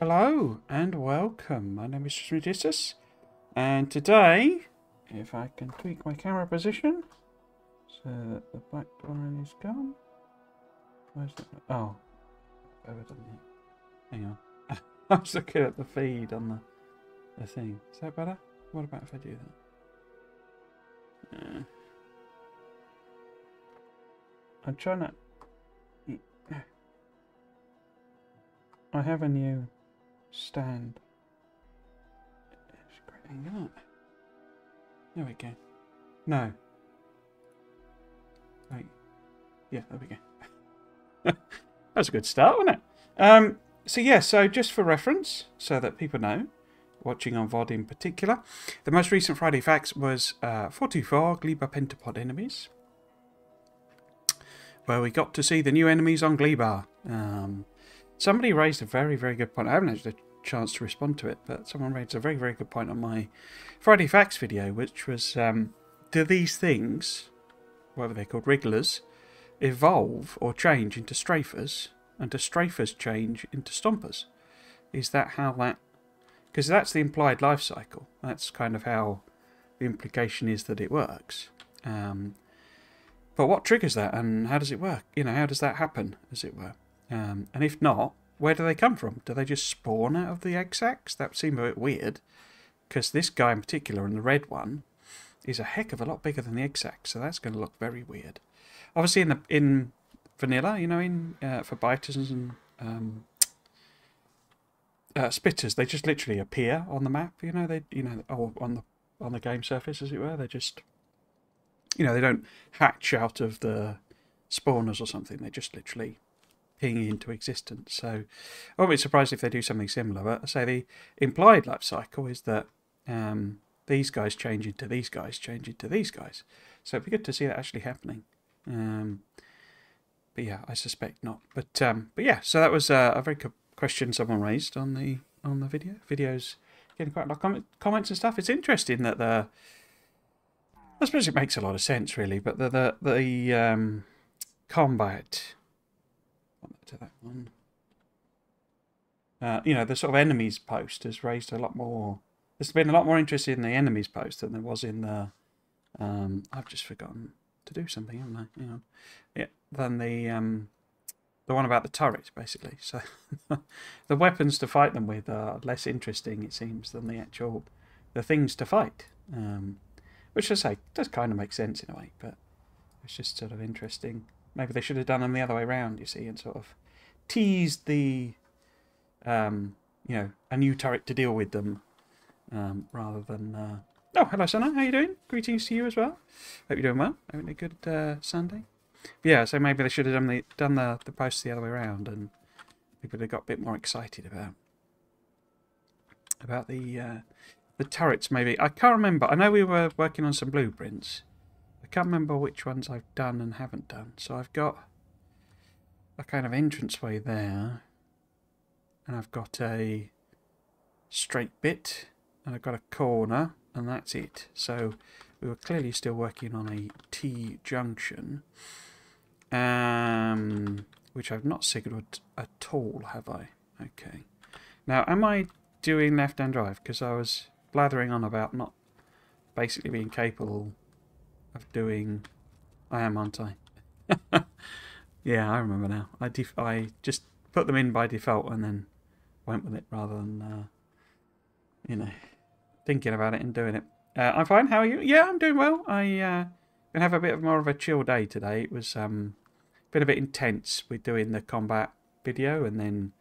Hello and welcome. My name is Registus, and today, if I can tweak my camera position so that the background is gone. Where's the... Oh, over done it. Hang on. I was looking at the feed on the thing. Is that better? What about if I do that? I'm trying to... I have a new stand. Hang on. There we go. No. Wait. Yeah, there we go. That's a good start, wasn't it? So just for reference, so that people know, watching on VOD in particular, the most recent Friday Facts was 44 Gleebar Pentapod enemies, where we got to see the new enemies on Gleebar. Somebody raised a very, very good point. I haven't had a chance to respond to it, but someone raised a very, very good point on my Friday Facts video, which was, do these things, whatever they're called, wrigglers, evolve or change into strafers, and do strafers change into stompers? Is that how that... Because that's the implied life cycle. That's kind of how the implication is that it works. But what triggers that, and how does it work? You know, how does that happen, as it were? And if not, where do they come from? Do they just spawn out of the egg sacs? That would seem a bit weird, because this guy in particular, and the red one, is a heck of a lot bigger than the egg sac, so that's going to look very weird. Obviously, in vanilla, you know, for biters and spitters, they just literally appear on the map. You know, or on the game surface, as it were. They just, you know, they don't hatch out of the spawners or something. They just literally ping into existence. So I won't be surprised if they do something similar. But I say the implied life cycle is that these guys change into these guys, change into these guys. So it'd be good to see that actually happening. But yeah, I suspect not. But yeah, so that was a very good question someone raised on the video. Videos getting quite a lot of comments and stuff. It's interesting that I suppose it makes a lot of sense really, but the combat. To that one. You know, the sort of enemies post has raised a lot more. There's been a lot more interest in the enemies post than there was in the. I've just forgotten to do something, haven't I? Hang on. Yeah, than the one about the turret, basically. So the weapons to fight them with are less interesting, it seems, than the things to fight. Which I say does kind of make sense in a way, but it's just sort of interesting. Maybe they should have done them the other way around, you see, and sort of teased the, you know, a new turret to deal with them, rather than... Oh, hello, Sana. How you doing? Greetings to you as well. Hope you're doing well. Having a good Sunday. But yeah, so maybe they should have done the posts the other way around, and people would have got a bit more excited about the turrets. Maybe I can't remember. I know we were working on some blueprints. I can't remember which ones I've done and haven't done. So I've got a kind of entranceway there, and I've got a straight bit, and I've got a corner, and that's it. So we were clearly still working on a T-junction, which I've not signalled at all, have I? Okay. Now, am I doing left-hand drive? Because I was blathering on about not basically being capable of doing... I am, aren't I? Yeah, I remember now. I just put them in by default and then went with it rather than, you know, thinking about it and doing it. I'm fine. How are you? Yeah, I'm doing well. I gonna have a bit more of a chill day today. It was been a bit intense with doing the combat video, and then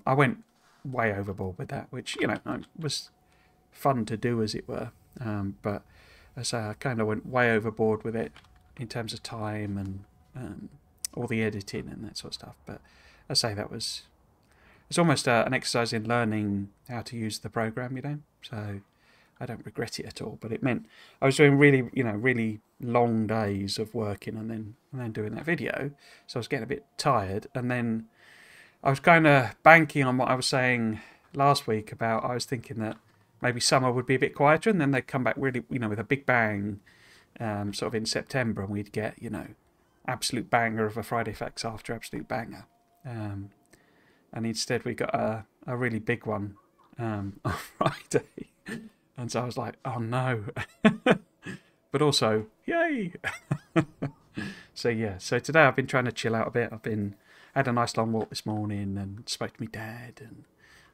I went way overboard with that, which, you know, was fun to do, as it were. But as I kind of went way overboard with it in terms of time and all the editing and that sort of stuff. But I say it's almost an exercise in learning how to use the program, you know. So I don't regret it at all. But it meant I was doing really long days of working and then doing that video. So I was getting a bit tired, and then I was kind of banking on what I was saying last week about, I was thinking that maybe summer would be a bit quieter, and then they'd come back really, you know, with a big bang, sort of in September, and we'd get, you know, absolute banger of a Friday Facts after absolute banger. And instead we got a a really big one on Friday. And so I was like, oh no. But also, yay! So yeah, so today I've been trying to chill out a bit. Had a nice long walk this morning and spoke to my dad and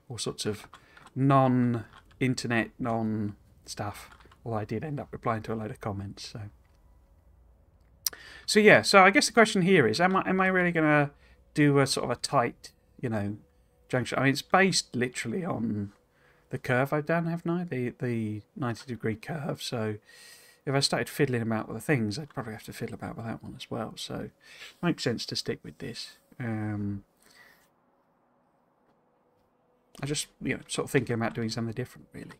all sorts of non-internet, non-stuff. Although I did end up replying to a load of comments. So yeah, so I guess the question here is, am I really going to do a sort of a tight, junction? I mean, it's based literally on the curve I've done, haven't I? The 90-degree curve. So if I started fiddling about with the things, I'd probably have to fiddle about with that one as well. So it makes sense to stick with this. I just, sort of thinking about doing something different, really.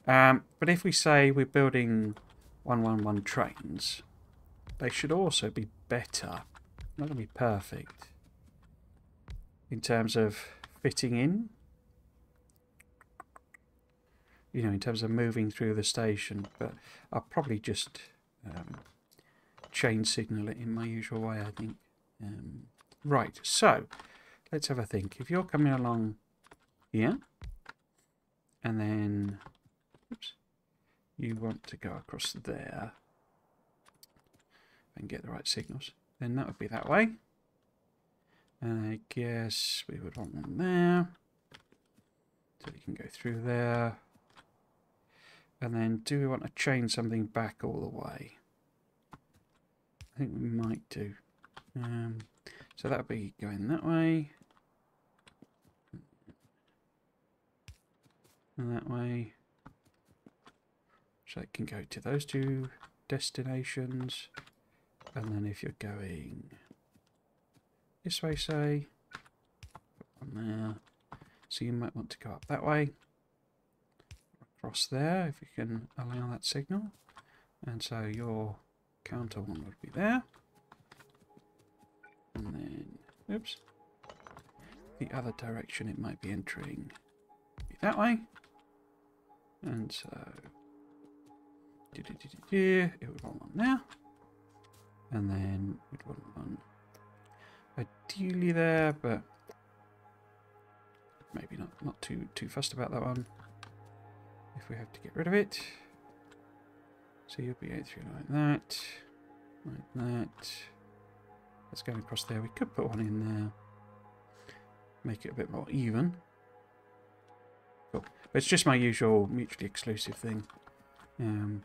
But if we say we're building 111 trains, they should also be better. Not going to be perfect in terms of fitting in. In terms of moving through the station. But I'll probably just chain signal it in my usual way, I think. Right, so let's have a think. If you're coming along here, and then you want to go across there and get the right signals, then that would be that way. And I guess we would want one there, so you can go through there. And then do we want to chain something back all the way? I think we might do. So that would be going that way. And that way. So it can go to those two destinations. And then if you're going this way, say, put one there. So you might want to go up that way. Across there, if you can allow that signal. And so your counter one would be there. And then, oops, the other direction it might be entering be that way. And so, it would want one there. And then we'd want one ideally there, but maybe not too fussed about that one. If we have to get rid of it. So you'll be going through like that. Like that. That's going across there. We could put one in there. Make it a bit more even. Cool. But it's just my usual mutually exclusive thing. And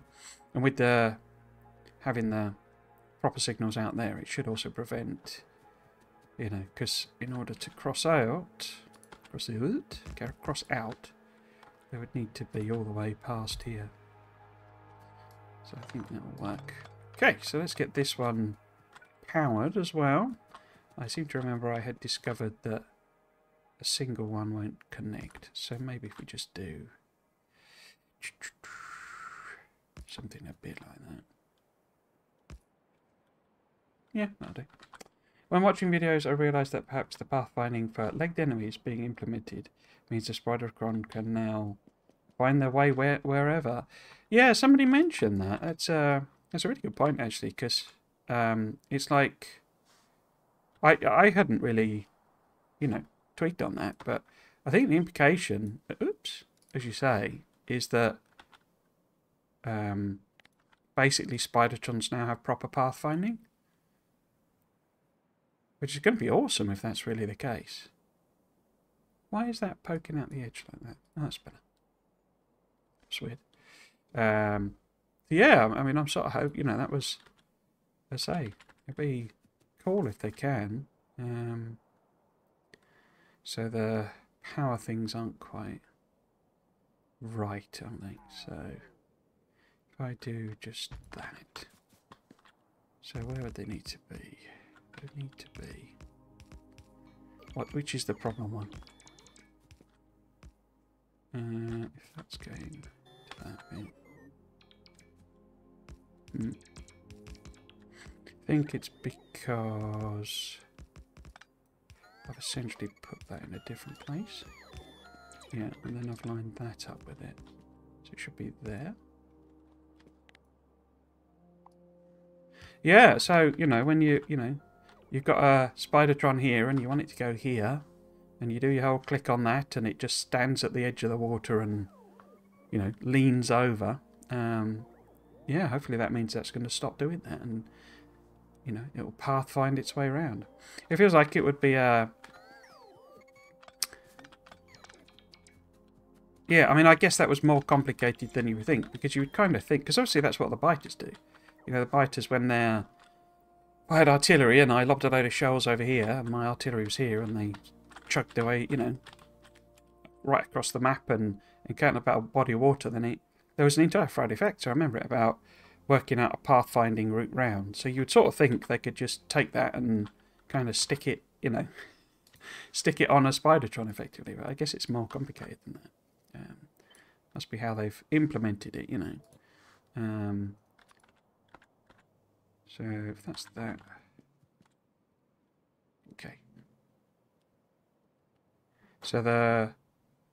with having the proper signals out there, it should also prevent, because in order to cross out, they would need to be all the way past here. So I think that will work. Okay, so let's get this one powered as well. I seem to remember I had discovered that a single one won't connect. So maybe if we just do something a bit like that. Yeah, that'll do. When watching videos, I realised that perhaps the pathfinding for legged enemies being implemented means the Spider-Cron can now find their way wherever. Yeah, somebody mentioned that. That's a really good point, actually, because it's like I hadn't really, tweaked on that, but I think the implication, oops, as you say, is that basically Spider-Trons now have proper pathfinding, which is going to be awesome if that's really the case. Why is that poking out the edge like that? Oh, that's better. That's weird. Yeah, I mean, I'm sort of hoping, that was, I say, it'd be cool if they can. So the power things aren't quite right, aren't they? So if I do just that. So where would they need to be? They need to be. Which is the problem one? If that's going to that bit. I think it's because I've essentially put that in a different place. Yeah, and then I've lined that up with it. So it should be there. Yeah, so, when you've got a Spider-Tron here and you want it to go here, and you do your whole click on that, and it just stands at the edge of the water and, you know, leans over. Yeah, hopefully that means that's going to stop doing that, and, you know, it will pathfind its way around. It feels like it would be a... Yeah, I mean, I guess that was more complicated than you would think, because you would kind of think, because obviously that's what the biters do. You know, the biters, when they're... I had artillery and I lobbed a load of shells over here, and my artillery was here, and they chugged away, you know, right across the map and encountered about a body of water. Then there was an entire Friday effect, so I remember it, about working out a pathfinding route round. So you would sort of think they could just take that and kind of stick it, you know, stick it on a Spidertron effectively, but I guess it's more complicated than that. Must be how they've implemented it, you know. So if that's that, okay. So the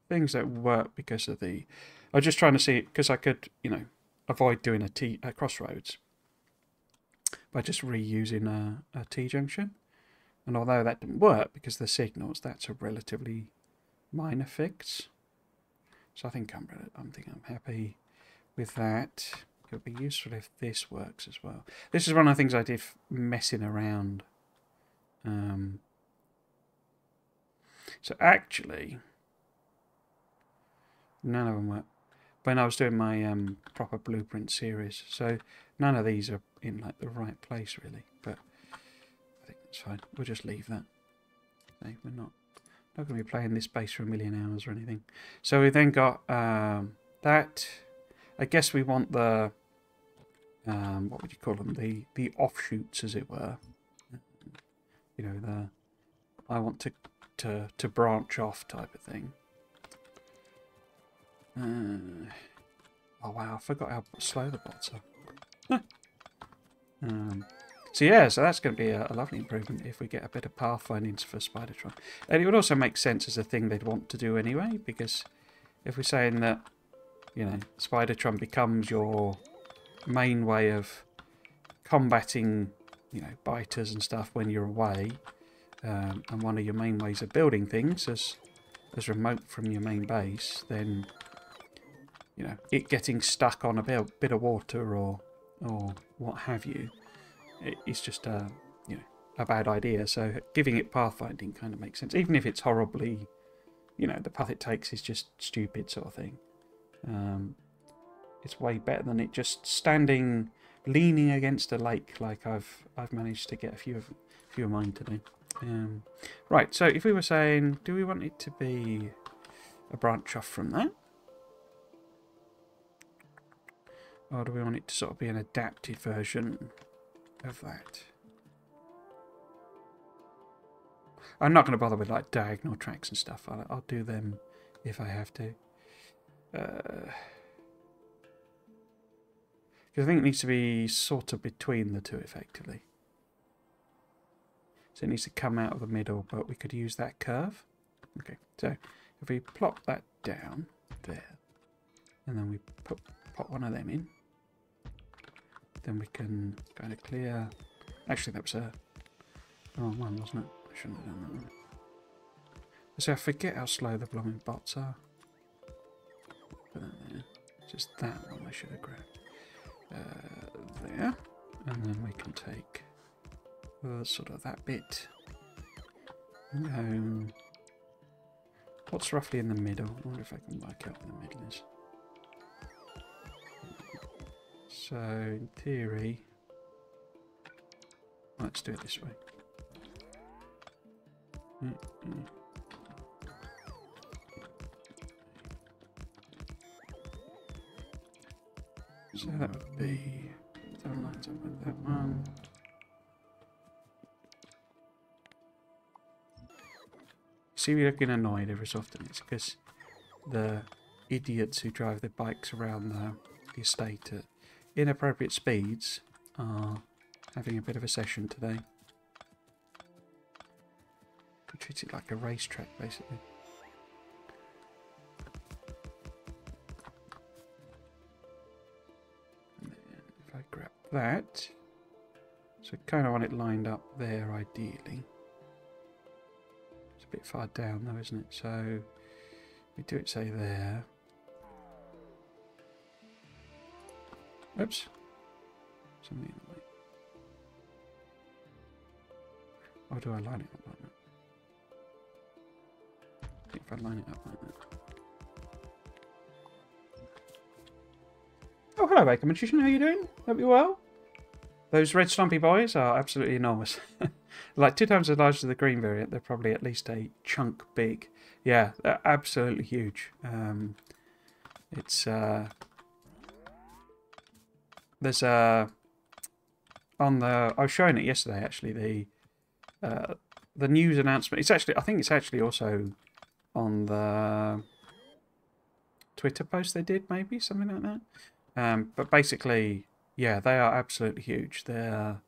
things that work because of the, I was just trying to see, because I could, you know, avoid doing a crossroads by just reusing a T-junction. And although that didn't work because the signals, that's a relatively minor fix. So I think I'm happy with that. It would be useful if this works as well. This is one of the things I did messing around. So actually, none of them work. When I was doing my proper blueprint series, so none of these are in like the right place really. But I think that's fine. We'll just leave that. Okay, we're not going to be playing this base for 1,000,000 hours or anything. So we then got that. I guess we want the what would you call them? The offshoots, as it were. You know, I want to branch off type of thing. Oh wow, I forgot how slow the bots are. So yeah, so that's going to be a lovely improvement if we get a bit of pathfinding for Spidertron. And it would also make sense as a thing they'd want to do anyway, because if we're saying that, you know, Spidertron becomes your main way of combating, you know, biters and stuff when you're away, and one of your main ways of building things as remote from your main base, then, you know, it getting stuck on a bit of water or what have you, it's just you know, a bad idea. So giving it pathfinding kind of makes sense, even if it's horribly, you know, the path it takes is just stupid sort of thing. It's way better than it just standing, leaning against a lake like I've managed to get a few of mine to do. Right, so if we were saying, do we want it to be a branch off from that? Or do we want it to sort of be an adapted version of that? I'm not going to bother with like diagonal tracks and stuff. I'll do them if I have to. Because I think it needs to be sort of between the two effectively. So it needs to come out of the middle, but we could use that curve. Okay, so if we plop that down there, and then we pop one of them in, then we can kind of clear. Actually, that was a wrong one, wasn't it? I shouldn't have done that one. So I forget how slow the blooming bots are. Put that there. Just that one I should have grabbed. There, and then we can take sort of that bit. What's roughly in the middle? I wonder if I can work out what the middle is. So, in theory, let's do it this way. So that would be, that lines up with that one. See, we're looking annoyed every so often. It's because the idiots who drive their bikes around the estate at inappropriate speeds are having a bit of a session today. We treat it like a racetrack, basically. And then if I grab that, so I kind of want it lined up there, ideally. a bit far down though, isn't it? So we do it, say, there. Oops. Something in the way. Or do I line it up like that? I think if I line it up like that. Oh, hello, Baker Magician. How you doing? Hope you're well. Those red stumpy boys are absolutely enormous. Like 2 times as large as the green variant. They're probably at least a chunk big. Yeah, they're absolutely huge. It's there's on the, I was showing it yesterday actually, the news announcement. It's actually, I think it's actually also on the Twitter post they did, maybe something like that. But basically, yeah, they are absolutely huge. They're,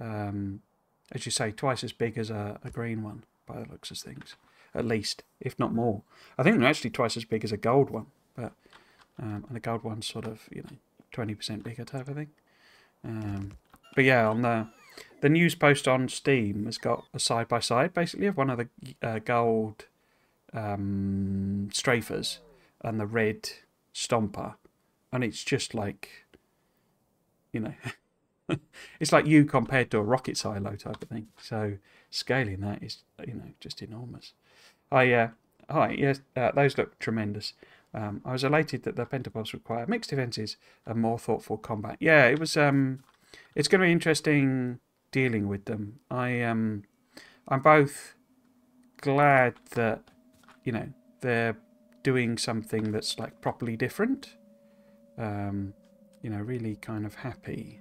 as you say, twice as big as a green one by the looks of things, at least, if not more. I think they're actually twice as big as a gold one, but and a gold one's sort of, you know, 20% bigger type of thing. But yeah, on the news post on Steam has got a side by side basically of one of the gold strafers and the red stomper, and it's just like, you know, it's like you compared to a rocket silo type of thing. So scaling that is, you know, just enormous. Hi, yes, those look tremendous. I was elated that the Pentabobs require mixed defences and more thoughtful combat. Yeah, it was. It's going to be interesting dealing with them. I'm both glad that, you know, they're doing something that's like properly different. You know, really kind of happy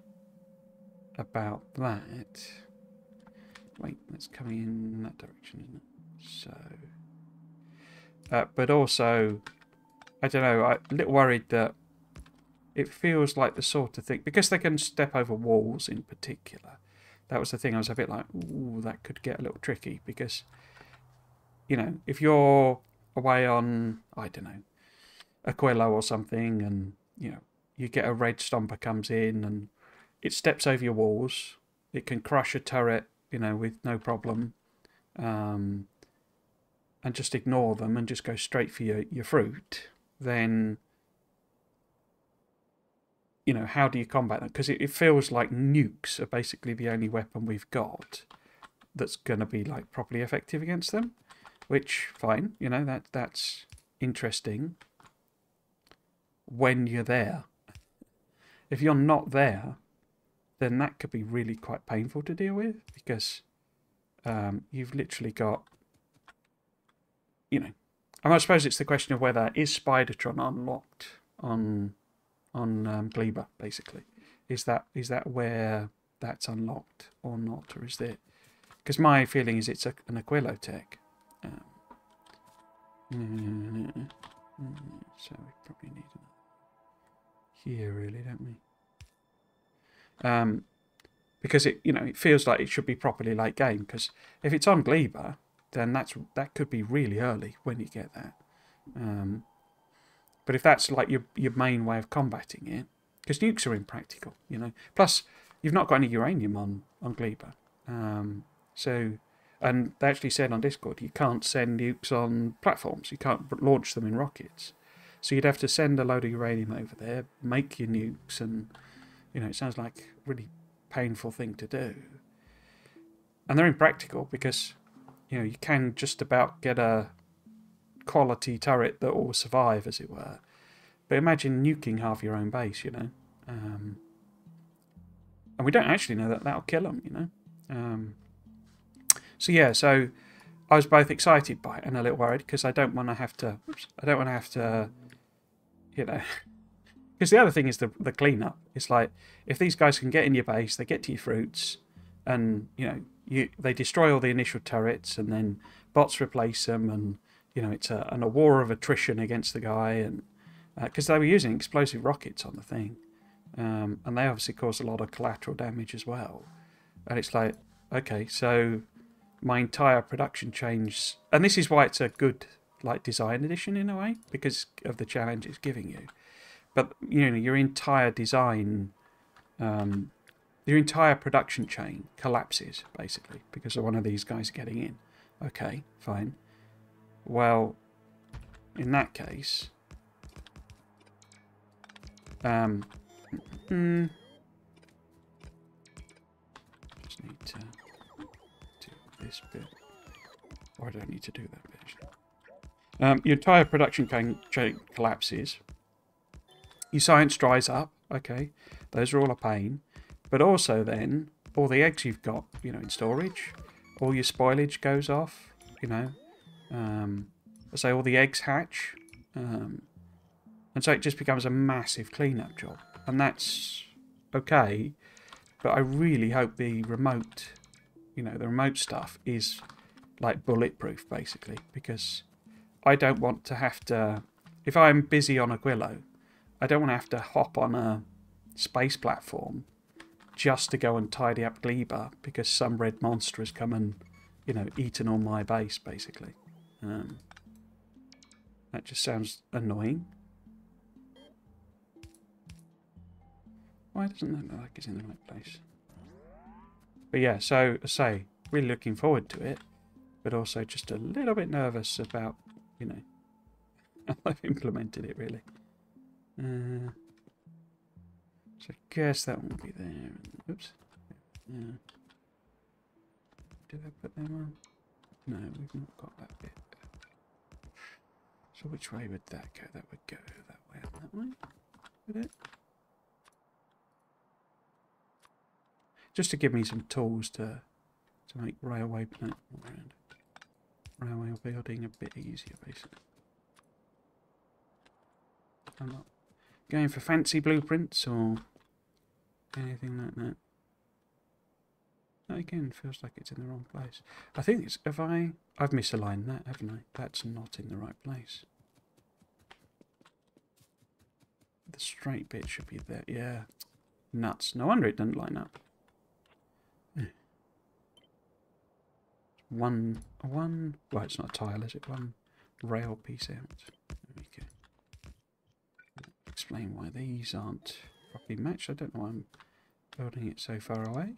about that. Wait, that's coming in that direction, isn't it? So, but also, I don't know, I'm a little worried that it feels like the sort of thing, because they can step over walls in particular. That was the thing, I was a bit like, ooh, that could get a little tricky, because, you know, if you're away on, I don't know, Aquilo or something, and, you know, you get a red stomper comes in and it steps over your walls, it can crush a turret, you know, with no problem, and just ignore them and just go straight for your fruit, then, you know, how do you combat that? Because it feels like nukes are basically the only weapon we've got that's going to be like properly effective against them, which, fine, you know, that's interesting when you're there. If you're not there, then that could be really quite painful to deal with, because you've literally got, you know, I suppose it's the question of whether is Spidertron unlocked on Gleba, basically. Is that where that's unlocked or not, or is there? Because my feeling is it's an Aquilo tech. So we probably need another here, really, don't we? Because it, you know, it feels like it should be properly late game. Because if it's on Gleba, then that could be really early when you get that. But if that's like your main way of combating it, because nukes are impractical, you know. Plus, you've not got any uranium on Gleba. So, and they actually said on Discord, you can't send nukes on platforms. You can't launch them in rockets. So you'd have to send a load of uranium over there, make your nukes, and, you know, it sounds like a really painful thing to do. And they're impractical because, you know, you can just about get a quality turret that will survive, as it were. But imagine nuking half your own base, you know. And we don't actually know that that'll kill them, you know. So yeah, so I was both excited by it and a little worried, because I don't want to have to. I don't want to have to, you know. Because the other thing is the cleanup. It's like, if these guys can get in your base, they get to your fruits, and, you know, they destroy all the initial turrets, and then bots replace them, and, you know, it's a war of attrition against the guy, and because they were using explosive rockets on the thing, and they obviously caused a lot of collateral damage as well. And it's like, okay, so my entire production changed, and this is why it's a good, like, design edition in a way, because of the challenge it's giving you. But, you know, your entire design, your entire production chain collapses, basically, because of one of these guys getting in. Okay, fine. Well, in that case... just need to do this bit. Or I don't need to do that bit, actually. Your entire production chain collapses. Your science dries up. Okay, those are all a pain. But also then, all the eggs you've got, you know, in storage, all your spoilage goes off, you know. So all the eggs hatch. And so it just becomes a massive cleanup job. And that's okay. But I really hope the remote, you know, the remote stuff is like bulletproof, basically. Because I don't want to have to, if I'm busy on Aquilo, I don't want to have to hop on a space platform just to go and tidy up Gleba because some red monster has come and, you know, eaten all my base, basically. That just sounds annoying. Why doesn't that look like it's in the right place? But yeah, so, I say, really looking forward to it, but also just a little bit nervous about, you know, how I've implemented it, really. So I guess that won't be there. Oops. Yeah. Did I put them on? No, we've not got that bit. So which way would that go? That would go that way and that way. Would it? Just to give me some tools to make railway building a bit easier, basically. I'm not going for fancy blueprints or anything like that. That again feels like it's in the wrong place. I think it's, I've misaligned that, haven't I? That's not in the right place. The straight bit should be there. Yeah. Nuts. No wonder it doesn't line up. One, well, it's not a tile, is it? One rail piece out. There we go. Explain why these aren't properly matched. I don't know why I'm building it so far away.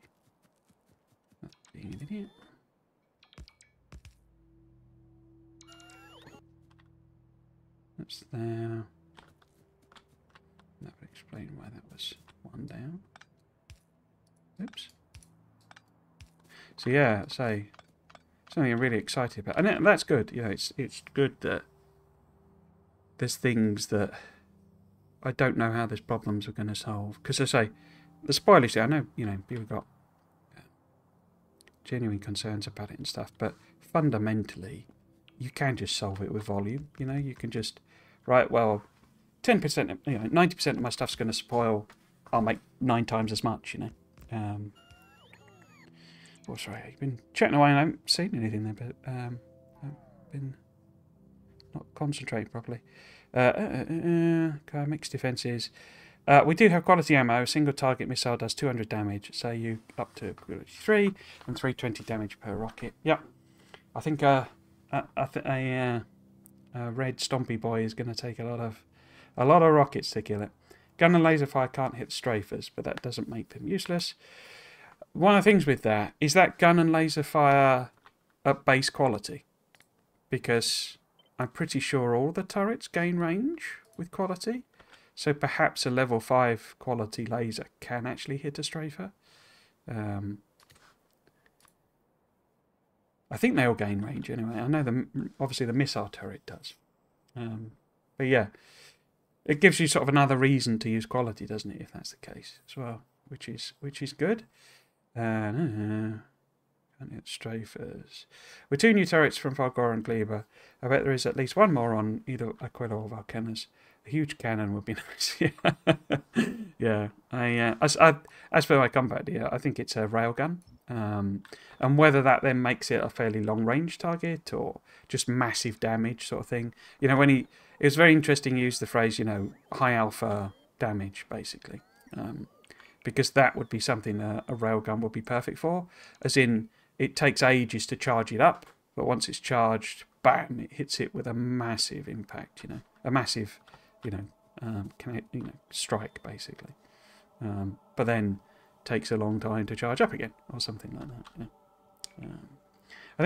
That's being an idiot. That's there. That would explain why that was one down. Oops. So yeah, say something I'm really excited about, and that's good. You know, it's good that there's things that I don't know how these problems are going to solve. Because I say the spoilage, I know, you know, people got genuine concerns about it and stuff, but fundamentally, you can just solve it with volume. You know, you can just, right, well, 10%, you know, 90% of my stuff's going to spoil. I'll make 9 times as much, you know. Oh, sorry, I've been chatting away and I haven't seen anything there, but I've been not concentrating properly. Mixed defences. We do have quality ammo. A single target missile does 200 damage. So you up to 3 and 320 damage per rocket. Yep. I think a red stompy boy is going to take a lot of rockets to kill it. Gun and laser fire can't hit strafers, but that doesn't make them useless. One of the things with that is that gun and laser fire at base quality, because I'm pretty sure all the turrets gain range with quality. So perhaps a level 5 quality laser can actually hit a strafer. I think they all gain range anyway. I know obviously the missile turret does. But yeah, it gives you sort of another reason to use quality, doesn't it, if that's the case as well, which is good. Can't hit strafers. With 2 new turrets from Falgor and Gleba, I bet there is at least one more on either Aquila or Volcanus. A huge cannon would be nice. Yeah. As for my combat here, I think it's a railgun. And whether that then makes it a fairly long range target or just massive damage sort of thing. You know, it was very interesting you used the phrase, you know, high alpha damage, basically. Because that would be something a railgun would be perfect for. As in, it takes ages to charge it up, but once it's charged, bam, it hits it with a massive impact, you know. A massive, strike, basically. But then takes a long time to charge up again, or something like that. Yeah. I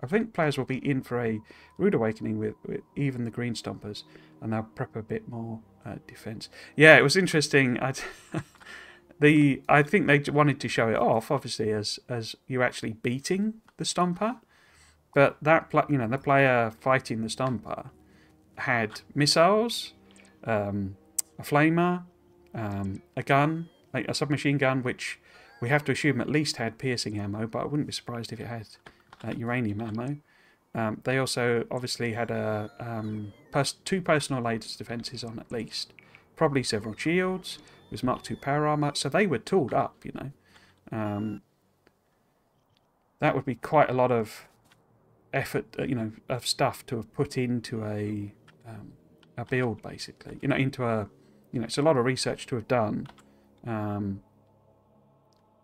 think players will be in for a rude awakening with even the green stompers, and they'll prep a bit more defense. Yeah, it was interesting. I think they wanted to show it off, obviously, as you actually beating the stomper, but that the player fighting the stomper had missiles, a flamer, a gun, like a submachine gun, which we have to assume at least had piercing ammo, but I wouldn't be surprised if it had uranium ammo. They also obviously had two personal aid defences on at least, probably several shields. It was Mark II power armour, so they were tooled up, you know. That would be quite a lot of effort, of stuff to have put into a build, basically. Into a, it's a lot of research to have done.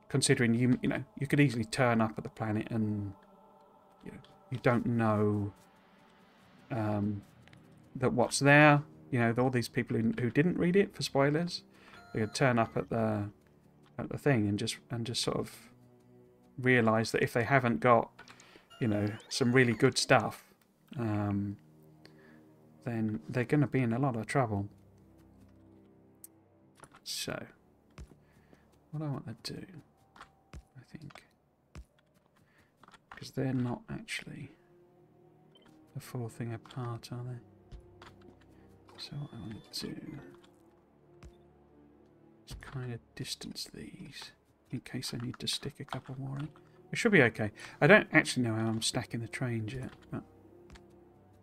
Considering you could easily turn up at the planet and you don't know that what's there. All these people who didn't read it for spoilers, they could turn up at the thing and just sort of realise that if they haven't got some really good stuff, then they're going to be in a lot of trouble. So, what I want to do, I think, because they're not actually a full thing apart, are they? So what I want to do is kind of distance these in case I need to stick a couple more in. It should be okay. I don't actually know how I'm stacking the trains yet, but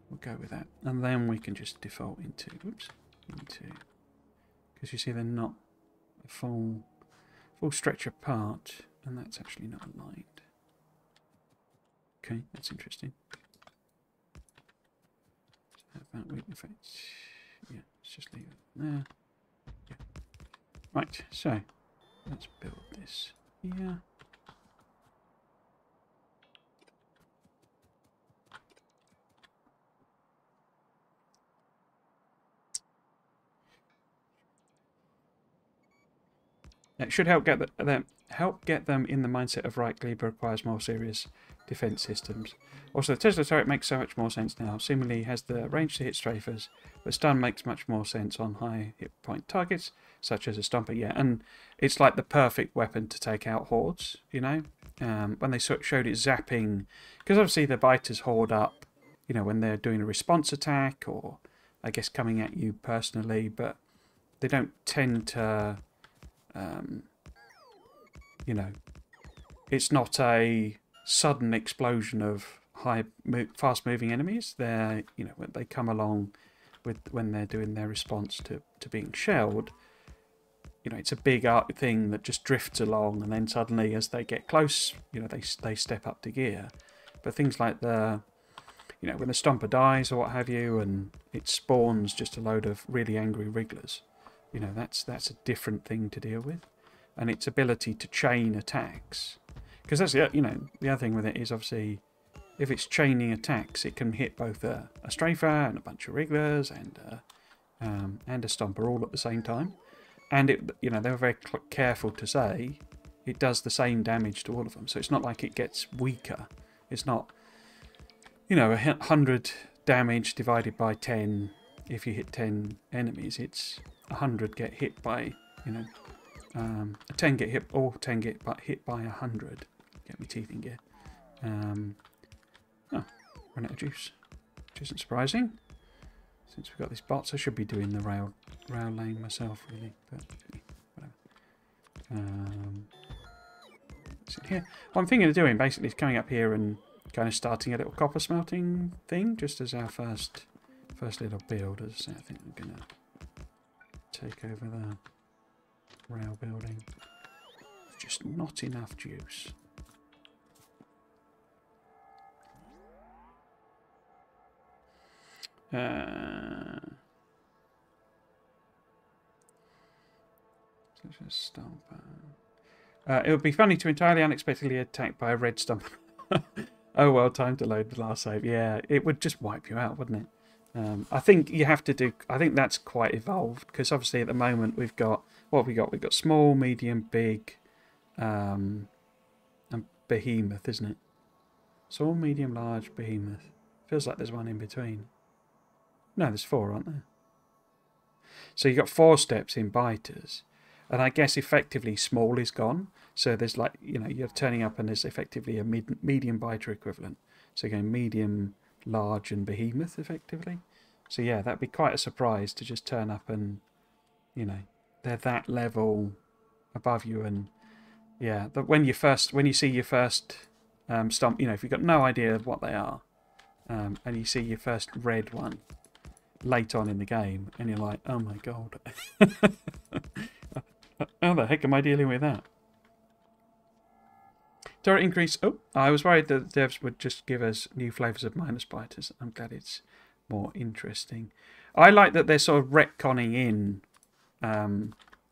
we'll go with that. And then we can just default into, because you see they're not a full stretch apart, and that's actually not aligned. Okay, that's interesting. How about weak effects? Yeah, let's just leave it there. Yeah. Right, so let's build this here. It should help get them in the mindset of right, Glebe requires more serious defense systems. Also, the Tesla turret makes so much more sense now. Seemingly has the range to hit strafers, but stun makes much more sense on high hit point targets, such as a stomper. Yeah, and it's like the perfect weapon to take out hordes. When they showed it zapping, because obviously the biters hoard up, when they're doing a response attack or I guess coming at you personally, but they don't tend to. It's not a sudden explosion of fast-moving enemies. They're, they come along when they're doing their response to being shelled. It's a big thing that just drifts along, and then suddenly, as they get close, they step up to gear. But things like when the stomper dies or what have you, and it spawns just a load of really angry wrigglers. That's a different thing to deal with, and its ability to chain attacks, because that's the other thing with it is obviously if it's chaining attacks, it can hit both a strafer and a bunch of wrigglers and a stomper all at the same time, and they were very careful to say it does the same damage to all of them, so it's not like it gets weaker. It's not 100 damage divided by 10 if you hit 10 enemies. It's 100 get hit by, 10 get hit, all 10 get hit by 100. Get my teeth in gear. Run out of juice, which isn't surprising. Since we've got these bots, I should be doing the rail lane myself, really. But whatever. Sit here. What I'm thinking of doing, basically, is coming up here and kind of starting a little copper smelting thing, just as our first little build. As I say, I think I'm going to take over the rail building. Just not enough juice. It would be funny to entirely unexpectedly attacked by a red stump. Oh well, time to load the last save. Yeah, it would just wipe you out, wouldn't it? I think you have to do. I think that's quite evolved, because obviously at the moment what have we got? We've got small, medium, big, and behemoth, isn't it? Small, medium, large, behemoth. Feels like there's one in between. No, there's 4, aren't there? So you've got 4 steps in biters. And I guess effectively small is gone. So there's like, you know, you're turning up and there's effectively a medium biter equivalent. So you're going medium, large and behemoth effectively. So yeah, that'd be quite a surprise to just turn up and, you know, they're that level above you. And yeah, when you see your first stomp, you know, if you've got no idea of what they are, and you see your first red one late on in the game, and you're like, oh my god. How the heck am I dealing with that? Turret increase. Oh, I was worried that the devs would just give us new flavours of minus biters. I'm glad it's more interesting. I like that they're sort of retconning in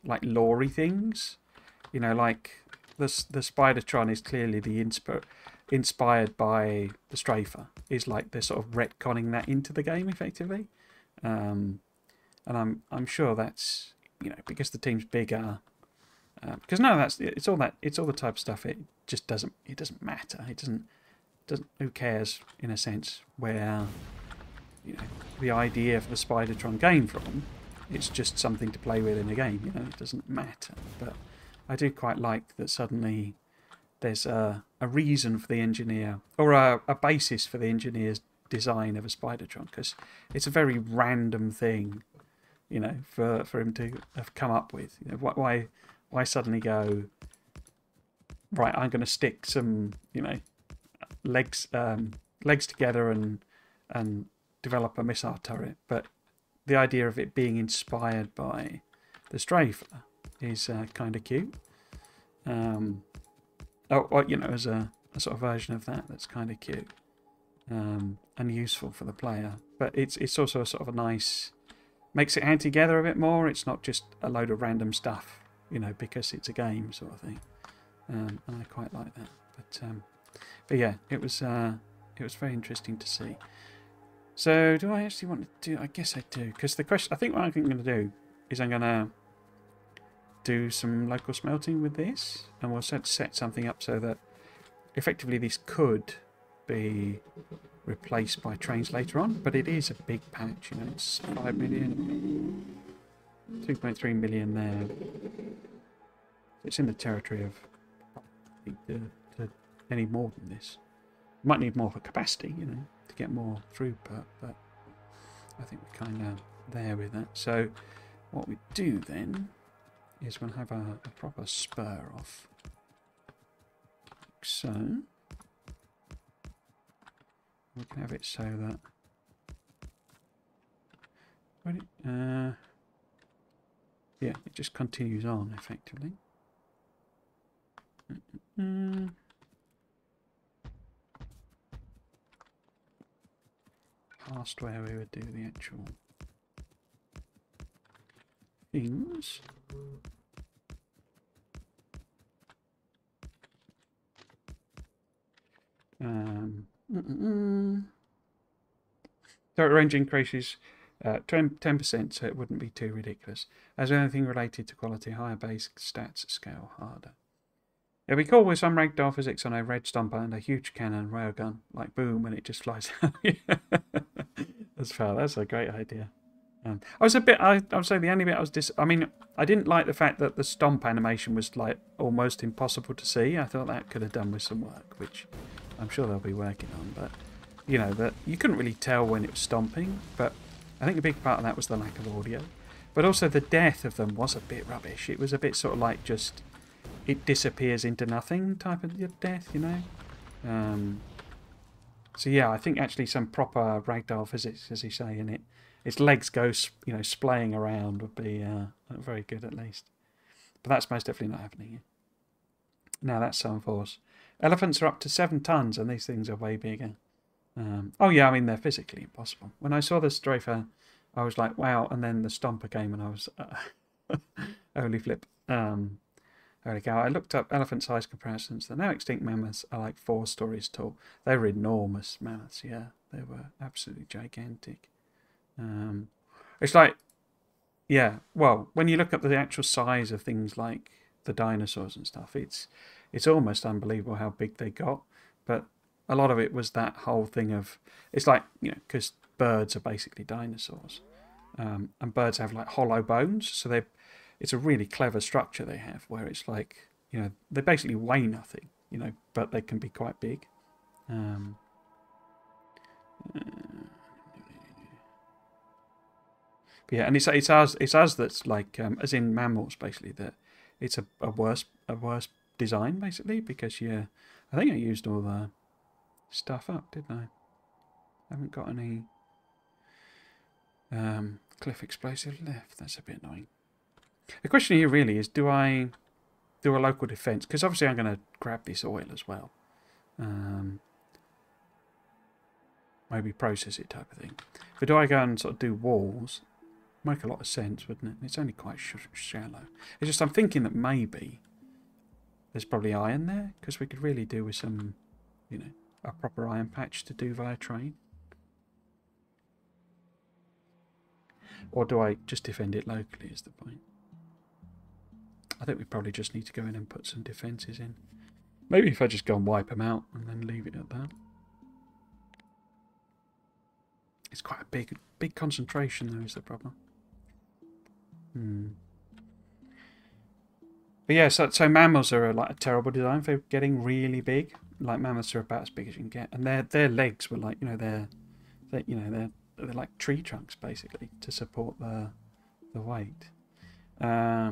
like lore-y things. You know, like the Spidertron is clearly the inspired by the Strafer. Is like they're sort of retconning that into the game effectively. And I'm sure that's, you know, because the team's bigger. Because no, it's all the type of stuff. It just doesn't matter. It doesn't. Who cares in a sense where, you know, the idea for the Spidertron came from. It's just something to play with in a game. You know, it doesn't matter. But I do quite like that suddenly there's a reason for the engineer, or a basis for the engineer's design of a Spidertron, because it's a very random thing, you know, for him to have come up with. You know, why suddenly go, right, I'm going to stick some, you know, legs together and develop a missile turret. But the idea of it being inspired by the Strafer is kind of cute. You know, as a sort of version of that's kind of cute and useful for the player. But it's also a sort of a nice, makes it hang together a bit more. It's not just a load of random stuff, you know, because it's a game sort of thing. And I quite like that. But yeah, it was very interesting to see. So do I actually want to do? I guess I do, because the question, I think what I'm going to do is I'm going to do some local smelting with this, and we'll set something up so that effectively this could be replaced by trains later on. But it is a big patch, you know, it's 5 million, 2.3 million there. It's in the territory of any more than this. Might need more for capacity, you know, to get more throughput, but I think we're kind of there with that. So what we do then is we'll have a proper spur off. Like so. We can have it so that yeah, it just continues on effectively. Past where we would do the actual things. Turret range increases 10%, so it wouldn't be too ridiculous. As anything related to quality, higher base stats scale harder. It'd be cool with some ragdoll physics on a red stomper and a huge cannon railgun, like boom, and it just flies out. That's fair. That's a great idea. I was a bit. I would say the only bit I was I mean, I didn't like the fact that the stomp animation was like almost impossible to see. I thought that could have done with some work, which I'm sure they'll be working on. But you know, that you couldn't really tell when it was stomping. But I think a big part of that was the lack of audio. But also the death of them was a bit rubbish. It was a bit sort of like just it disappears into nothing type of death, you know. So yeah, I think actually some proper ragdoll physics, as you say, in it. Its legs go, you know, splaying around would be very good at least. But that's most definitely not happening here. Now that's some force. Elephants are up to 7 tons, and these things are way bigger. Oh yeah, I mean they're physically impossible. When I saw the Strafer, I was like, wow, and then the Stomper came, and I was holy flip. There we go. I looked up elephant size comparisons. The now extinct mammoths are like 4 stories tall. They were enormous mammoths. Yeah, they were absolutely gigantic. It's like, yeah, well, when you look at the actual size of things like the dinosaurs and stuff, it's it's almost unbelievable how big they got. But a lot of it was that whole thing of, it's like, because birds are basically dinosaurs. And birds have like hollow bones, so it's a really clever structure they have, where it's like, they basically weigh nothing, but they can be quite big. Yeah, and it's us that's like, as in mammals, basically, that it's a worse design, basically, because I think I used all the stuff up, didn't I? I haven't got any cliff explosive left. That's a bit annoying. The question here really is, do I do a local defence? Because obviously I'm going to grab this oil as well. Maybe process it type of thing. But do I go and sort of do walls? Make a lot of sense, wouldn't it? It's only quite shallow. It's just I'm thinking that maybe there's probably iron there, because we could really do with some, a proper iron patch to do via train. Or do I just defend it locally is the point. I think we probably just need to go in and put some defences in. Maybe if I just go and wipe them out and then leave it at that. It's quite a big concentration though, is the problem. But yeah, so mammals are like a terrible design for getting really big. Like mammoths are about as big as you can get, and their legs were like, they're like tree trunks basically to support the weight. My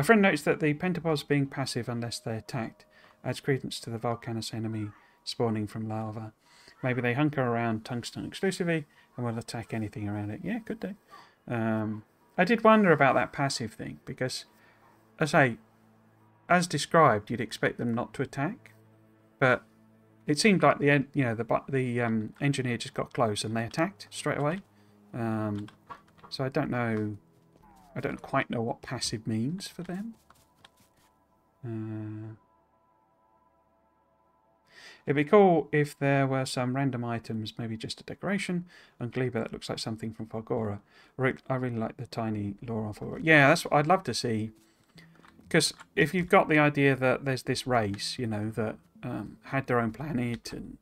friend noticed that the pentapods being passive unless they're attacked adds credence to the volcanous enemy spawning from lava. Maybe they hunker around tungsten exclusively and will attack anything around it. Yeah, could do. I did wonder about that passive thing, because, as described, you'd expect them not to attack, but it seemed like the engineer just got close and they attacked straight away. So I don't know. I don't quite know what passive means for them. It'd be cool if there were some random items, maybe just a decoration, on Gleba that looks like something from Falgora. I really like the tiny lore on Falgora. Yeah, that's what I'd love to see. Because if you've got the idea that there's this race, that had their own planet and,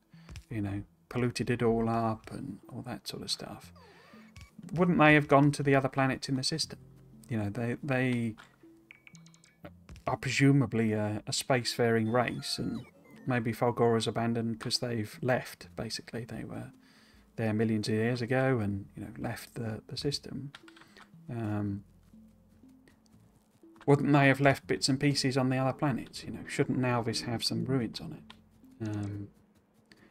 polluted it all up and all that sort of stuff, wouldn't they have gone to the other planets in the system? They are presumably a spacefaring race, and maybe Falgora's abandoned because they've left, basically. They were there millions of years ago and, left the system. Wouldn't they have left bits and pieces on the other planets? Shouldn't Nauvis have some ruins on it?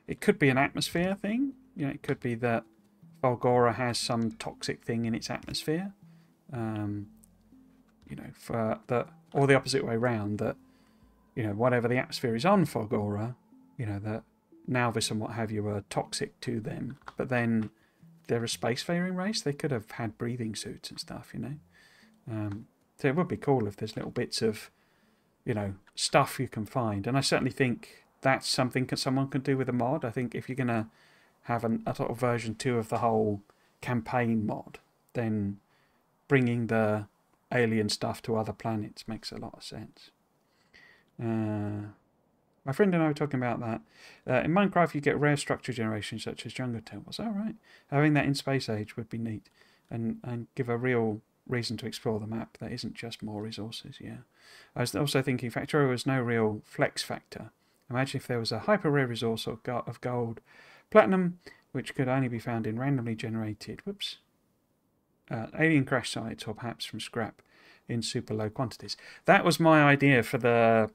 It could be an atmosphere thing. It could be that Falgora has some toxic thing in its atmosphere. Or the opposite way round, that whatever the atmosphere is on Falgora, that Nauvis and what have you are toxic to them. But then they're a spacefaring race. They could have had breathing suits and stuff, So it would be cool if there's little bits of, stuff you can find. And I certainly think that's something someone can do with a mod. I think if you're going to have a sort of version 2 of the whole campaign mod, then bringing the alien stuff to other planets makes a lot of sense. My friend and I were talking about that. In Minecraft, you get rare structure generation such as jungle temples. Oh, right. Having that in Space Age would be neat and give a real reason to explore the map that isn't just more resources. Yeah. I was also thinking Factorio was no real flex factor. Imagine if there was a hyper rare resource of gold, platinum, which could only be found in randomly generated alien crash sites, or perhaps from scrap in super low quantities. That was my idea for the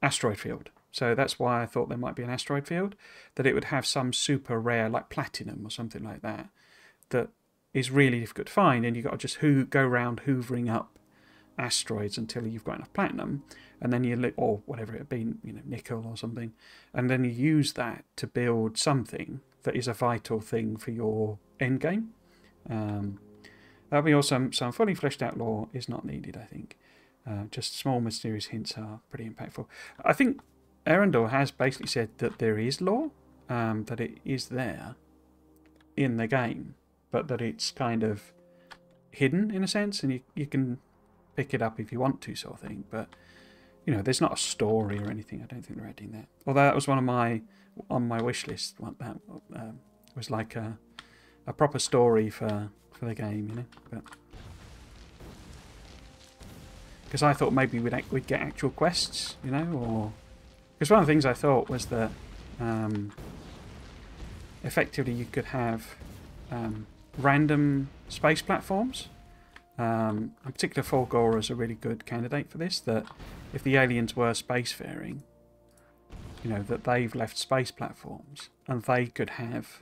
asteroid field. So that's why I thought there might be an asteroid field, that it would have some super rare, like platinum or something like that, that is really difficult to find, and you've got to just go around hoovering up asteroids until you've got enough platinum, and then or whatever it be, nickel or something, and then you use that to build something that is a vital thing for your end game. That'll be awesome. Some fully fleshed out lore is not needed, I think. Just small mysterious hints are pretty impactful. I think Erendor has basically said that there is lore, that it is there in the game, but that it's kind of hidden in a sense, and you can pick it up if you want to, sort of thing. But you know, there's not a story or anything. I don't think they're adding that. Although that was one of my on my wish list. That was like a proper story for the game, you know. But because I thought maybe we'd get actual quests, you know, or because one of the things I thought was that effectively you could have random space platforms. In particular, Fulgora is a really good candidate for this. That if the aliens were spacefaring, you know, that they've left space platforms and they could have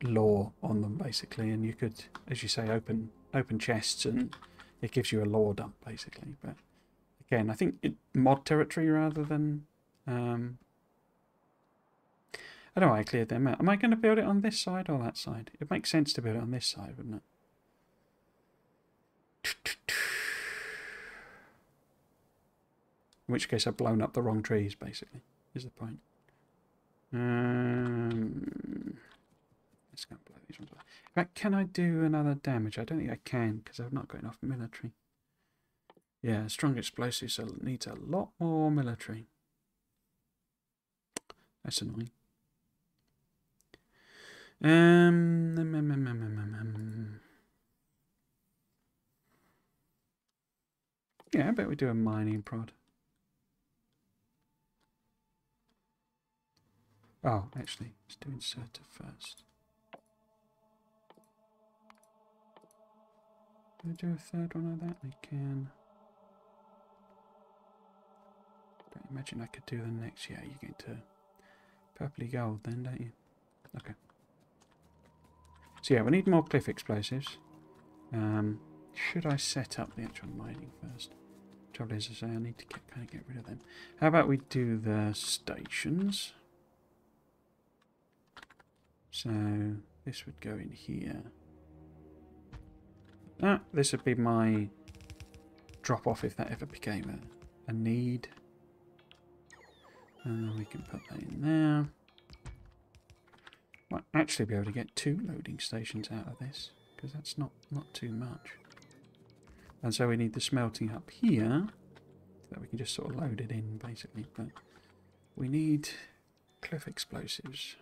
lore on them basically, and you could, as you say, open chests and it gives you a lore dump basically. But again, I think mod territory rather than I don't know why I cleared them out. Am I going to build it on this side or that side? It makes sense to build it on this side, wouldn't it? In which case I've blown up the wrong trees, basically, is the point. Let's go and blow these ones up. In fact, can I do another damage? I don't think I can, because I've not got enough military. Yeah, strong explosives needs a lot more military. That's annoying. Yeah, I bet we do a mining prod. Oh, actually, let's do inserter first. Can I do a third one of that? I can. Don't imagine I could do the next. Yeah, you get to purpley gold then, don't you? Okay. So yeah, we need more cliff explosives. Should I set up the actual mining first? Trouble is, I need to kind of get rid of them. How about we do the stations? So this would go in here. This would be my drop off if that ever became a need. And then we can put that in there. Might actually be able to get 2 loading stations out of this, because that's not too much. And so we need the smelting up here, so that we can just sort of load it in basically. But we need cliff explosives.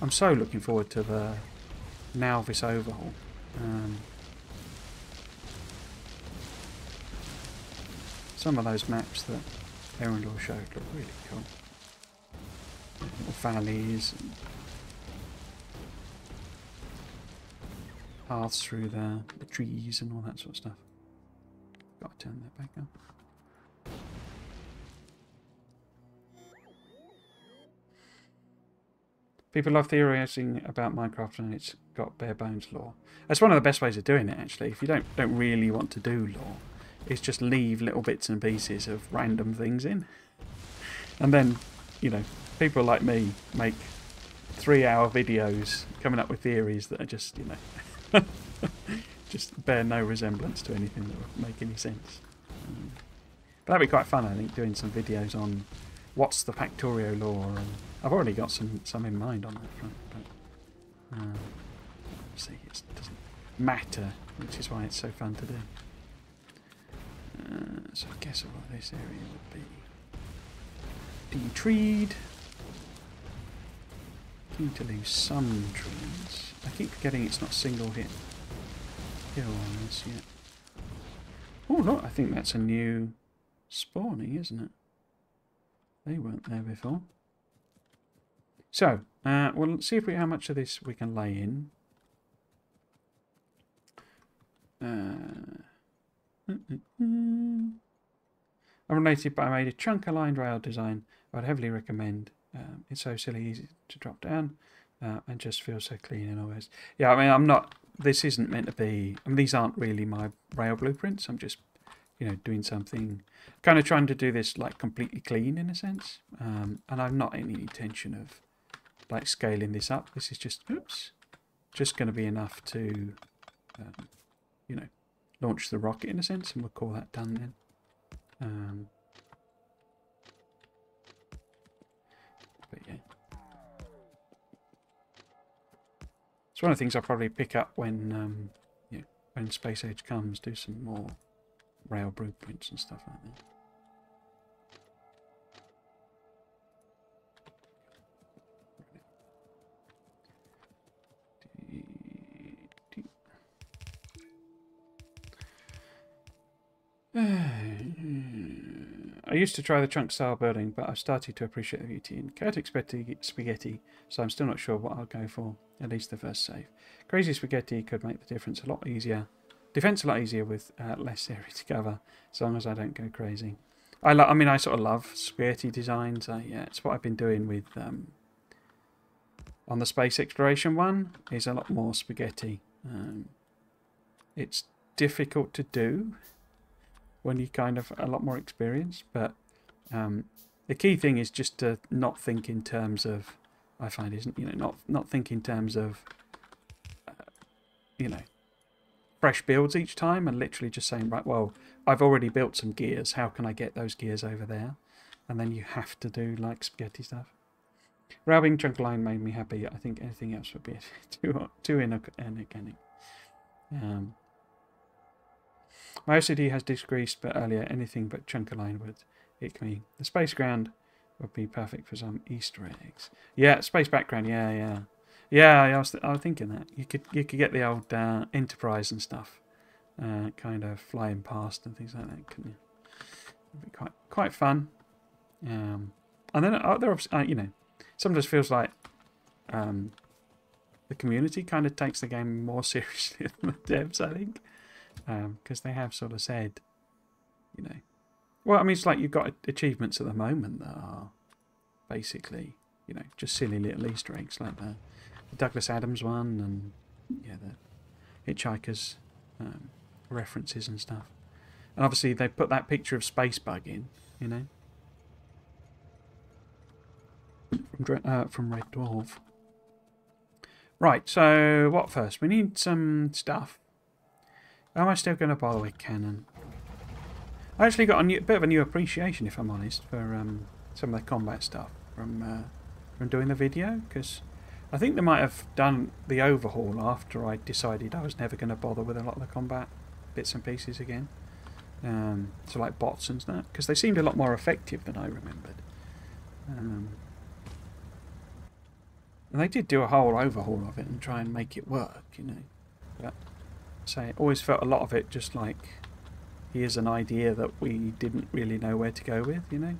I'm so looking forward to the Nalvis overhaul. Some of those maps that Erendor showed look really cool. Little valleys and paths through the trees and all that sort of stuff. Got to turn that back up. People love theorising about Minecraft and it's got bare bones lore. That's one of the best ways of doing it, actually. If you don't really want to do lore, is just leave little bits and pieces of random things in. And then, you know, people like me make 3-hour videos coming up with theories that are just, you know, just bear no resemblance to anything that would make any sense. But that'd be quite fun, I think, doing some videos on what's the Factorio lore, and I've already got some in mind on that front, but see, it doesn't matter, which is why it's so fun to do. So I guess what this area would be de-treed. Need to lose some trees. I keep forgetting it's not single hit kill on this yet. Oh look, I think that's a new spawning, isn't it? They weren't there before. So, we'll see if how much of this we can lay in. Unrelated, but I made a chunk-aligned rail design. I would heavily recommend. It's so silly easy to drop down and just feels so clean and always. Yeah, I mean, I'm not. This isn't meant to be. I mean, these aren't really my rail blueprints. I'm just, you know, doing something, kind of trying to do this like completely clean in a sense. And I've not any intention of like scaling this up. This is just, oops, just going to be enough to, you know, launch the rocket in a sense, and we'll call that done then. But yeah, it's one of the things I'll probably pick up when, yeah, when Space Age comes, do some more rail blueprints and stuff like that. I used to try the trunk style building, but I've started to appreciate the beauty in chaotic spaghetti, so I'm still not sure what I'll go for, at least the first save. Crazy spaghetti could make the difference a lot easier. Defense a lot easier with less area to cover, as long as I don't go crazy. I mean, I sort of love spaghetti designs. Yeah, it's what I've been doing with on the space exploration one. Is a lot more spaghetti. It's difficult to do when you kind of a lot more experience, but the key thing is just to not think in terms of, I find, isn't, you know, not think in terms of you know, fresh builds each time, and literally just saying, right, well, I've already built some gears, how can I get those gears over there? And then you have to do like spaghetti stuff. Railwing trunk line made me happy. I think anything else would be too inorganic. My OCD has decreased, but earlier anything but chunker line would ick me. The space ground would be perfect for some Easter eggs. Yeah, space background. Yeah. I was thinking that you could get the old Enterprise and stuff, kind of flying past and things like that, couldn't you? It'd be quite fun. And then there obviously, you know, sometimes feels like the community kind of takes the game more seriously than the devs, I think. Because they have sort of said, you know, well, I mean, it's like you've got achievements at the moment that are basically, you know, just silly little Easter eggs like the Douglas Adams one, and yeah, the Hitchhiker's references and stuff. And obviously they put that picture of Spacebug in, you know, from Red Dwarf. Right, so what first? We need some stuff. Am I still going to bother with cannon? I actually got a bit of a new appreciation, if I'm honest, for some of the combat stuff from doing the video, because I think they might have done the overhaul after I decided I was never going to bother with a lot of the combat bits and pieces again. So like bots and that, because they seemed a lot more effective than I remembered. And they did do a whole overhaul of it and try and make it work, you know. But so it always felt a lot of it just like, here's an idea that we didn't really know where to go with, you know.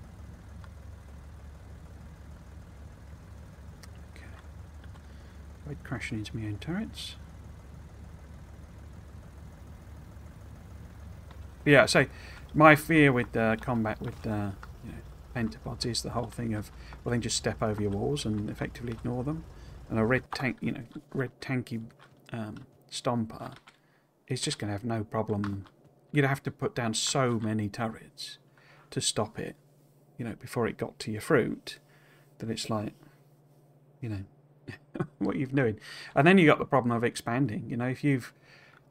Okay. Avoid crashing into my own turrets. But yeah, so my fear with combat with you know, pentapods is the whole thing of, well, then just step over your walls and effectively ignore them. And a red tanky stomper is just going to have no problem. You'd have to put down so many turrets to stop it, you know, before it got to your fruit, that it's like, you know, what you're doing. And then you got the problem of expanding. You know, if you've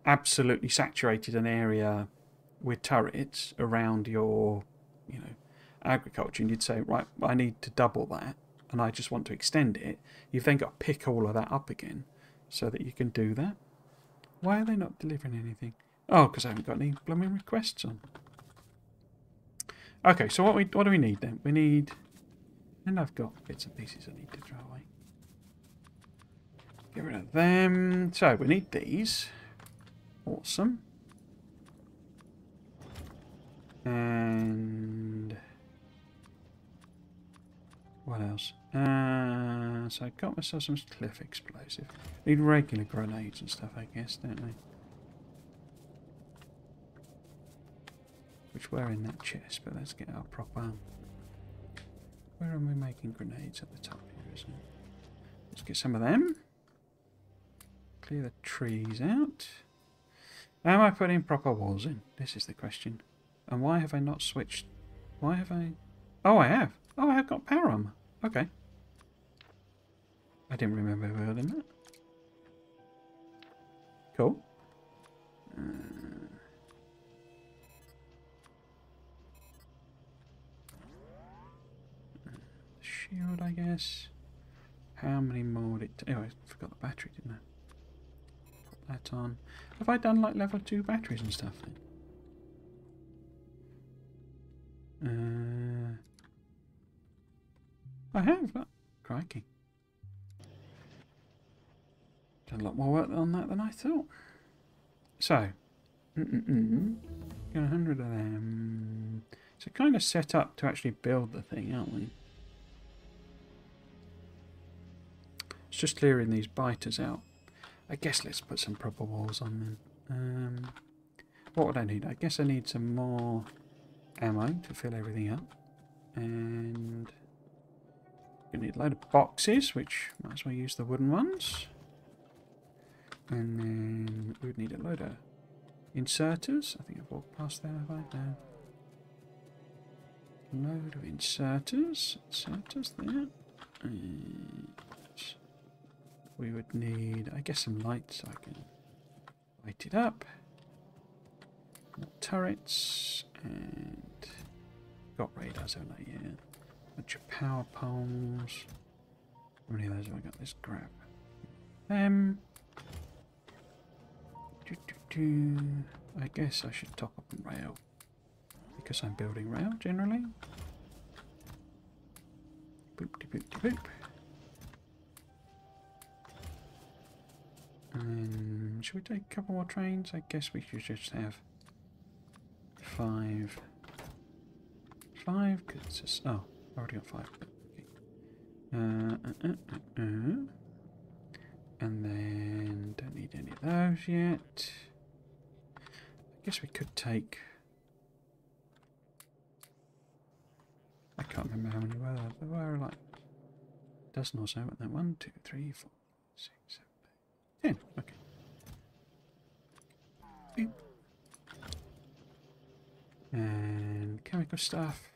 absolutely saturated an area with turrets around your, you know, agriculture, and you'd say, right, I need to double that, and I just want to extend it, you've then got to pick all of that up again so that you can do that. Why are they not delivering anything? Oh, because I haven't got any blooming requests on. Okay, so what do we need then? We need... And I've got bits and pieces I need to throw away. Get rid of them. So, we need these. Awesome. And... what else? So I got myself some cliff explosive. Need regular grenades and stuff, I guess, don't they? Which were in that chest, but let's get our proper... Where are we making grenades? At the top here, isn't it? Let's get some of them. Clear the trees out. Am I putting proper walls in? This is the question. And why have I not switched? Why have I... Oh, I have. Oh, I have got power armor. Okay. I didn't remember building that. Cool. Shield, I guess. How many more did it... Oh, I forgot the battery, didn't I? that on. Have I done like level 2 batteries and stuff then? I have. Look. Crikey. Done a lot more work on that than I thought. So, got 100 of them. So kind of set up to actually build the thing, aren't we? It's just clearing these biters out. I guess let's put some proper walls on them. What would I need? I guess I need some more ammo to fill everything up. And we need a load of boxes, which might as well use the wooden ones. And then we would need a load of inserters. I think I've walked past there, have I? No. Load of inserters. Inserters there. And we would need, I guess, some lights so I can light it up. More turrets. And got radars, haven't I? Yeah. Bunch of power poles. How many of those have I got? Let's grab them. I guess I should top up on rail because I'm building rail generally. Boop de boop de boop. And should we take a couple more trains? I guess we should just have 5. 5 because it's oh, I already got 5. Okay. And then don't need any of those yet. I guess we could take. I can't remember how many were there. There were like a dozen or so, weren't there? 1, 2, 3, 4, 6, 7, 8, 10. Okay. And chemical stuff.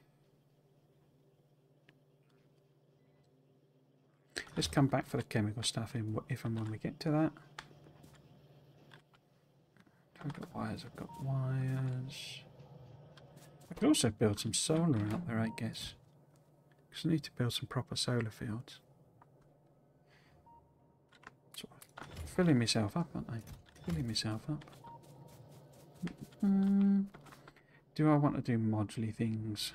Let's come back for the chemical stuff if and when we get to that. I've got wires, I've got wires. I could also build some solar out there, I guess. Because I need to build some proper solar fields. Sort of filling myself up, aren't I? Filling myself up. Do I want to do modular things?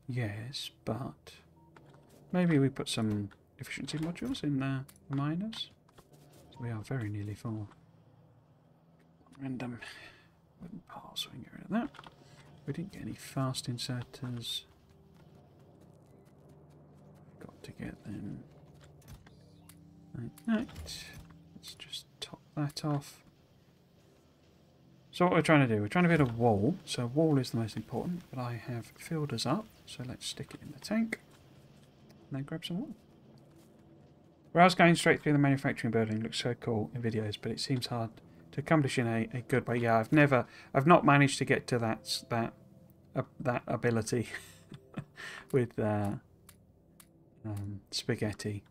Yes, but maybe we put some efficiency modules in the miners. We are very nearly full. Random wooden piles, so we can get rid of that. We didn't get any fast inserters. Got to get them like that. Let's just top that off. So what we're trying to do, we're trying to build a wall. So a wall is the most important, but I have filled us up. So let's stick it in the tank and then grab some wool. Rails going straight through the manufacturing building looks so cool in videos, but it seems hard to accomplish in a good way. Yeah, I've not managed to get to that ability with spaghetti.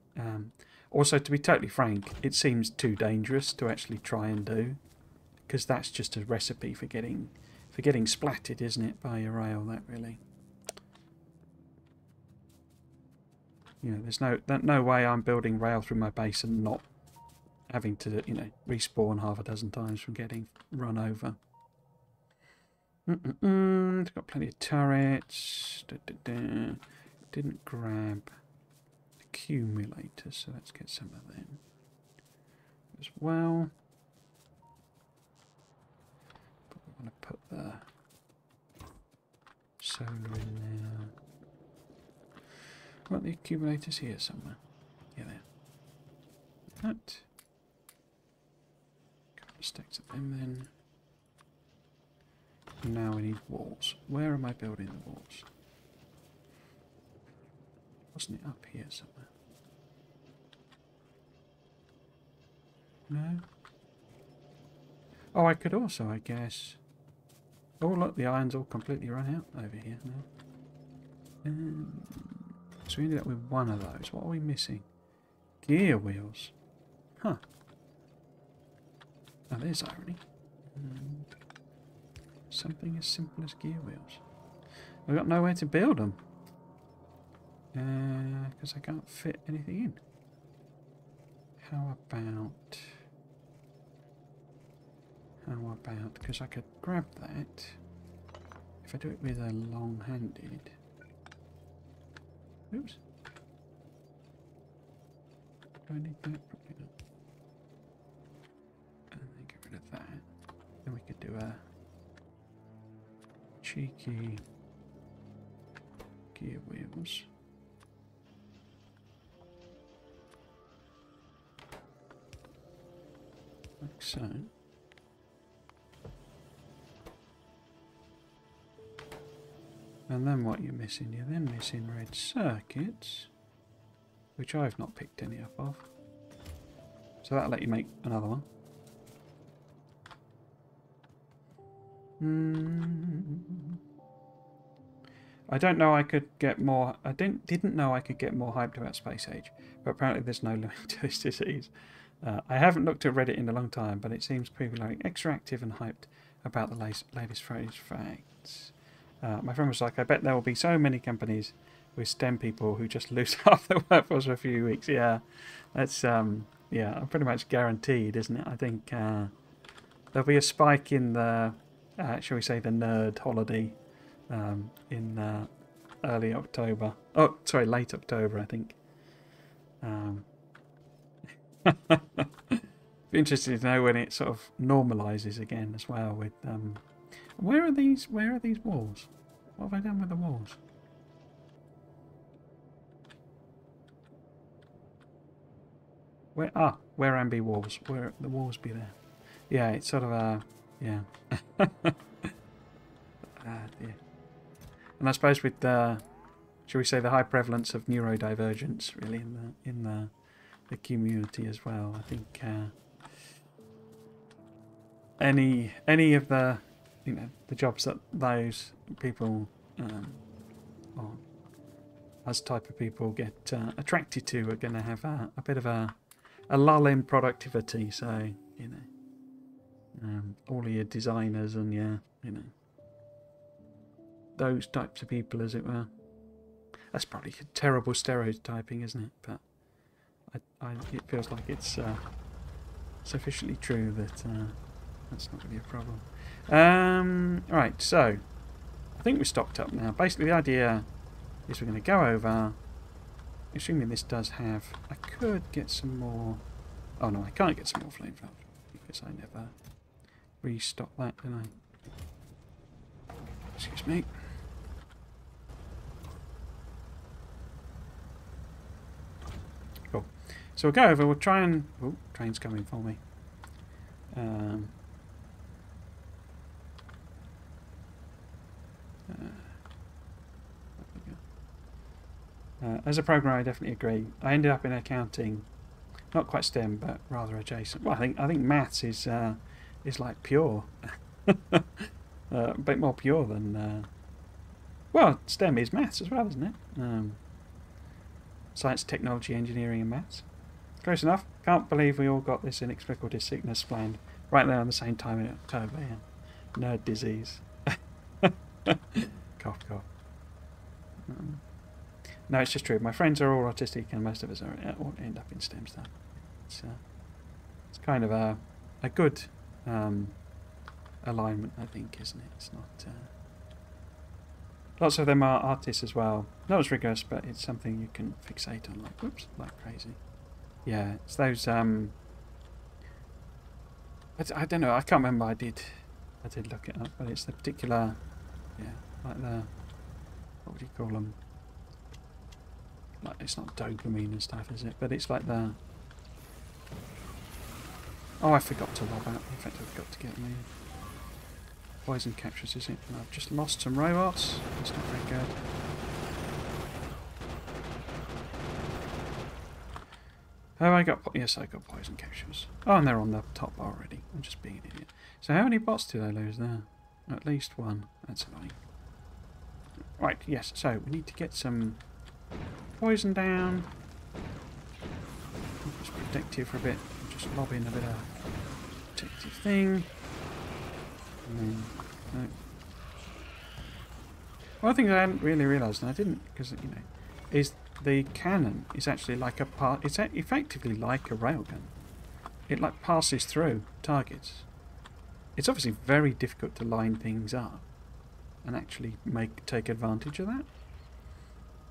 Also, to be totally frank, it seems too dangerous to actually try and do, because that's just a recipe for getting splatted, isn't it, by a rail? That really. You know, there's no way I'm building rail through my base and not having to, you know, respawn half a dozen times from getting run over. It's got plenty of turrets. Didn't grab accumulators, so let's get some of them as well. But we want to put the solar in there. Got the accumulators here somewhere. Yeah, there. That. Couple of stacks of them then. Now we need walls. Where am I building the walls? Wasn't it up here somewhere? No? Oh, I could also, I guess. Oh, look, the iron's all completely run out over here now. So we ended up with one of those. What are we missing? Gear wheels. Huh. Oh, there's irony. Something as simple as gear wheels. I've got nowhere to build them. Because I can't fit anything in. how about... because I could grab that. If I do it with a long-handed... Oops. Do I need that? Probably not. And then get rid of that. Then we could do a cheeky gear wheels. Like so. And then what you're missing? You're then missing red circuits, which I've not picked any up of. So that'll let you make another one. I don't know I could get more... I didn't know I could get more hyped about Space Age, but apparently there's no limit to this disease. I haven't looked at Reddit in a long time, but it seems people are extra active and hyped about the latest phrase facts. My friend was like, I bet there will be so many companies with STEM people who just lose half their workforce for a few weeks. Yeah, that's yeah, pretty much guaranteed, isn't it? I think there'll be a spike in the, shall we say, the nerd holiday in early October. Oh, sorry, late October, I think. Be interested to know when it sort of normalises again as well. With where are these walls? What have I done with the walls? Where ambi walls? Where the walls be there? Yeah, it's sort of a yeah. Yeah. And I suppose with the, shall we say, the high prevalence of neurodivergence really in the community as well. I think any of the, you know, the jobs that those people or us type of people get attracted to are going to have a bit of a lull in productivity. So, you know, all of your designers and your, you know, those types of people, as it were. That's probably terrible stereotyping, isn't it? But it feels like it's sufficiently true that that's not going to be a problem. Right, so I think we're stocked up now. Basically, the idea is we're going to go over. Assuming this does have, I could get some more. Oh no, I can't get some more flame valve because I never restocked that, did I? Excuse me. Cool. So we'll go over, we'll try and... Oh, train's coming for me. As a programmer, I definitely agree. I ended up in accounting, not quite STEM, but rather adjacent. Well, I think maths is like pure, a bit more pure than. Well, STEM is maths as well, isn't it? Science, technology, engineering, and maths. Close enough. Can't believe we all got this inexplicable sickness planned right there on the same time in October. Yeah. Nerd disease. Cough, cough. No, it's just true. My friends are all autistic, and most of us are all end up in STEM stuff. It's kind of a good alignment, I think, isn't it? It's not. Lots of them are artists as well. Not as rigorous, but it's something you can fixate on, like whoops, like crazy. Yeah, it's those. I don't know. I can't remember. I did look it up, but it's the particular. Yeah, like the. What would you call them? Like, it's not dopamine and stuff, is it? But it's like the... Oh, I forgot to log out. In fact, I forgot to get me poison captures, is it? And I've just lost some robots. That's not very good. Have I got... Yes, I got poison captures. Oh, and they're on the top bar already. I'm just being an idiot. So how many bots did I lose there? At least one. That's annoying. Right, yes. So we need to get some... poison down. Just protective for a bit. Just lob in a bit of protective thing. And then, no. One thing I hadn't really realised, and I didn't, because, you know, is the cannon is actually like a part. It's effectively like a railgun. It like passes through targets. It's obviously very difficult to line things up and actually take advantage of that.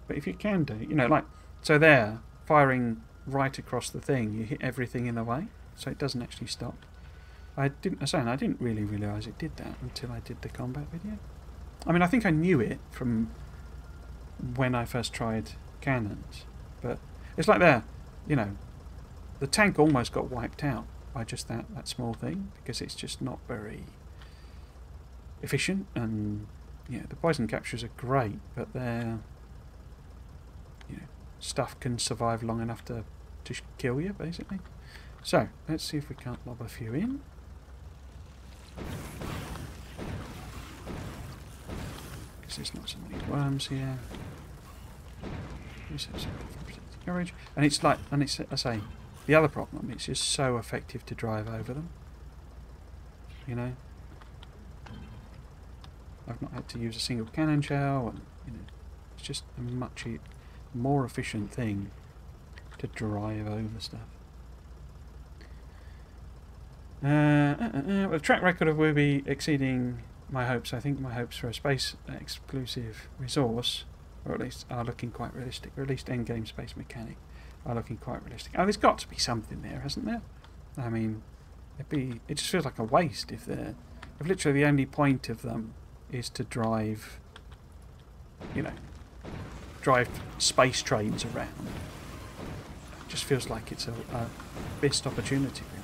But if you can do, you know, like so there, firing right across the thing, you hit everything in the way, so it doesn't actually stop. I didn't really realise it did that until I did the combat video. I mean, I think I knew it from when I first tried cannons, but it's like there, you know, the tank almost got wiped out by just that small thing, because it's just not very efficient. And yeah, the poison captures are great, but they're, you know, stuff can survive long enough to kill you, basically. So let's see if we can't lob a few in. Because there's not so many worms here. Let's have something from protected garage. And it's like, and it's, I say, the other problem, it's just so effective to drive over them. You know, I've not had to use a single cannon shell, and you know, it's just a much more efficient thing to drive over stuff. Well, the track record of will be exceeding my hopes. I think my hopes for a space exclusive resource, or at least are looking quite realistic, or at least endgame space mechanic are looking quite realistic. Oh, there's got to be something there, hasn't there? I mean, it just feels like a waste if literally the only point of them is to drive, you know, drive space trains around. It just feels like it's a missed opportunity, really.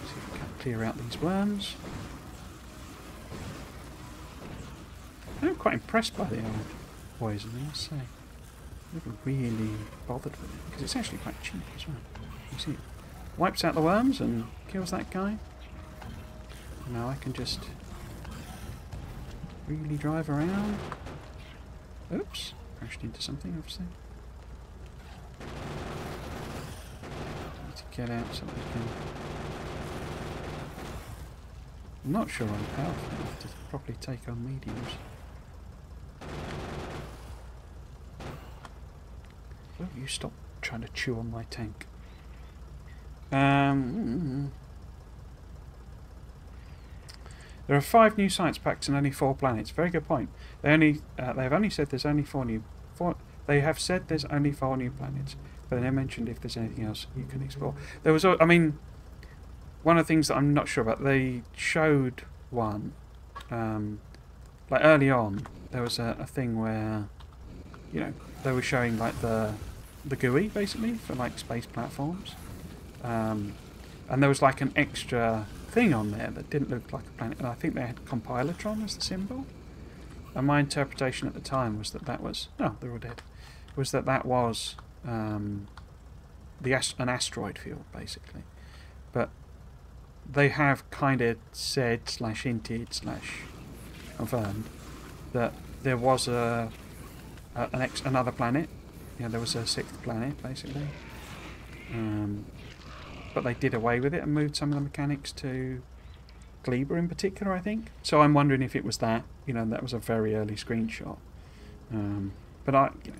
See if we can clear out these worms. I'm quite impressed by the old poison, I must say. I've never really bothered with it, because it's actually quite cheap as well. You see, it wipes out the worms and kills that guy. Now I can just really drive around. Oops, crashed into something, obviously. Need to get out so I can. I'm not sure I'm powerful enough to properly take on mediums. Will you stop trying to chew on my tank? There are 5 new science packs and only 4 planets. Very good point. They've only said there's only 4 new. They have said there's only 4 new planets, but they never mentioned if there's anything else you can explore. There was, I mean, one of the things that I'm not sure about. They showed one, like early on. There was a thing where, you know, they were showing like the GUI basically for like space platforms, and there was like an extra thing on there that didn't look like a planet, and I think they had Compilatron as the symbol. And my interpretation at the time was that was they're all dead. Was that was an asteroid field basically, but they have kind of said / hinted / confirmed that there was another planet. You know, there was a 6th planet basically, but they did away with it and moved some of the mechanics to Gleba in particular, I think. So I'm wondering if it was that. You know, that was a very early screenshot. But you know,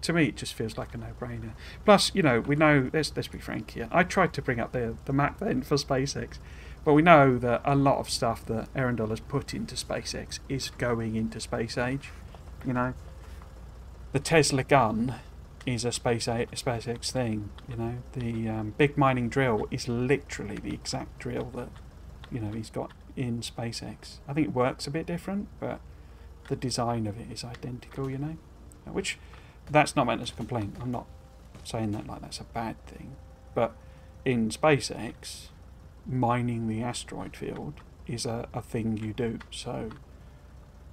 to me, it just feels like a no-brainer. Plus, you know, we know. Let's be frank here. I tried to bring up the map then for SpaceX, but we know that a lot of stuff that Erendel has put into SpaceX is going into Space Age. You know, the Tesla gun is a SpaceX thing. You know, the big mining drill is literally the exact drill that, you know, he's got in SpaceX. I think it works a bit different, but the design of it is identical, you know. Which, that's not meant as a complaint. I'm not saying that like that's a bad thing. But in SpaceX, mining the asteroid field is a thing you do. So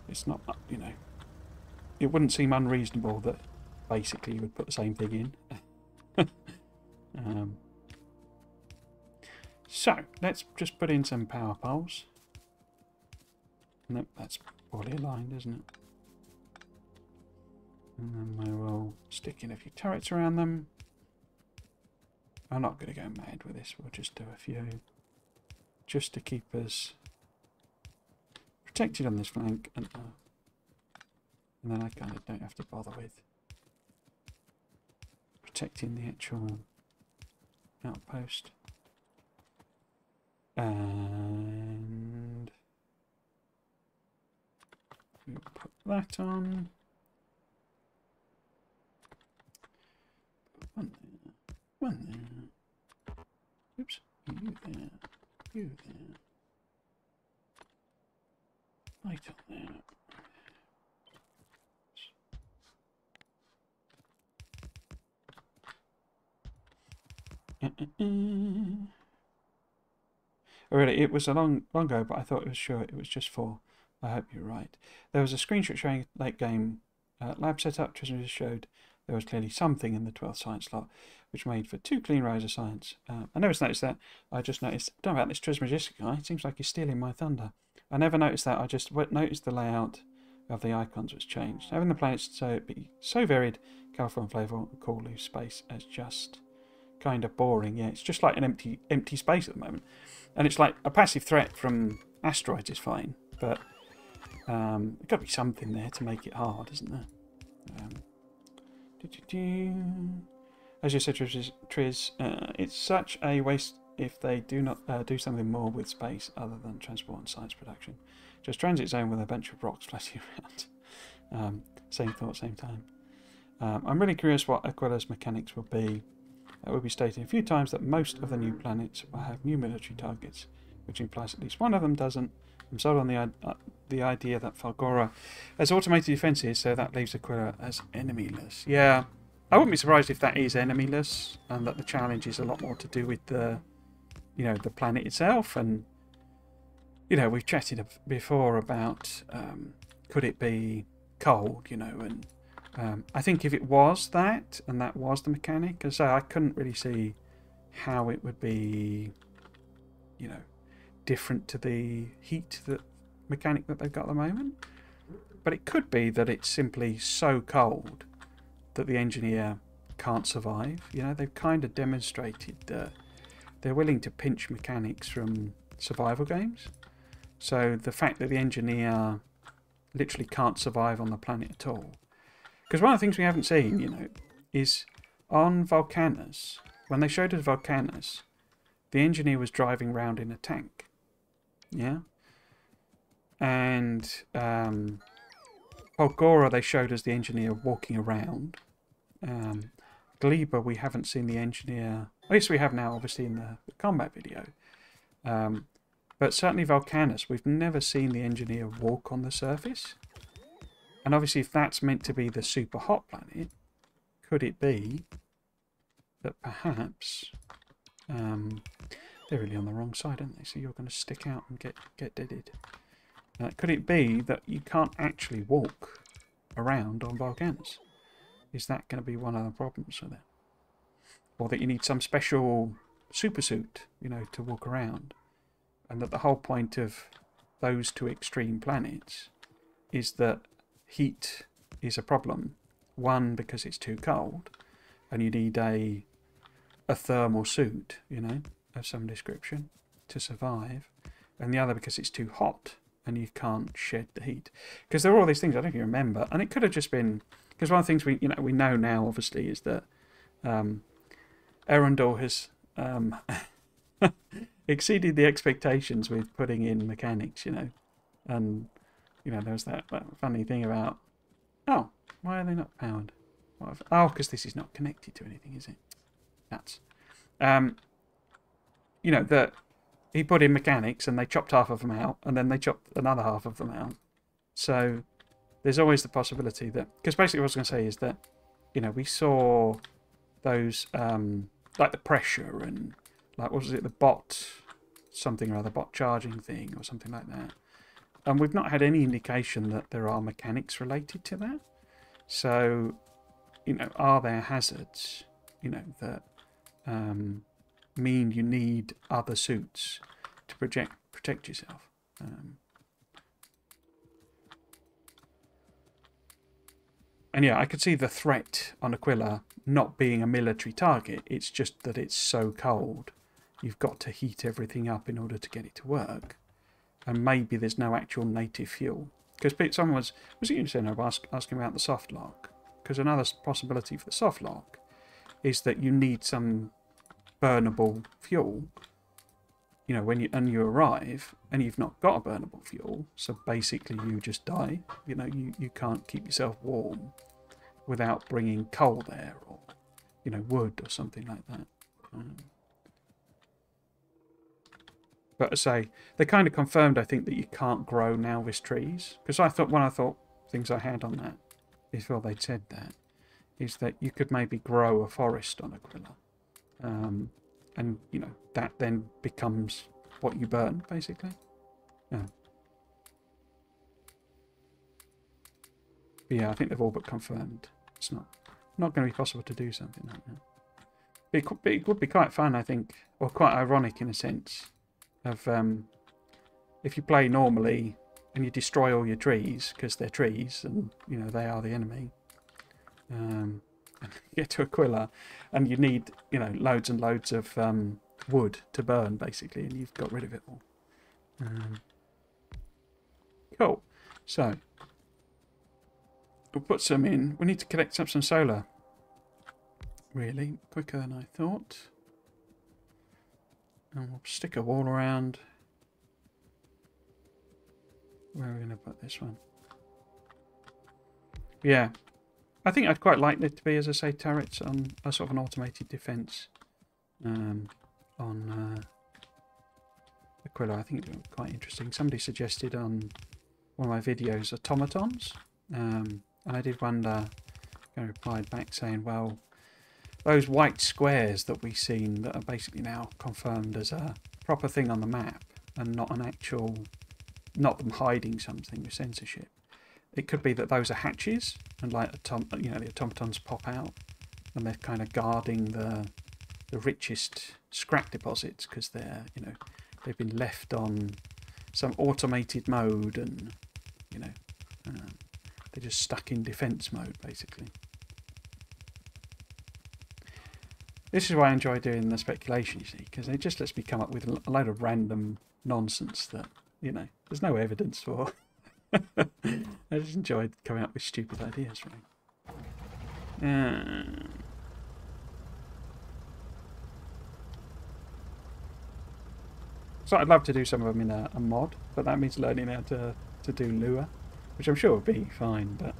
it's not, you know, it wouldn't seem unreasonable that basically you would put the same thing in. So let's just put in some power poles. Nope, that's poorly aligned, isn't it? And then we will stick in a few turrets around them. I'm not going to go mad with this. We'll just do a few, just to keep us protected on this flank. And And then I kind of don't have to bother with protecting the actual outpost. And we'll put that on. One there. One there. Oops. You there. You there. Right on there. Really, it was a long ago, but I thought it was sure it was just 4. I hope you're right. There was a screenshot showing late game lab setup. Tristan showed there was clearly something in the 12th science slot, which made for 2 clean rows of science. I never noticed that. I just noticed. Don't know about this Trismegistic guy. It seems like he's stealing my thunder. I never noticed that. I just noticed the layout of the icons was changed. Having the planets so varied, colourful and flavourful, cool, loose space as just kind of boring. Yeah, it's just like an empty space at the moment. And it's like a passive threat from asteroids is fine, but there's got to be something there to make it hard, isn't there? As you said, Triz, it's such a waste if they do not do something more with space other than transport and science production. Just transit zone with a bunch of rocks floating around. Same thought, same time. I'm really curious what Aquila's mechanics will be. It will be stated a few times that most of the new planets will have new military targets, which implies at least one of them doesn't. I'm sold on the idea that Falgora has automated defences, so that leaves Aquila as enemyless. Yeah, I wouldn't be surprised if that is enemyless, and that the challenge is a lot more to do with the, the planet itself. And we've chatted before about could it be cold, and I think if it was that, and that was the mechanic, as I couldn't really see how it would be, different to the heat mechanic that they've got at the moment. But it could be that it's simply so cold that the engineer can't survive. They've kind of demonstrated that they're willing to pinch mechanics from survival games. So the fact that the engineer literally can't survive on the planet at all. Because one of the things we haven't seen, is on Vulcanus, when they showed us Vulcanus, the engineer was driving around in a tank. Yeah? And Polgora, they showed us the engineer walking around. Gleba, we haven't seen the engineer. Oh, yes, we have now, obviously, in the combat video. But certainly Vulcanus, we've never seen the engineer walk on the surface. And obviously, if that's meant to be the super hot planet, could it be that perhaps they're really on the wrong side, aren't they? So you're going to stick out and get deaded. Could it be that you can't actually walk around on Vulcanus? Is that going to be one of the problems with it? Or that you need some special super suit, to walk around? And that the whole point of those 2 extreme planets is that heat is a problem. One, because it's too cold, and you need a thermal suit, of some description to survive. And the other, because it's too hot and you can't shed the heat. Because there are all these things, I don't know if you remember, and it could have just been, because one of the things we know now, obviously, is that Arundel has exceeded the expectations with putting in mechanics, and there was that funny thing about, oh, why are they not powered? Oh, because this is not connected to anything, is it? Nuts. That he put in mechanics and they chopped half of them out, and then they chopped another half of them out. So there's always the possibility that, because basically what I was going to say is that, we saw those, like the pressure and, like, what was it, the bot, something or other, bot charging thing or something like that. And we've not had any indication that there are mechanics related to that. So, are there hazards, that mean you need other suits to protect yourself? And yeah, I could see the threat on Aquila not being a military target. It's just that it's so cold. You've got to heat everything up in order to get it to work. And maybe there's no actual native fuel. Because someone was it you saying asking about the soft lock? Because another possibility for the soft lock is that you need some burnable fuel. You know, when you arrive and you've not got a burnable fuel, so basically you just die. You know, you can't keep yourself warm without bringing coal there, or you know, wood or something like that. But as I say, they kind of confirmed, I think, that you can't grow Nalvis trees. Because one I thought things I had on that before they'd said that is that you could maybe grow a forest on Aquila. And, you know, that then becomes what you burn, basically. Yeah. But yeah, I think they've all but confirmed it's not going to be possible to do something like that. But it would be quite fun, I think, or quite ironic in a sense, of if you play normally and you destroy all your trees, because they're trees and, you know, they are the enemy. And you get to Aquila and you need, you know, loads and loads of wood to burn, basically, and you've got rid of it all. Cool. So we'll put some in. We need to collect up some solar. Really, quicker than I thought. And we'll stick a wall around. Where are we going to put this one? Yeah. I think I'd quite like it to be, as I say, turrets on a sort of an automated defence on Aquila. I think it would be quite interesting. Somebody suggested on one of my videos automatons, and I did wonder, I replied back saying, well, those white squares that we've seen that are basically now confirmed as a proper thing on the map and not an actual, not them hiding something with censorship. It could be that those are hatches, and like you know, the automatons pop out, and they're kind of guarding the richest scrap deposits because they're, you know, they've been left on some automated mode, and you know, they're just stuck in defense mode basically. This is why I enjoy doing the speculation, you see, because it just lets me come up with a load of random nonsense that, you know, there's no evidence for. I just enjoyed coming up with stupid ideas, really. So I'd love to do some of them in a mod, but that means learning how to do Lua, which I'm sure would be fine, but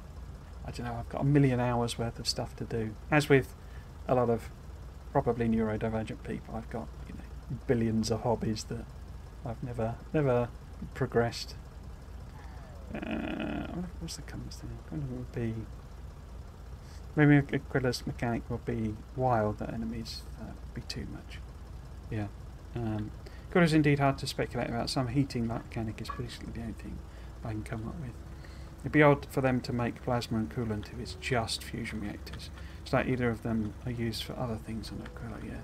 I don't know, I've got a million hours worth of stuff to do. As with a lot of probably neurodivergent people, I've got, you know, billions of hobbies that I've never progressed. What's the comes thing? It would be maybe Aquila's mechanic will be wild. That enemies would be too much. Yeah. Aquila's indeed hard to speculate about. Some heating mechanic is basically the only thing I can come up with. It'd be odd for them to make plasma and coolant if it's just fusion reactors. It's like either of them are used for other things on Aquila. Yeah,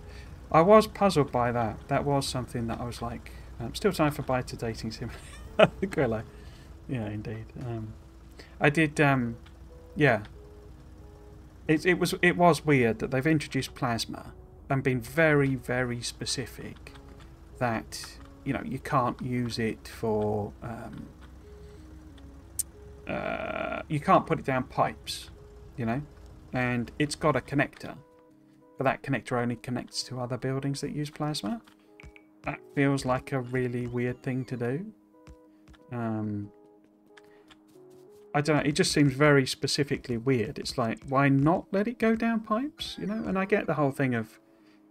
I was puzzled by that. That was something that I was like, still time for beta dating sim. Aquila. Yeah, indeed. I did. Yeah. It was weird that they've introduced plasma and been very, very specific that, you know, you can't use it for. You can't put it down pipes, you know, and it's got a connector, but that connector only connects to other buildings that use plasma. That feels like a really weird thing to do. I don't know, it just seems very specifically weird. It's like, why not let it go down pipes, you know? And I get the whole thing of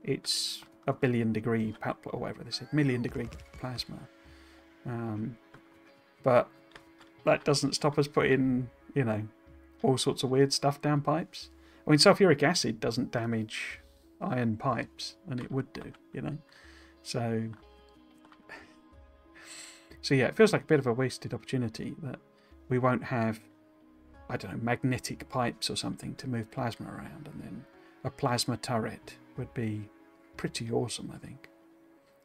it's a billion degree, or whatever they said, million degree plasma. But that doesn't stop us putting, you know, all sorts of weird stuff down pipes. I mean, sulfuric acid doesn't damage iron pipes, and it would do, you know? So yeah, it feels like a bit of a wasted opportunity that we won't have, I don't know, magnetic pipes or something to move plasma around, and then a plasma turret would be pretty awesome, I think.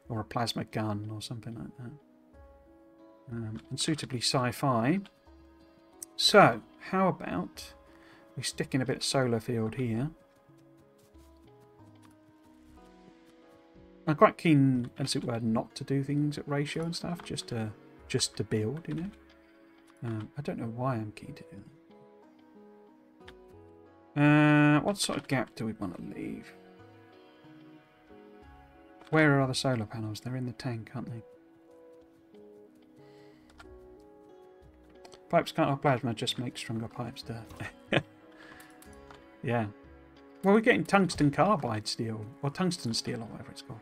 Or a plasma gun or something like that. And suitably sci-fi. So, how about we stick in a bit of solar field here? I'm quite keen, as it were, not to do things at ratio and stuff, just to build, you know. I don't know why I'm keen to do that. What sort of gap do we want to leave? Where are the solar panels? They're in the tank, aren't they? Pipes can't hold plasma, just make stronger pipes, duh. Yeah. Well, we're getting tungsten carbide steel, or tungsten steel, or whatever it's called.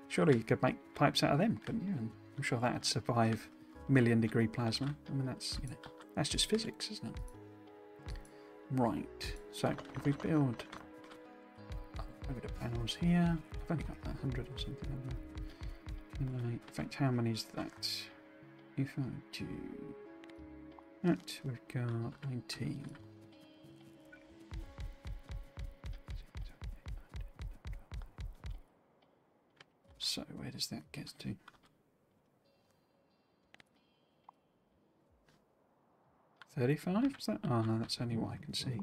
Surely you could make pipes out of them, couldn't you? And I'm sure that'd survive million-degree plasma. I mean, that's, you know, that's just physics, isn't it? Right. So if we build a load of panels here, I've only got 100 or something. In fact, how many is that? If I do that, we've got 19. So where does that get to? 35? Is that? Oh no, that's only what I can see.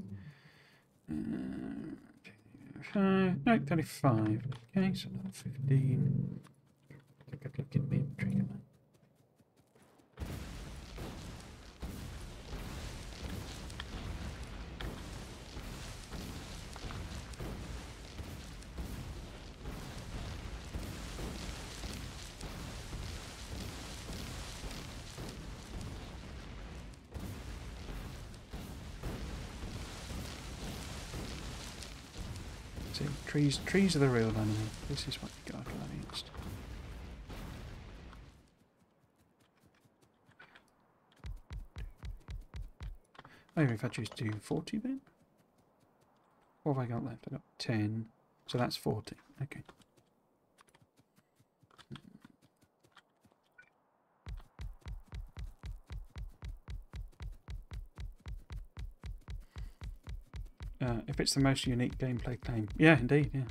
No, 35. Okay, so another 15. Take a look at the inventory. See, trees are the real enemy. This is what you got against. Maybe if I choose to do 40 then? What have I got left? I've got 10. So that's 40. Okay. If it's the most unique gameplay claim. Yeah, indeed, yeah.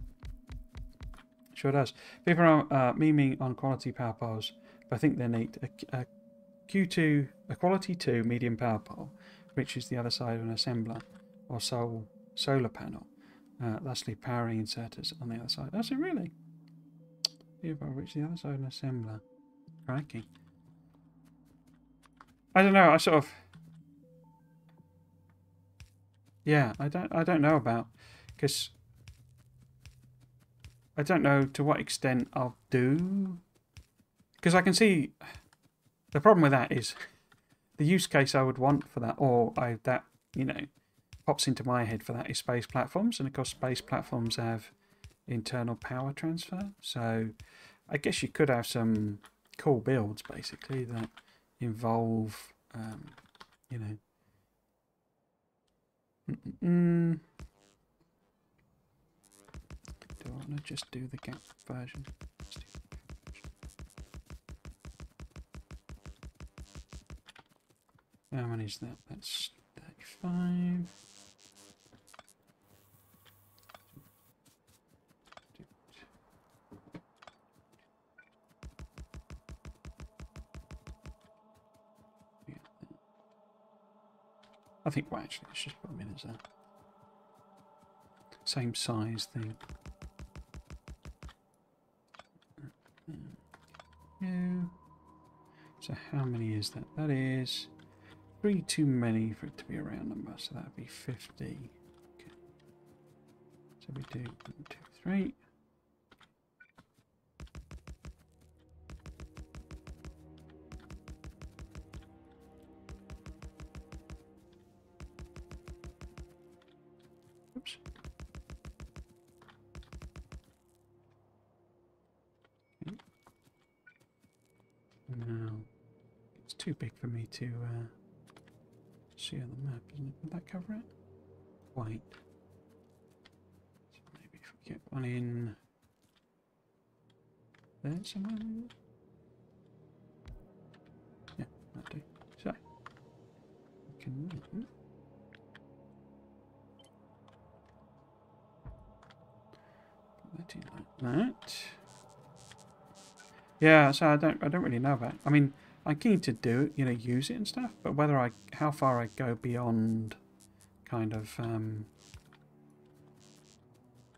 Sure does. People are memeing on quality power poles, but I think they need a Q2, a quality 2 medium power pole, which is the other side of an assembler or solar panel, thusly powering inserters on the other side. That's it, really? Which the other side of an assembler. Crikey. I don't know, I sort of... Yeah, I don't know about, because I don't know to what extent I'll do, because I can see the problem with that is the use case I would want for that, or that, you know, pops into my head for that is space platforms, and of course space platforms have internal power transfer, so I guess you could have some cool builds basically that involve, you know, do I want to just do the gap version? How many is that? That's 35. I think, well, actually, let's just put them in as a same size thing. Yeah. So how many is that? That is 3 too many for it to be a round number, so that would be 50. Okay. So we do 1, 2, 3. Oops. Okay. Now, it's too big for me to see on the map, isn't it? Would that cover it? White. So maybe if we get one in there somewhere. Yeah, that'll do. So, we can put that in like that. Yeah, so I don't really know about it. I mean, I'm keen to do it, you know, use it and stuff, but how far I go beyond kind of,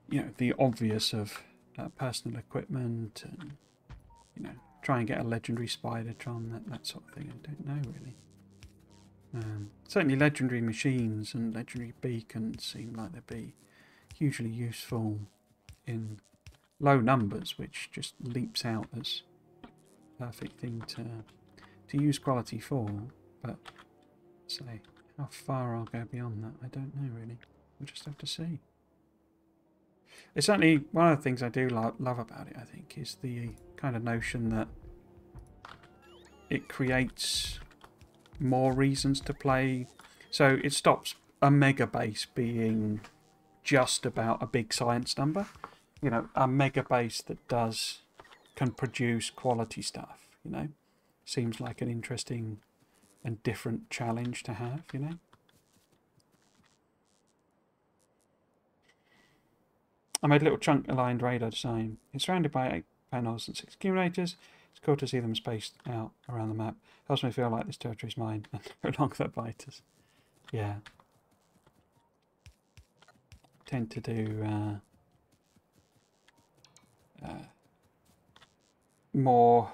you know, the obvious of personal equipment and, you know, try and get a legendary spidertron, that sort of thing. I don't know really. Certainly legendary machines and legendary beacons seem like they'd be hugely useful in low numbers, which just leaps out as a perfect thing to use quality for. But say how far I'll go beyond that, I don't know really. We'll just have to see. It's certainly one of the things I do love about it, I think, is the kind of notion that it creates more reasons to play. So it stops a mega base being just about a big science number. You know, a mega base that can produce quality stuff, you know. Seems like an interesting and different challenge to have, you know. I made a little chunk aligned radar design. It's surrounded by 8 panels and 6 accumulators. It's cool to see them spaced out around the map. Helps me feel like this territory is mine and no longer biters. Yeah. Tend to do more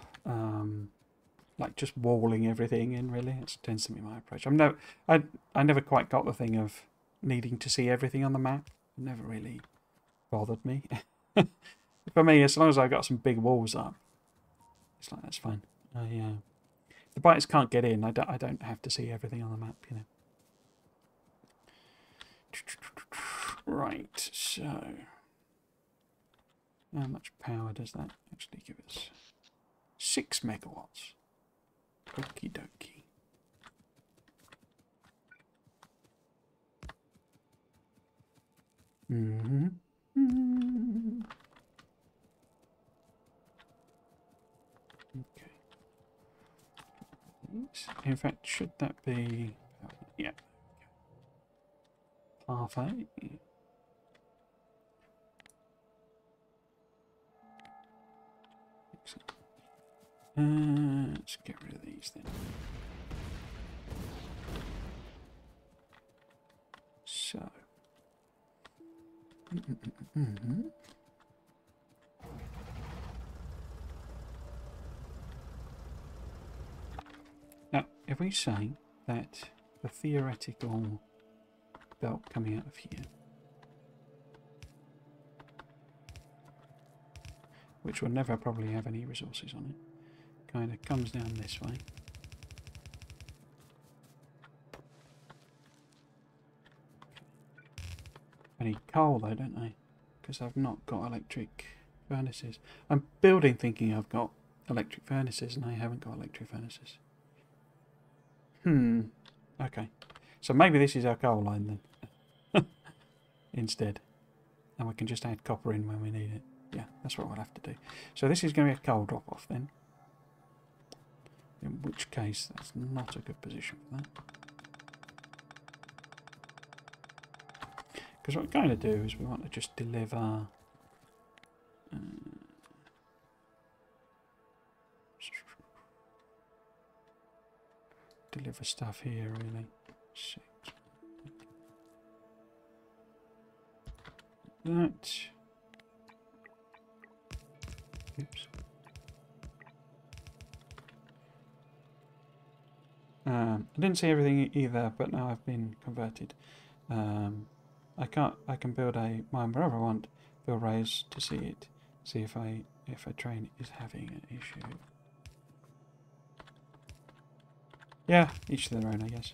like just walling everything in, really. It tends to be my approach. I never quite got the thing of needing to see everything on the map. It never really bothered me. For me, as long as I got some big walls up, it's like, that's fine. The biters can't get in. I don't have to see everything on the map, you know. Right, so how much power does that actually give us? 6 megawatts. Okie dokie. Okay. In fact, should that be... yeah. Half 8. Let's get rid of these then. So. Now, if we say that the theoretical belt coming out of here, which will never probably have any resources on it, kind of comes down this way. I need coal though, don't I? Because I've not got electric furnaces. I'm building thinking I've got electric furnaces and I haven't got electric furnaces. Okay. So maybe this is our coal line then. Instead. And we can just add copper in when we need it. Yeah, that's what we'll have to do. So this is going to be a coal drop off then. In which case that's not a good position for that. Because what we're going to do is we want to just deliver stuff here really. 6. That. Oops. I didn't see everything either, but now I've been converted. I can build a mine wherever I want. Build raise to see it. See if a train is having an issue. Yeah, each to their own, I guess.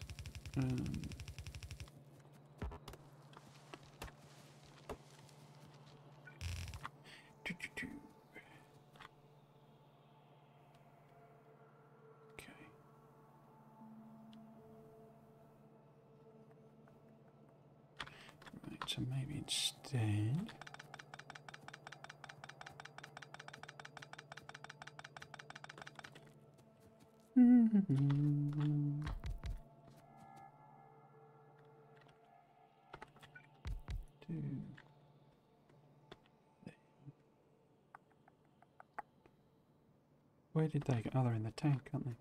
So maybe instead... Where did they go? Oh, they're in the tank, aren't they?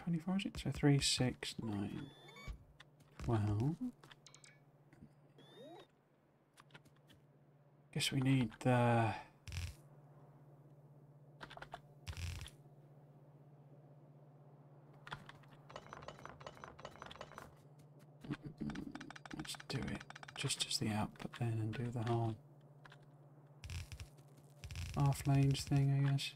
24, is it? So 3, 6, 9, 12. Guess we need the... Let's do it just as the output then and do the whole half lanes thing, I guess.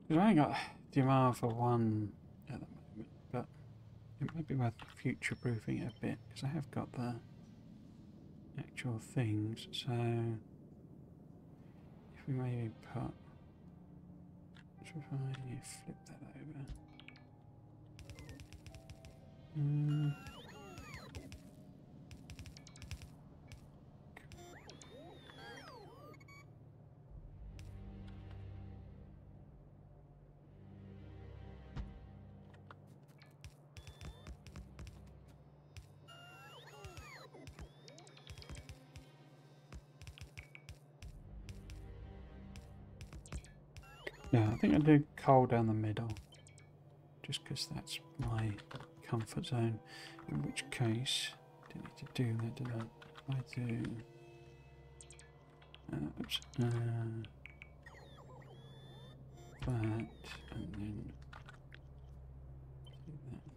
Because I ain't got demand for one at the moment, but it might be worth future-proofing it a bit, because I have got the actual things, so if we maybe put... So if I flip that over... Yeah, I think I'll do coal down the middle, just because that's my comfort zone, in which case, didn't need to do that, did I? I do... oops, that, and then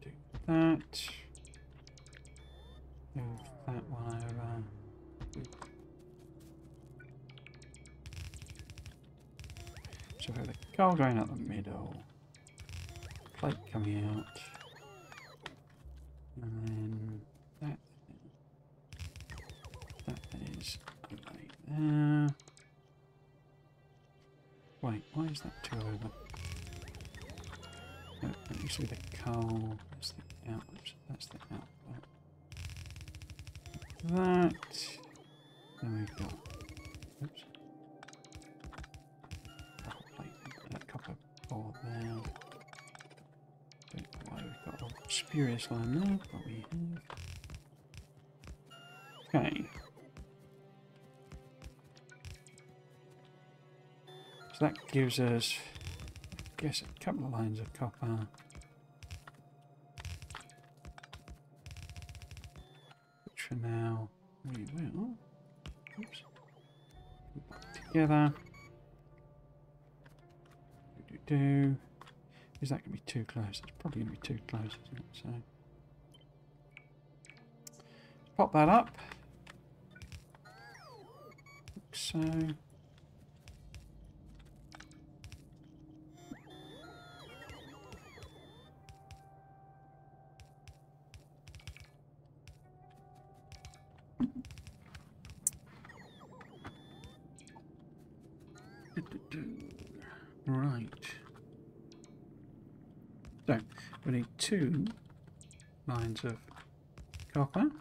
do that, move that one over. So we have the coal going out the middle, plate coming out, and then that is right there. Wait, why is that 2 over? No, let me see the coal, that's the outlet, that's the outlet. That, then we've got, oops. Copper board there. Don't know why we've got a spurious line there, but we have. Okay. So that gives us, I guess, a couple of lines of copper. Which for now we will. Oops. Put that together. Is that going to be too close? It's probably going to be too close, isn't it? So pop that up. Like so. Right. So we need 2 lines of copper,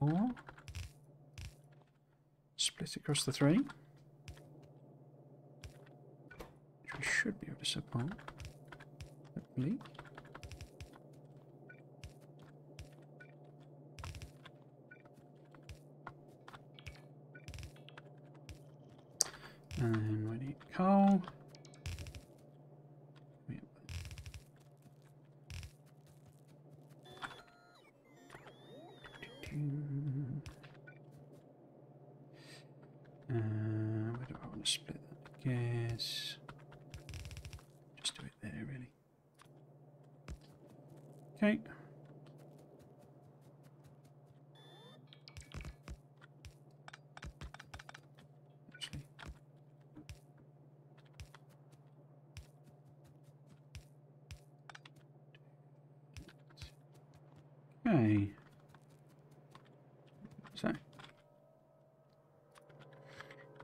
or split across the 3, which we should be able to support, hopefully. And then we need coal. Where do I want to split that? I guess just do it there, really. Okay. Okay. So,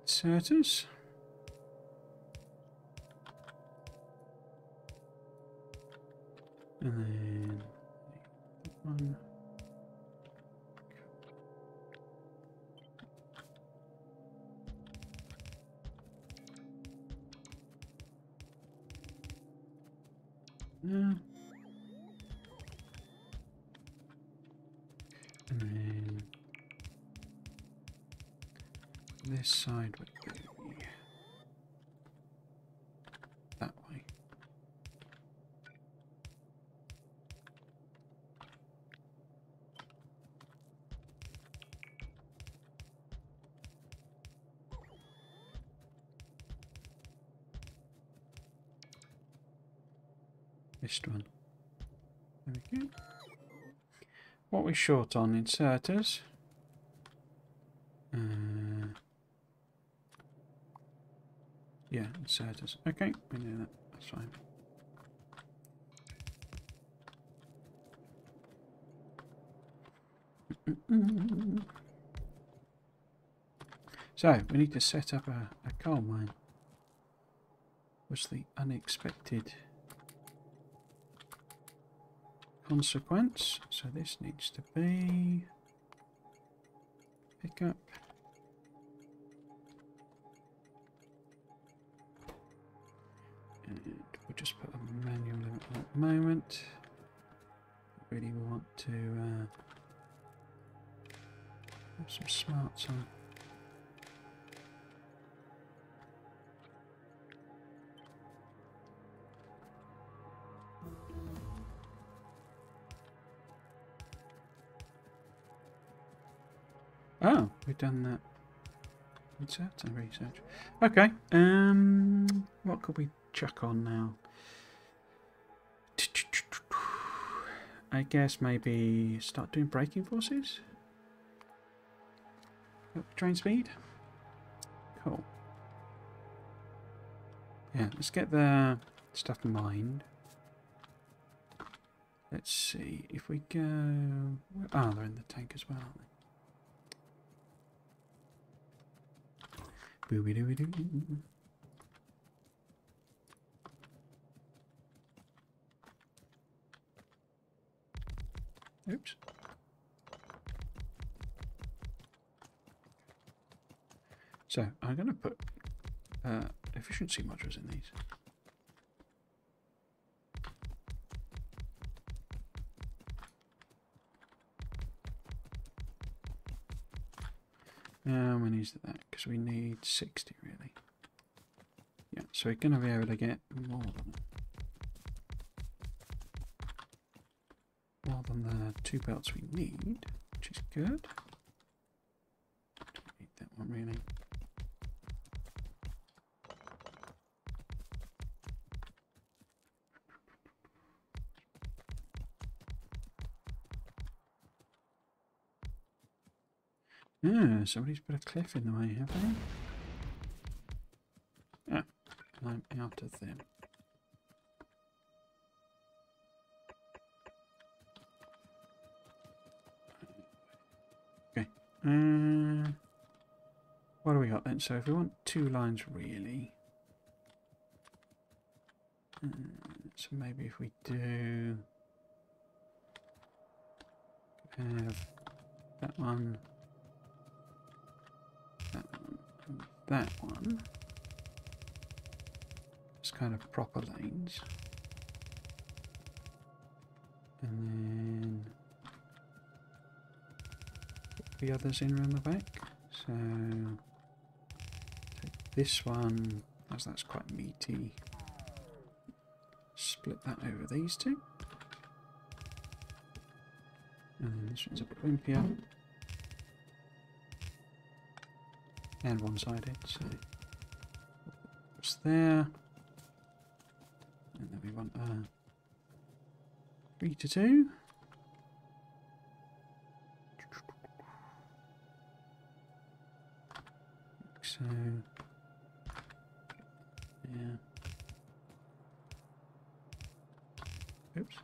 inserters. And then one. there. And then this side would be that way. This one. There we go. What we're short on inserters. Yeah, inserters. Okay, we know that. That's fine. So, we need to set up a coal mine. What's the unexpected consequence? So this needs to be pick up. And we'll just put a manual limit at the moment. Really want to have some smarts on. Oh, we've done that. Inserter research. Okay. What could we chuck on now? I guess maybe start doing braking forces. Train speed. Cool. Yeah, let's get the stuff mined. Let's see if we go. Oh, they're in the tank as well, aren't they? Booby dooby doo. Oops. So I'm going to put efficiency modules in these. How many is that? Because we need 60 really. Yeah, so we're going to be able to get more than the 2 belts we need, which is good. Don't need that one really. Yeah, somebody's put a cliff in the way, have they? Ah, I'm out of them. Okay. What do we got then? So if we want 2 lines really. So maybe if we do have that one. That one. It's kind of proper lanes. And then put the others in around the back. So take this one, as that's quite meaty. Split that over these two. And then this one's a bit wimpier. And one-sided, so what's there? And then we want 3 to 2. So yeah. Oops.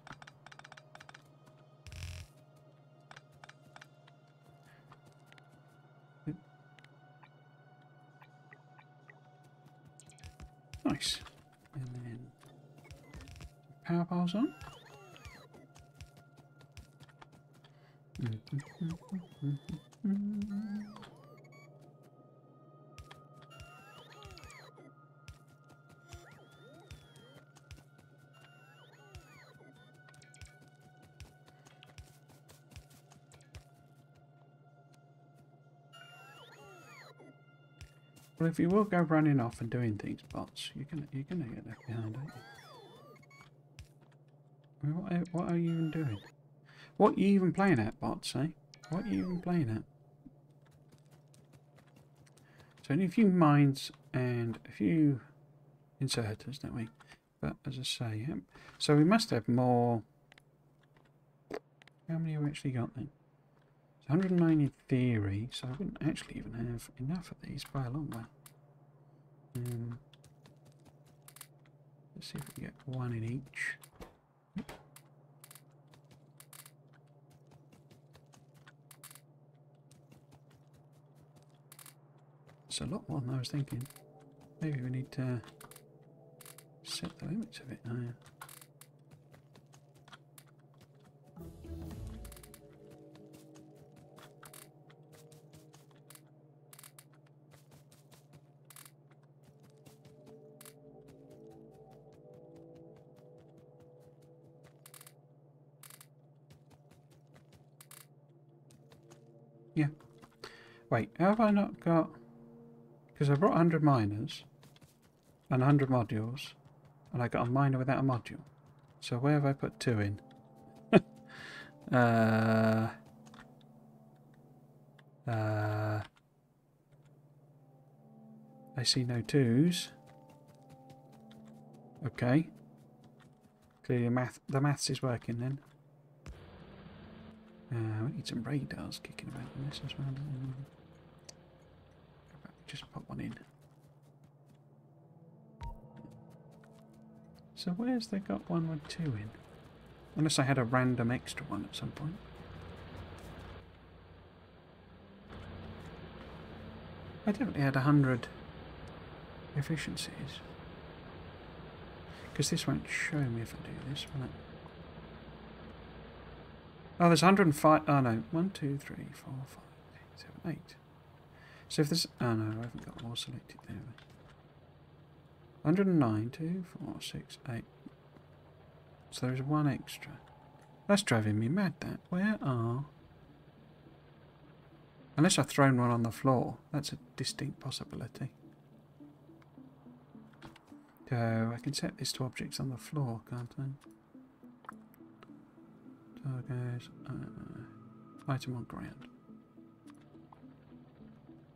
Nice. And then power piles on. Well, if you will go running off and doing things, bots, you're gonna get left behind, aren't you? I mean, what are you even doing? What are you even playing at, bots, eh? What are you even playing at? So only a few mines and a few inserters, don't we? But as I say, so we must have more. How many have we actually got then? It's 109 in theory, so I wouldn't actually even have enough of these by a long way. Let's see if we can get one in each. It's a lot more than I was thinking. Maybe we need to set the limits of it higher. Yeah. Wait, have I not got... Because I brought 100 miners and 100 modules, and I got a miner without a module. So where have I put 2 in? I see no 2s. Okay. Clearly the maths is working then. We need some radars kicking about in this as well. Just pop one in. So where's they got one with 2 in? Unless I had a random extra one at some point. I definitely had 100 efficiencies. Because this won't show me if I do this, will it? Oh, there's 105. Oh no, 1, 2, 3, 4, 5, 6, 7, 8. So if there's... Oh no, I haven't got more selected there. 109, 2, 4, 6, 8. So there's one extra. That's driving me mad, that. Where are... Unless I've thrown one on the floor. That's a distinct possibility. So I can set this to objects on the floor, can't I? Target, item on ground.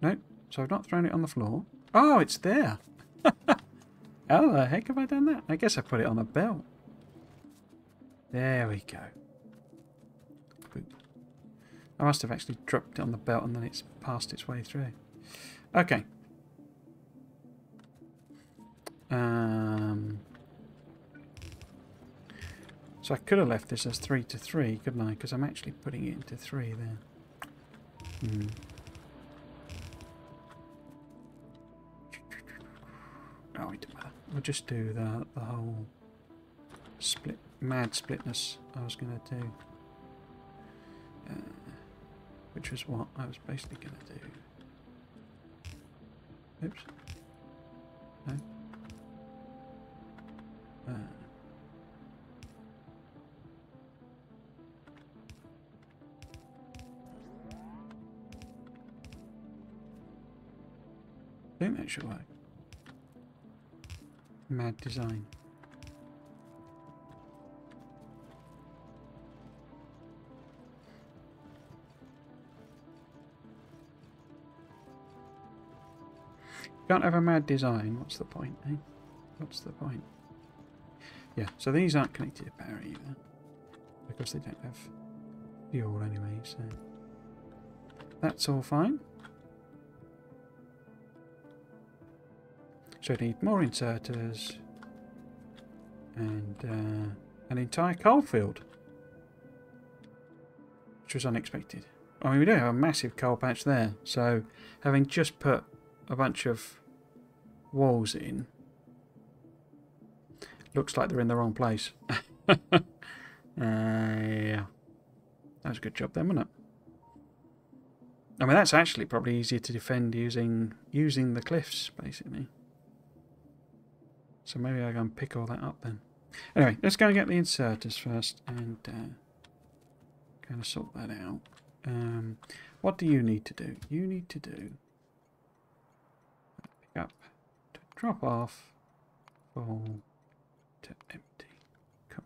Nope. So I've not thrown it on the floor. Oh, it's there. How the heck have I done that? I guess I put it on a belt. There we go. Boop. I must have actually dropped it on the belt and then it's passed its way through. Okay. So I could have left this as 3 to 3, couldn't I? Because I'm actually putting it into 3 there. Oh, it doesn't matter. We'll just do the whole mad splitness I was going to do. Which was what I was basically going to do. Oops. No. I think that should work. Mad design. Can't have a mad design. What's the point, eh? What's the point? Yeah, so these aren't connected to power either. Because they don't have fuel anyway, so... That's all fine. So I need more inserters. And an entire coal field. Which was unexpected. I mean, we do have a massive coal patch there. So having just put a bunch of walls in, looks like they're in the wrong place. Yeah. That was a good job then, wasn't it? I mean, that's actually probably easier to defend using the cliffs, basically. So maybe I go and pick all that up then. Anyway, let's go and get the inserters first and kind of sort that out. What do you need to do? You need to do up to drop off, full to empty. Cool.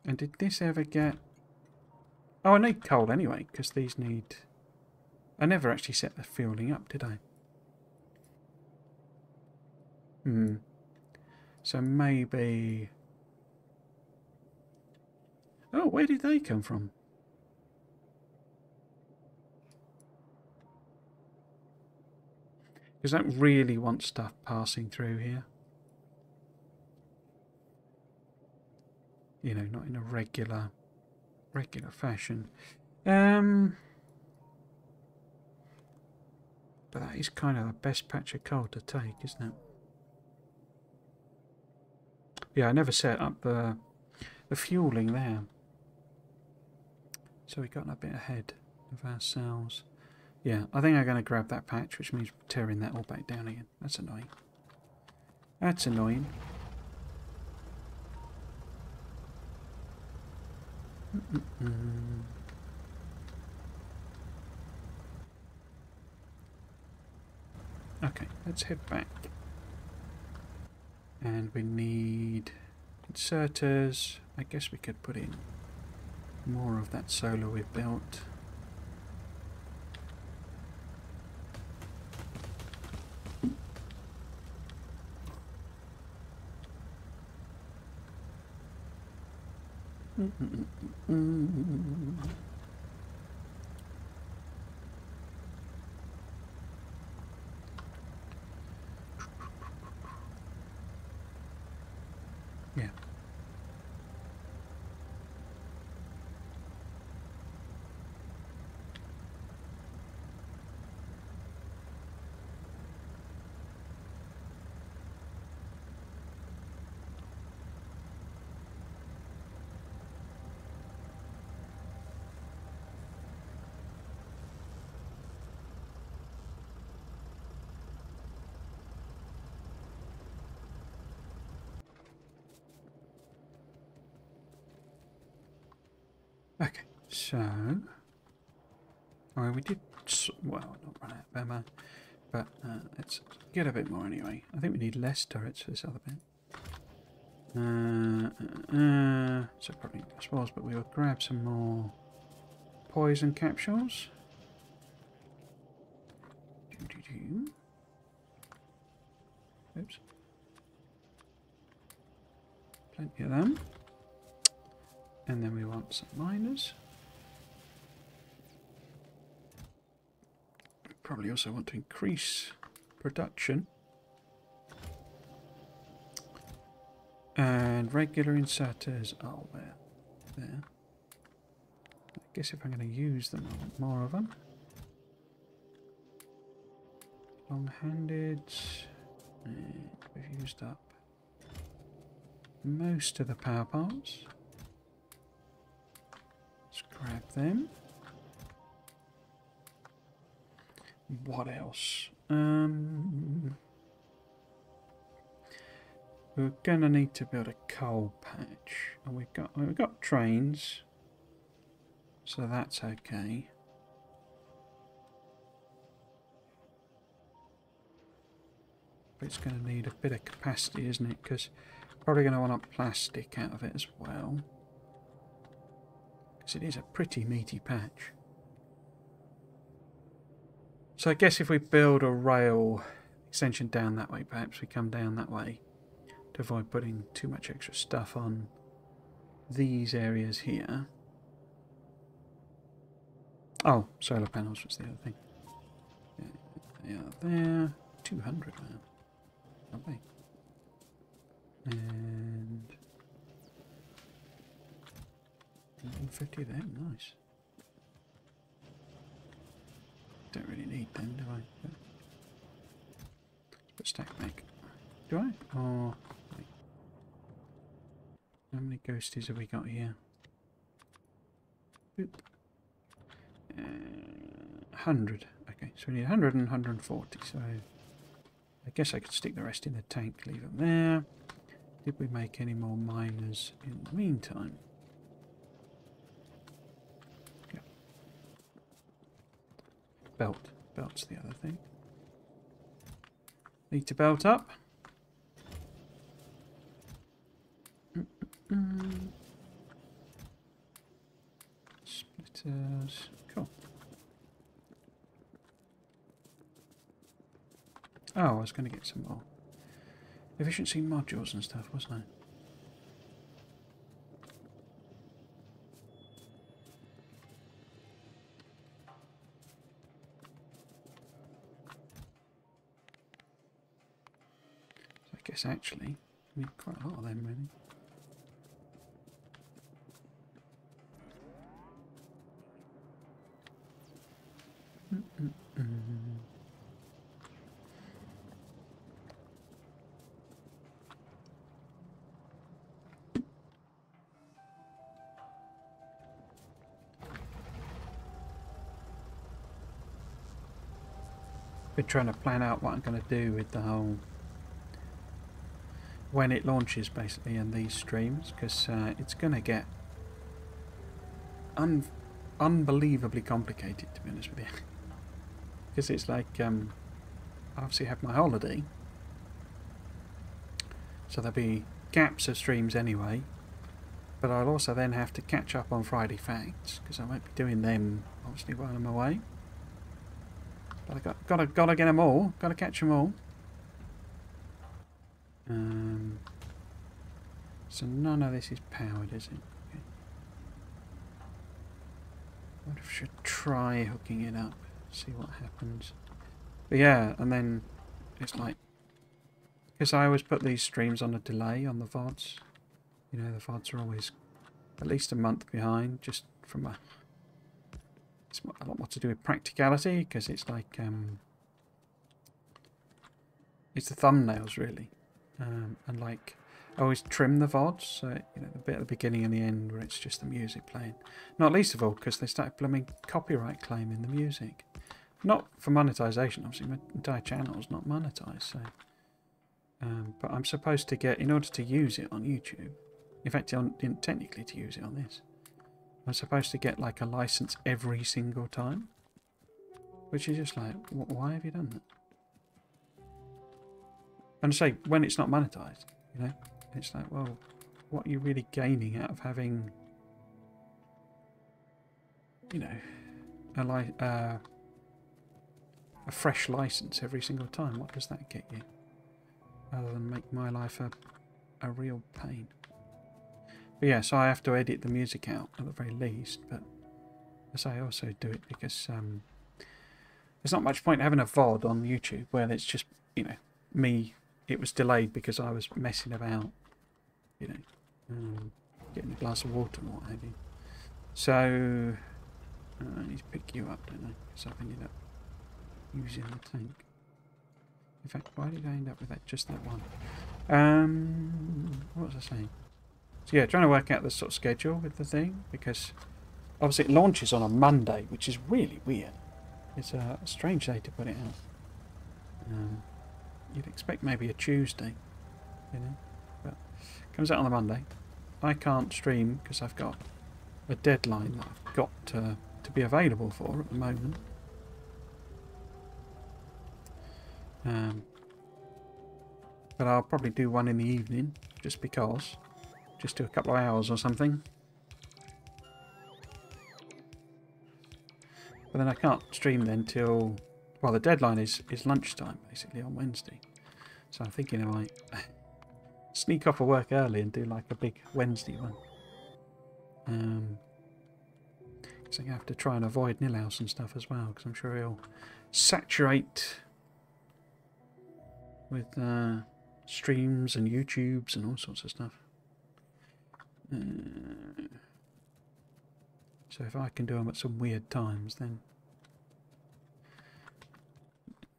And did this ever get... Oh, I need coal anyway, because these need... I never actually set the fueling up, did I? So maybe... Oh, where did they come from? Because I don't really want stuff passing through here. You know, not in a regular fashion. But that is kind of the best patch of coal to take, isn't it? Yeah, I never set up the fueling there. So we got a bit ahead of ourselves. Yeah, I think I'm going to grab that patch, which means tearing that all back down again. That's annoying. That's annoying. Okay, let's head back. And we need inserters. I guess we could put in more of that solar we've built. Yeah. Okay, so we did, well, not run out of ammo, but let's get a bit more anyway. I think we need less turrets for this other bit. So probably explores, but we will grab some more poison capsules. Oops. Plenty of them. And then we want some miners. Probably also want to increase production. And regular inserters are where? There. I guess if I'm going to use them, I want more of them. Long-handed. We've used up most of the power parts. Let's grab them. What else? We're gonna need to build a coal patch, and we've got trains, so that's okay. But it's going to need a bit of capacity, isn't it? Because probably going to want plastic out of it as well. Because it is a pretty meaty patch. So I guess if we build a rail extension down that way, perhaps we come down that way to avoid putting too much extra stuff on these areas here. Oh, solar panels was the other thing. Yeah, they are there. 200 now. Lovely. And 150 of them, nice. Don't really need them, do I? Let's put stack back. Do I? Or wait. How many ghosties have we got here? Boop. 100. Okay, so we need 100 and 140. So I guess I could stick the rest in the tank, leave them there. Did we make any more miners in the meantime? Yeah. Belt's the other thing. Need to belt up. Splitters. Cool. Oh, I was going to get some more efficiency modules and stuff, wasn't I? So I guess actually, I need quite a lot of them really. Been trying to plan out what I'm going to do with the whole when it launches basically in these streams, because it's going to get unbelievably complicated, to be honest with you. Because it's like I obviously have my holiday, so there'll be gaps of streams anyway, but I'll also then have to catch up on Friday Facts because I won't be doing them obviously while I'm away. But I gotta get them all. Gotta catch them all. So none of this is powered, is it? Okay. I wonder if I should try hooking it up. See what happens. But yeah, and then it's like, because I always put these streams on a delay on the VODs. You know, the VODs are always at least a month behind, just from a... It's a lot more to do with practicality, because it's like it's the thumbnails really, and like I always trim the VODs, so you know the bit at the beginning and the end where it's just the music playing. Not least of all because they started blooming copyright claiming the music, not for monetization. Obviously, my entire channel is not monetized, so but I'm supposed to get, in order to use it on YouTube. In fact, technically to use it on this. I'm supposed to get like a license every single time, which is just like, why have you done that? And I say, when it's not monetized, you know, it's like, well, what are you really gaining out of having, you know, a fresh license every single time? What does that get you? Other than make my life a real pain. But yeah, so I have to edit the music out at the very least, but as I also do it because there's not much point having a VOD on YouTube where it's just, you know, me. It was delayed because I was messing about, you know, getting a glass of water and what have you. So I need to pick you up, don't I? Because I've ended up using the tank. In fact, why did I end up with that? Just that one. What was I saying? So yeah, trying to work out the sort of schedule with the thing, because obviously it launches on a Monday, which is really weird. It's a strange day to put it out. You'd expect maybe a Tuesday, you know, but it comes out on a Monday. I can't stream because I've got a deadline that I've got to be available for at the moment. But I'll probably do one in the evening, just because. Just do a couple of hours or something. But then I can't stream then till... Well, the deadline is lunchtime, basically, on Wednesday. So I'm thinking I might sneak off of work early and do like a big Wednesday one. So I have to try and avoid Nilhouse and stuff as well, because I'm sure he'll saturate with streams and YouTubes and all sorts of stuff. So if I can do them at some weird times, then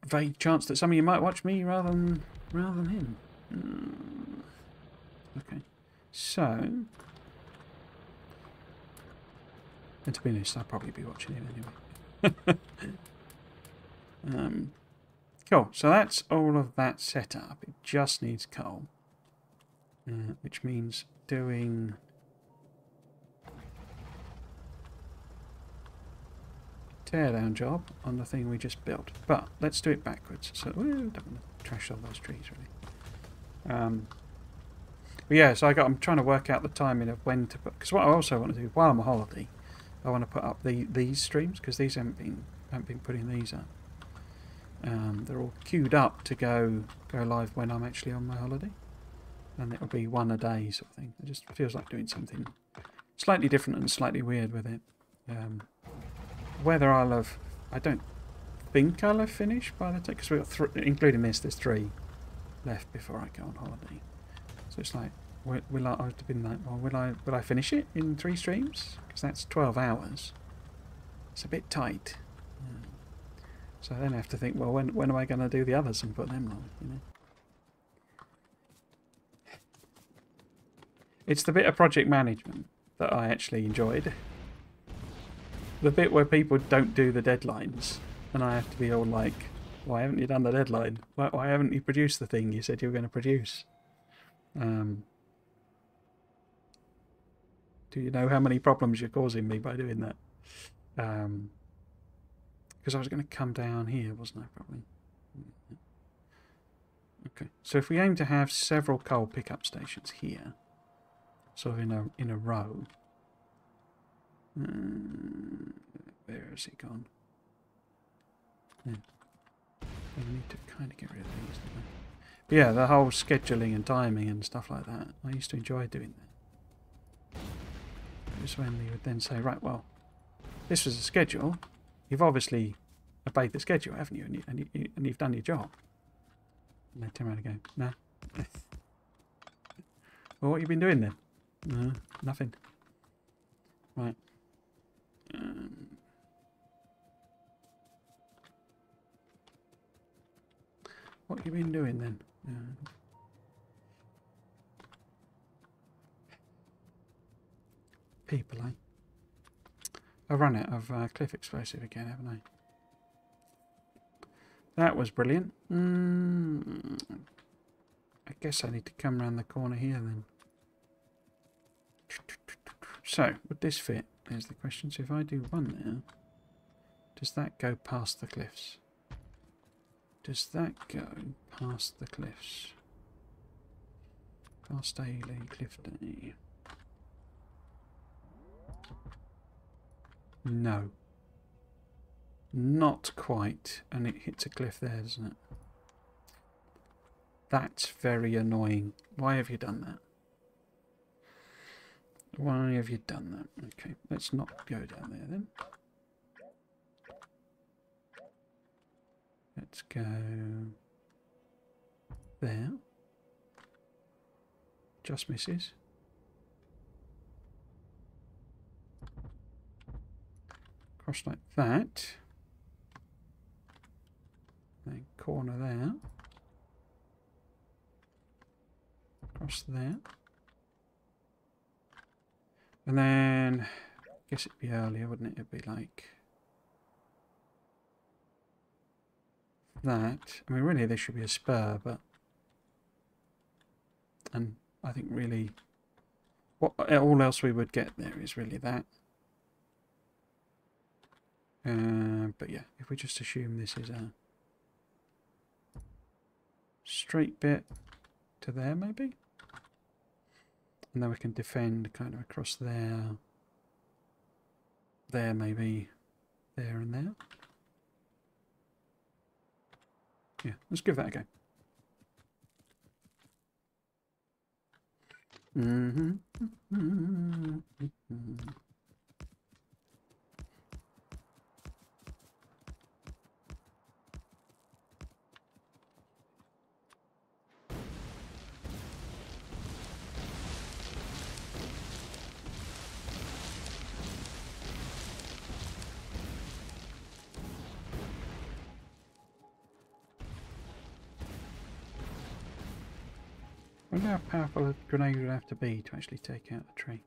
vague chance that some of you might watch me rather than him. Okay, so, and to be honest, I'll probably be watching him anyway. Cool. So that's all of that set up. It just needs coal, which means doing teardown job on the thing we just built. But let's do it backwards. So we don't want to trash all those trees, really. But yeah, so I'm trying to work out the timing of when to put. Because what I also want to do while I'm on holiday, I want to put up these streams because these haven't been putting these up. They're all queued up to go live when I'm actually on my holiday, and it'll be one a day sort of thing. It just feels like doing something slightly different and slightly weird with it. Whether I don't think I'll have finished by the time, because we've got including this, there's 3 left before I go on holiday. So it's like, I've been like, well, will I finish it in 3 streams? Because that's 12 hours. It's a bit tight. So then I have to think, well, when am I going to do the others and put them on? You know, it's the bit of project management that I actually enjoyed. The bit where people don't do the deadlines, and I have to be all like, why haven't you done the deadline? Why haven't you produced the thing you said you were going to produce? Do you know how many problems you're causing me by doing that? Because I was going to come down here, wasn't I, probably? Okay, so if we aim to have several coal pickup stations here, sort of in a row. Where has he gone? Yeah. We need to kind of get rid of these, don't we? But yeah, the whole scheduling and timing and stuff like that. I used to enjoy doing that. It was when you would then say, right, well, this was a schedule. You've obviously obeyed the schedule, haven't you? And you've done your job. And they turn around and go, no. Well, what have you been doing then? No, nothing. Right. What have you been doing then? People, eh? I've run out of cliff explosive again, haven't I? That was brilliant. I guess I need to come around the corner here then. So, would this fit? There's the question. So if I do one there, does that go past the cliffs? Does that go past the cliffs? Past Daily, Cliff Day. No. Not quite. And it hits a cliff there, doesn't it? That's very annoying. Why have you done that? Why have you done that? Okay, let's not go down there then. Let's go there. Just misses. Cross like that. Then corner there. Cross there. And then, I guess it'd be earlier, wouldn't it? It'd be like that. I mean, really, there should be a spur, but... And I think really, what all else we would get there is really that. But yeah, if we just assume this is a straight bit to there, maybe? And then we can defend kind of across there. There, maybe. There and there. Yeah, let's give that a go. I wonder how powerful a grenade would have to be to actually take out a tree.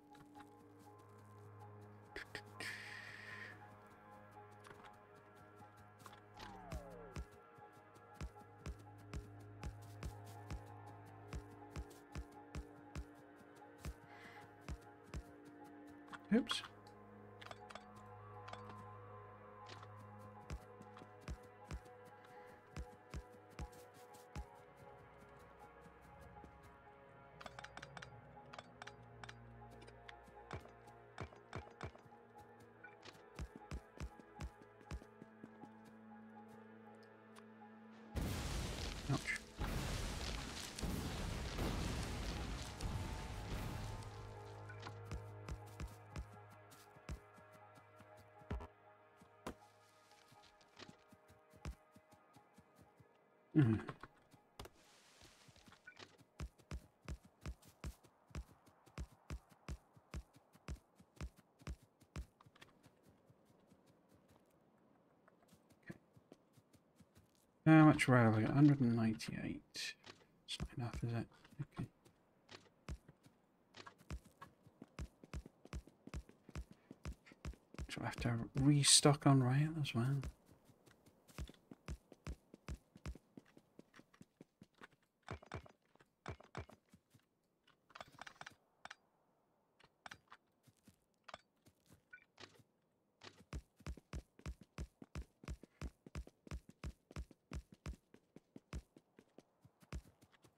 Oops. Mm. How much rail have I got? 198. It's not enough, is it? Okay. So I have to restock on rail as well.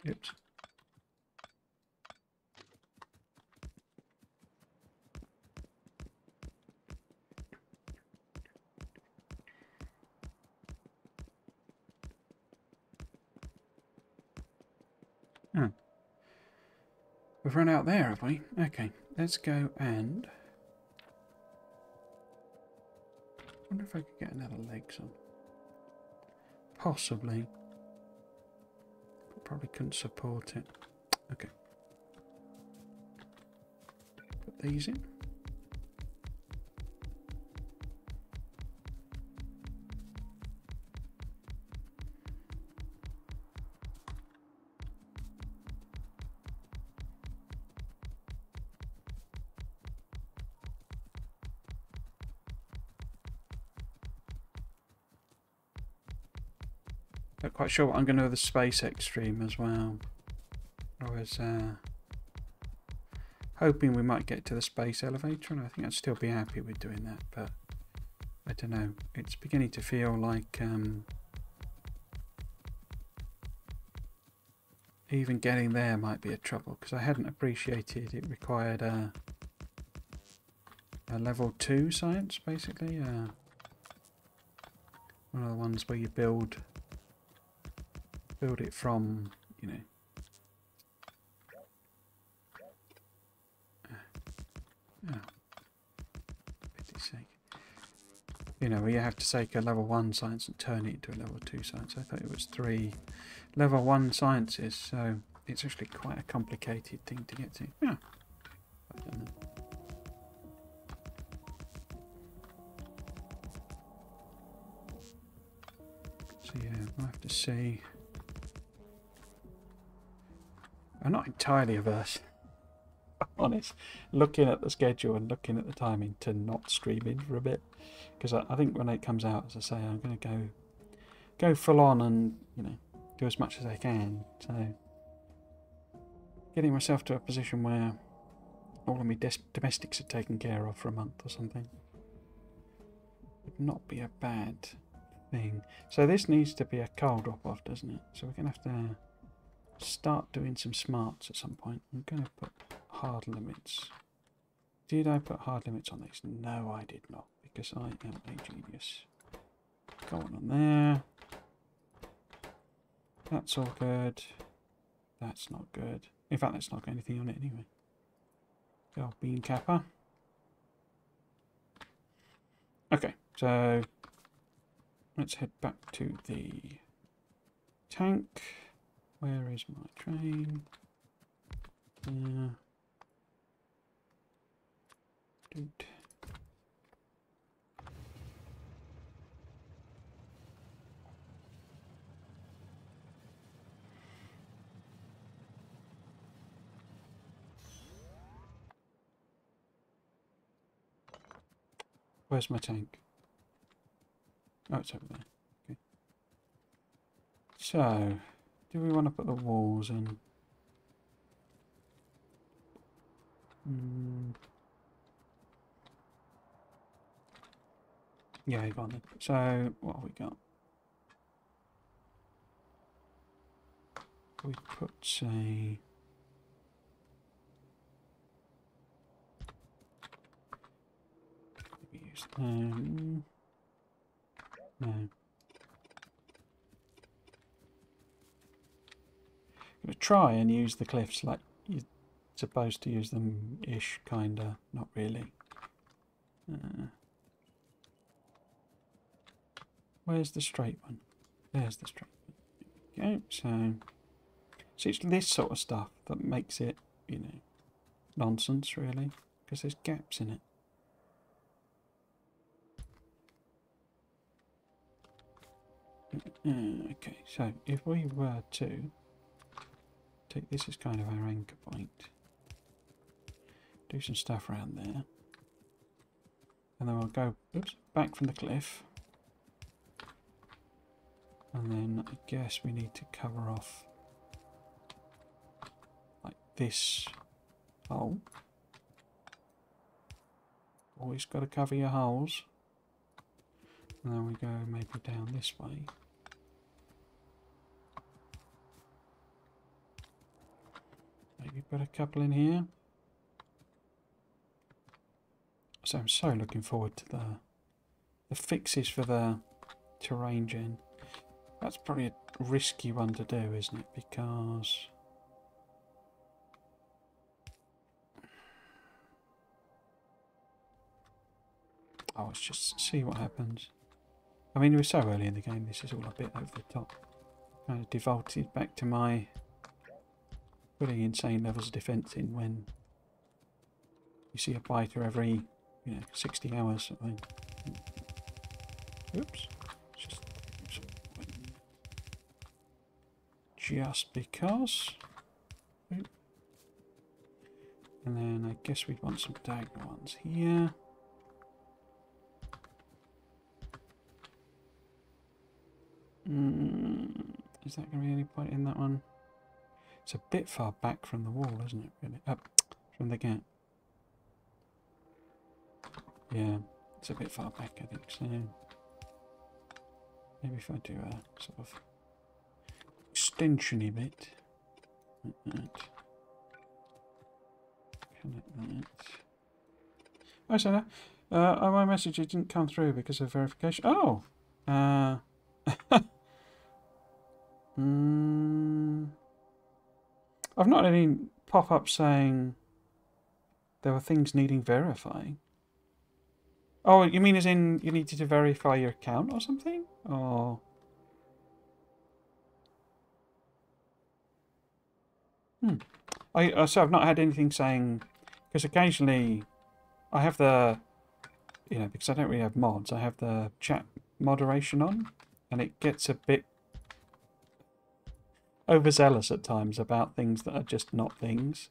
Oops. Oh. We've run out there, have we? Okay, let's go and... I wonder if I could get another legs on. Possibly. Probably couldn't support it. Okay. Put these in. Not quite sure what I'm going to do with the space extreme as well. I was hoping we might get to the space elevator, and I think I'd still be happy with doing that, but I don't know. It's beginning to feel like even getting there might be a trouble, because I hadn't appreciated it required a level 2 science, basically. One of the ones where you build it from, you know. Oh, pity's sake. You know, where you have to take a level 1 science and turn it into a level 2 science. I thought it was 3 level 1 sciences, so it's actually quite a complicated thing to get to. Yeah. I don't know. So yeah, we'll have to see. I'm not entirely averse, I'm honest, looking at the schedule and looking at the timing to not stream in for a bit, because I think when it comes out, as I say, I'm going to go full on and, you know, do as much as I can. So getting myself to a position where all of my domestics are taken care of for a month or something would not be a bad thing. So this needs to be a coal drop off, doesn't it? So we're going to have to start doing some smarts at some point. I'm going to put hard limits. Did I put hard limits on these? No, I did not, because I am a genius. Go on there. That's all good. That's not good. In fact, that's not got anything on it anyway. Go bean capper. Okay, so let's head back to the tank. Where is my train? Dude. Where's my tank? Oh, it's over there. Okay. So, do we want to put the walls in? Yeah, go on then. So, what have we got? We put, say... maybe use them. No. I'm going to try and use the cliffs like you're supposed to use them-ish, kinda. Not really. Where's the straight one? There's the straight one. go. So it's this sort of stuff that makes it, you know, nonsense really, because there's gaps in it. Okay, so if we were to take this as kind of our anchor point, do some stuff around there, and then we'll go back from the cliff, and then I guess we need to cover off like this hole. Always got to cover your holes. And then we go maybe down this way. Maybe put a couple in here. So I'm so looking forward to the fixes for the terrain gen. That's probably a risky one to do, isn't it? Because let's just see what happens. I mean, we're so early in the game, this is all a bit over the top. Kind of defaulted back to my putting insane levels of defence in when you see a biter every, 60 hours sort of thing. Oops. Just because. And then I guess we'd want some diagonal ones here. Is that going to be any point in that one? It's a bit far back from the wall, isn't it, really? Up from the gap. Yeah, it's a bit far back, I think, so maybe if I do a sort of extension-y bit, like that. Connect that. Oh, so my message didn't come through because of verification. Oh! I've not had any pop-up saying there were things needing verifying. Oh, you mean as in you needed to verify your account or something? Or... So I've not had anything saying... Because occasionally I have the... because I don't really have mods, I have the chat moderation on. And it gets a bit overzealous at times about things that are just not things.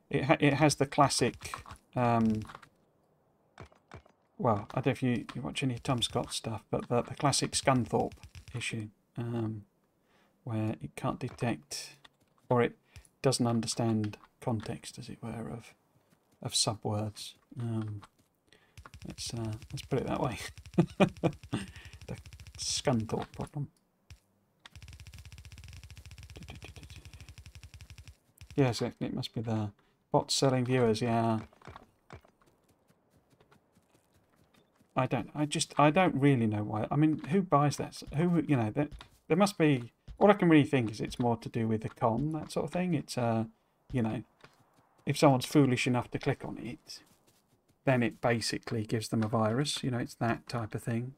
It has the classic... well, I don't know if you watch any Tom Scott stuff, but the classic Scunthorpe issue, where it can't detect, or it doesn't understand context, as it were, of subwords. Let's put it that way. The Scunthorpe problem. Yes, it must be the bot selling viewers. Yeah. I don't really know why. I mean, who buys that? Who, there must be... All I can really think is it's more to do with the con, that sort of thing. It's, if someone's foolish enough to click on it, then it basically gives them a virus. It's that type of thing.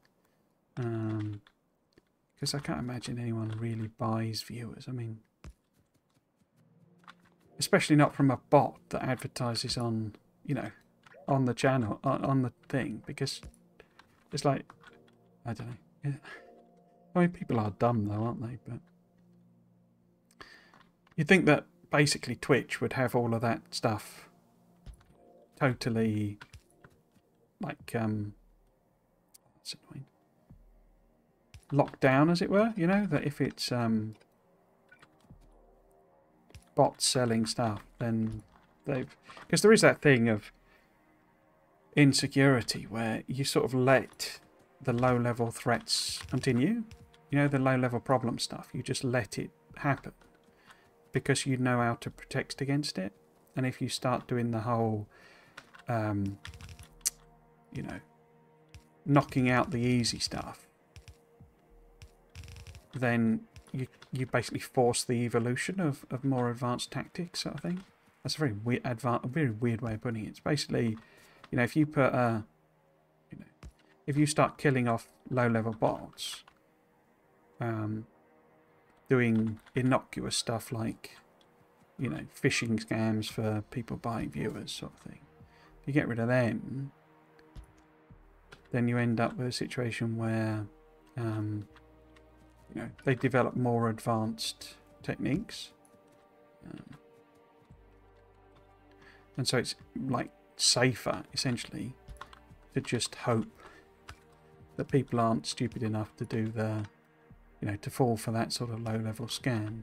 Because I can't imagine anyone really buys viewers. I mean, especially not from a bot that advertises on, on the channel, on the thing, because... It's like, I don't know. Yeah. I mean, people are dumb though, aren't they? But you'd think that basically Twitch would have all of that stuff totally, like, what's annoying? Locked down, as it were. That if it's bots selling stuff, then they've... Because there is that thing of insecurity where you sort of let the low-level threats continue, the low-level problem stuff, you just let it happen because you know how to protect against it. And if you start doing the whole knocking out the easy stuff, then you basically force the evolution of more advanced tactics, sort of thing. That's a very weird way of putting it. It's basically, if you put if you start killing off low-level bots, doing innocuous stuff like, you know, phishing scams for people buying viewers sort of thing. If you get rid of them, then you end up with a situation where, you know, they develop more advanced techniques. And so it's like safer, essentially, to just hope that people aren't stupid enough to do the, you know, to fall for that sort of low-level scam.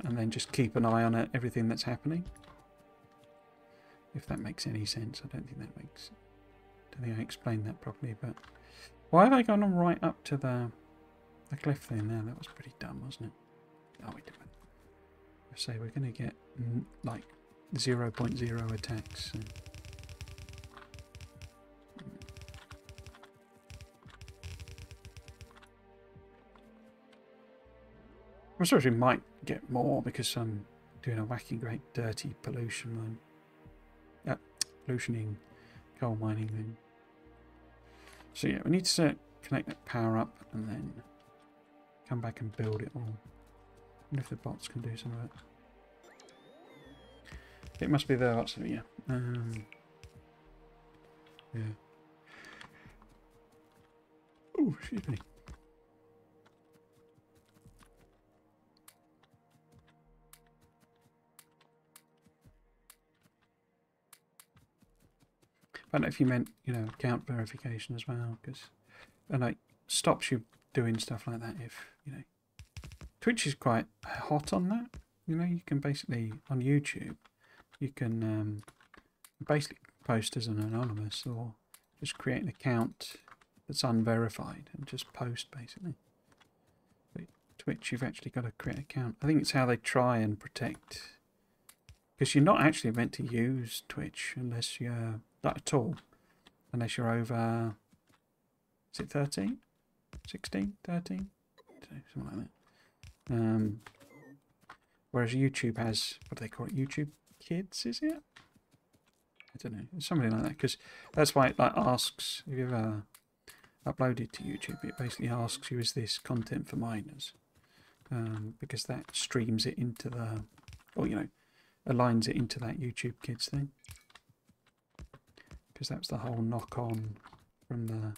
And then just keep an eye on it, everything that's happening. If that makes any sense. I don't think that makes... I don't think I explained that properly, but... Why have I gone on right up to the cliff thing there? That was pretty dumb, wasn't it? Oh, wait a minute. I say we're going to get, like, 0.0 attacks. So. I'm sure we might get more because I'm doing a wacky great dirty pollution one. Pollutioning coal mining thing. So yeah, we need to connect that power up and then come back and build it all. I wonder if the bots can do some of it. It must be there, lots of it, yeah. Yeah. Oh, excuse me. I don't know if you meant, you know, account verification as well, because and like stops you doing stuff like that if, you know. Twitch is quite hot on that. You know, you can basically on YouTube you can basically post as an anonymous or just create an account that's unverified and just post basically. But Twitch you've actually got to create an account. I think it's how they try and protect, because you're not actually meant to use Twitch unless you're not at all, unless you're over, is it 13? 16? 13? Something like that. Whereas YouTube has, what do they call it? YouTube Kids, is it? I don't know. Something like that, because that's why it like asks, if you've ever uploaded to YouTube, it basically asks you, is this content for minors? Because that streams it into the, or, you know, aligns it into that YouTube Kids thing. Because that's the whole knock-on from the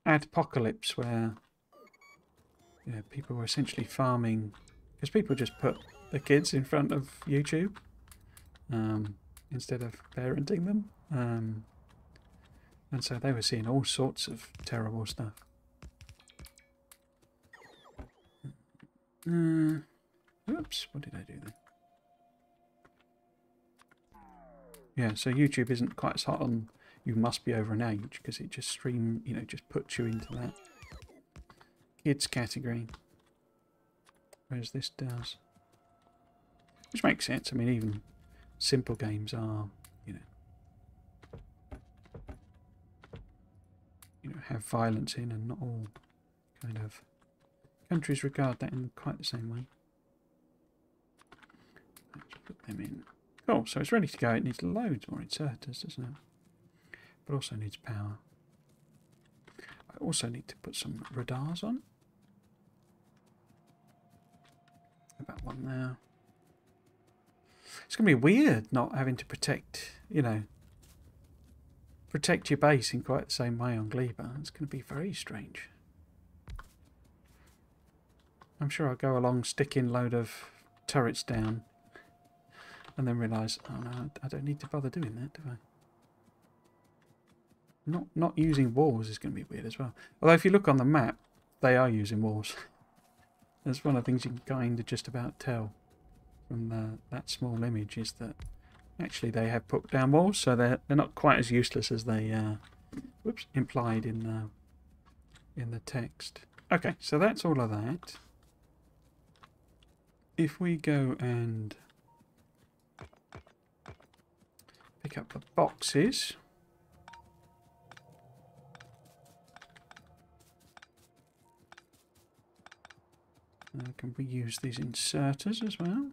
adpocalypse where, you know, people were essentially farming, because people just put the kids in front of YouTube instead of parenting them. And so they were seeing all sorts of terrible stuff. Oops, what did I do there? Yeah, so YouTube isn't quite as hot on you must be over an age, because it just just puts you into that kids category. Whereas this does. Which makes sense. I mean, even simple games are, you know, have violence in, and not all kind of countries regard that in quite the same way. Let's put them in. Cool, so it's ready to go. It needs loads more inserters, doesn't it? But also needs power. I also need to put some radars on. About one there. It's going to be weird not having to protect, you know, protect your base in quite the same way on Gleba. It's going to be very strange. I'm sure I'll go along sticking a load of turrets down and then realise, oh no, I don't need to bother doing that, do I? Not using walls is going to be weird as well. Although if you look on the map, they are using walls. That's one of the things you can kind of just about tell from that small image, is that actually they have put down walls, so they're not quite as useless as they implied in the text. Okay, so that's all of that. If we go and pick up the boxes. Can we use these inserters as well?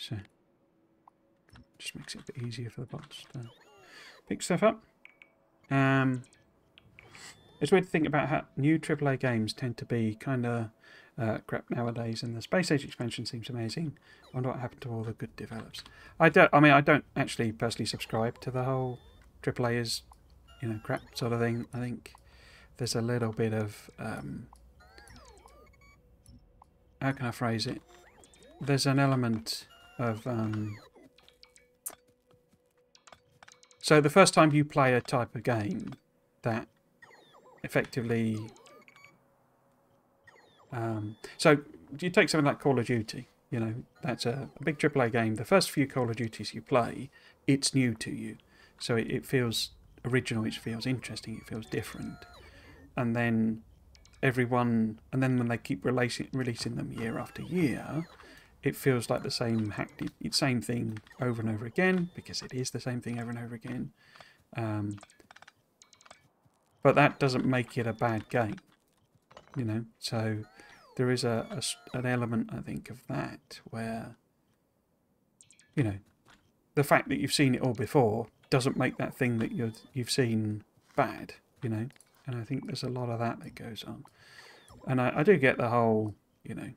So just makes it a bit easier for the bots to pick stuff up. It's weird to think about how new AAA games tend to be kind of crap nowadays, and the Space Age expansion seems amazing. I wonder what happened to all the good develops. I don't actually personally subscribe to the whole AAA is, you know, crap sort of thing. I think there's a little bit of how can I phrase it? There's an element of so the first time you play a type of game that effectively so you take something like Call of Duty, you know, that's a big AAA game. The first few Call of Duties you play, it's new to you, so it feels original, it feels interesting, it feels different. And then when they keep releasing them year after year, it feels like the same same thing over and over again, because it is the same thing over and over again. But that doesn't make it a bad game, you know. So there is an element, I think, of that where, you know, the fact that you've seen it all before doesn't make that thing that you've seen bad, you know. And I think there's a lot of that goes on. And I do get the whole, you know,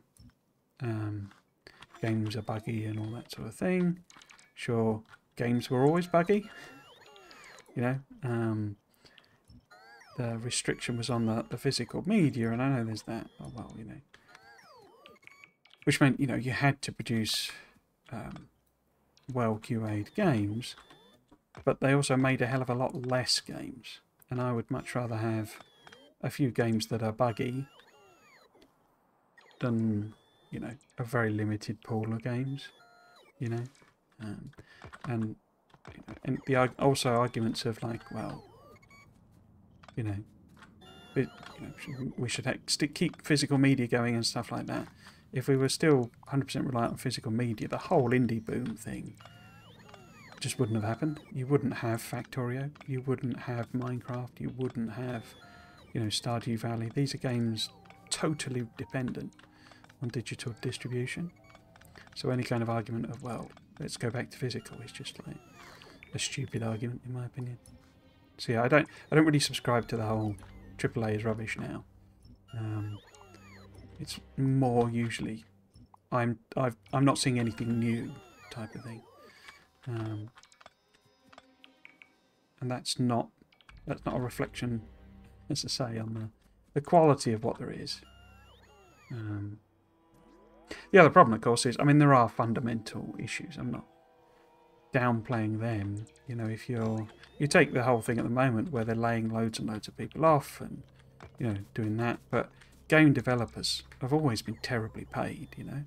games are buggy and all that sort of thing. Sure, games were always buggy, you know. The restriction was on the physical media, and I know there's that. Oh, well, you know. Which meant, you know, you had to produce well QA'd games, but they also made a hell of a lot less games. And I would much rather have a few games that are buggy than, you know, a very limited pool of games, you know. And the also arguments of like, well, you know, we should keep physical media going and stuff like that. If we were still 100% reliant on physical media, the whole indie boom thing just wouldn't have happened. You wouldn't have Factorio, you wouldn't have Minecraft, you wouldn't have, you know, Stardew Valley. These are games totally dependent on digital distribution. So any kind of argument of, well, let's go back to physical is just like a stupid argument, in my opinion. So yeah, I don't really subscribe to the whole AAA is rubbish now. It's more usually I'm not seeing anything new type of thing. And that's not a reflection, as I say, on the quality of what there is. The other problem, of course, is, I mean, there are fundamental issues. I'm not downplaying them. You know, if you take the whole thing at the moment where they're laying loads and loads of people off and, you know, doing that, but game developers have always been terribly paid, you know.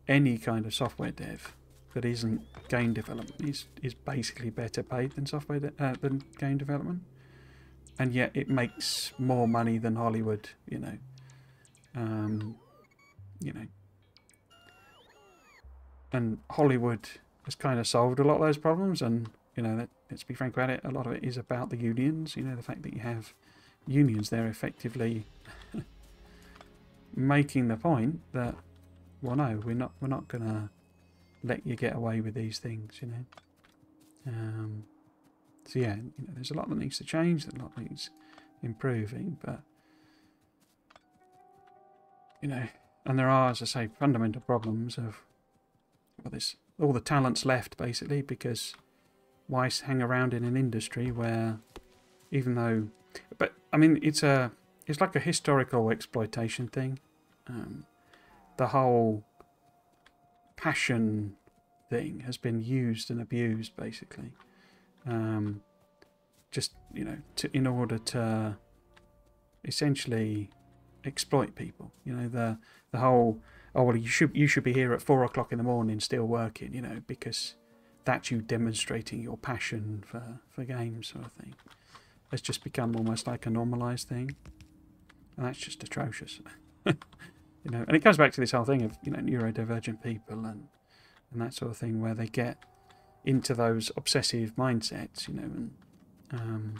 Any kind of software dev that isn't game development is basically better paid than than game development, and yet it makes more money than Hollywood, you know. You know, and Hollywood has kind of solved a lot of those problems, and, you know, let's be frank about it, a lot of it is about the unions. You know, the fact that you have unions there effectively making the point that, well, no, we're not gonna let you get away with these things, you know. So yeah, you know, there's a lot that needs to change, a lot that needs improving, but, you know, and there are, as I say, fundamental problems of, well, there's all the talent's left basically, because why hang around in an industry where, even though, but I mean, it's like a historical exploitation thing. The whole passion thing has been used and abused basically, just, you know, in order to essentially exploit people. You know, the whole, oh well, you should be here at 4 o'clock in the morning still working, you know, because that's you demonstrating your passion for games, sort of thing. It's just become almost like a normalised thing, and that's just atrocious. You know, and it comes back to this whole thing of, you know, neurodivergent people and that sort of thing, where they get into those obsessive mindsets, you know, and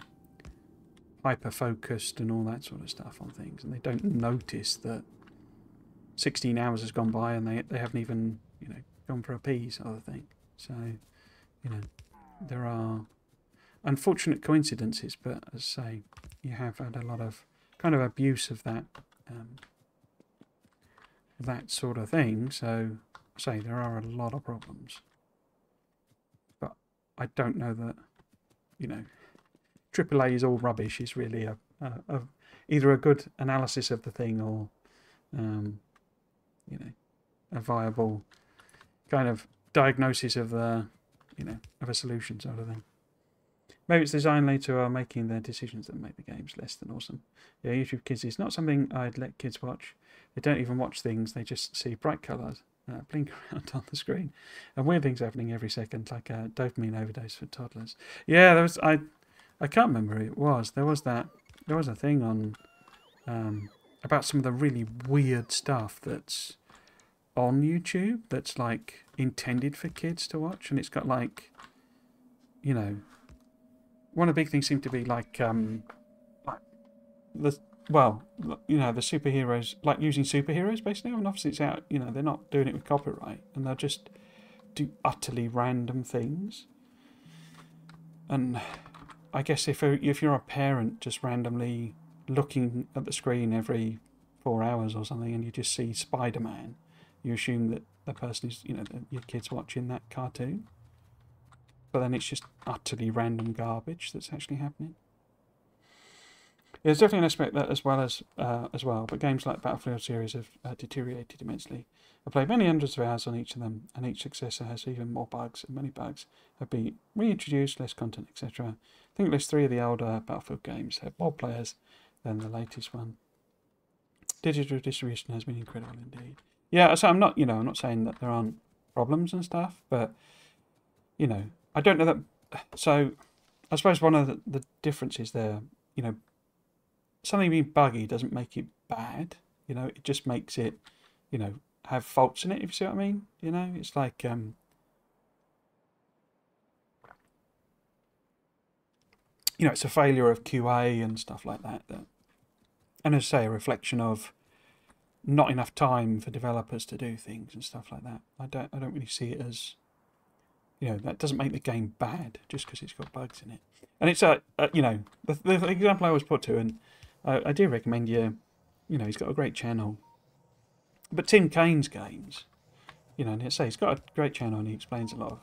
hyper focused and all that sort of stuff on things, and they don't notice that 16 hours has gone by and they haven't even, you know, gone for a pee sort of thing. So, you know, there are unfortunate coincidences, but as I say, you have had a lot of kind of abuse of that that sort of thing. So, say there are a lot of problems, but I don't know that, you know, AAA is all rubbish is really either a good analysis of the thing or you know, a viable kind of diagnosis of the, you know, of a solution sort of thing. Maybe it's design leads who are making their decisions that make the games less than awesome. Yeah, YouTube Kids is not something I'd let kids watch. They don't even watch things, they just see bright colours blink around on the screen. And weird things happening every second, like a dopamine overdose for toddlers. Yeah, there was, I can't remember who it was. There was a thing on about some of the really weird stuff that's on YouTube that's like intended for kids to watch, and it's got like, you know, one of the big things seemed to be like the, well, you know, the superheroes, like using superheroes basically, and obviously it's out, you know, they're not doing it with copyright, and they'll just do utterly random things. And I guess if you're a parent just randomly looking at the screen every 4 hours or something and you just see Spider-Man, you assume that the person is, you know, your kid's watching that cartoon. But then it's just utterly random garbage that's actually happening. There's definitely an aspect that as well, but games like Battlefield series have deteriorated immensely. I've played many hundreds of hours on each of them, and each successor has even more bugs, and many bugs have been reintroduced, less content, etc. I think at least 3 of the older Battlefield games have more players than the latest one. Digital distribution has been incredible indeed. Yeah, so I'm not saying that there aren't problems and stuff, but, you know, I don't know that. So I suppose one of the differences there, you know, something being buggy doesn't make it bad. You know, it just makes it, you know, have faults in it, if you see what I mean. You know, it's like, you know, it's a failure of QA and stuff like that. And as I say, a reflection of not enough time for developers to do things and stuff like that. I don't really see it as, you know, that doesn't make the game bad just because it's got bugs in it. And it's you know, the example I always put to, and I do recommend you know, he's got a great channel. But Tim Kane's games, you know, and he's got a great channel and he explains a lot of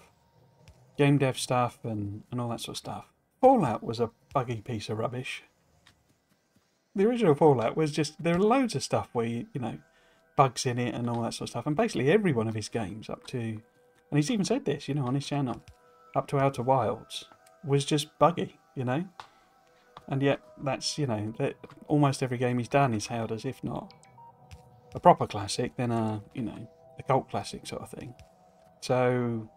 game dev stuff and all that sort of stuff. Fallout was a buggy piece of rubbish. The original Fallout was just, there are loads of stuff where, you know, bugs in it and all that sort of stuff. And basically every one of his games up to, and he's even said this, you know, on his channel, up to Outer Wilds, was just buggy, you know. And yet that's, you know, that almost every game he's done is hailed as, if not a proper classic, then a, you know, a cult classic sort of thing. So,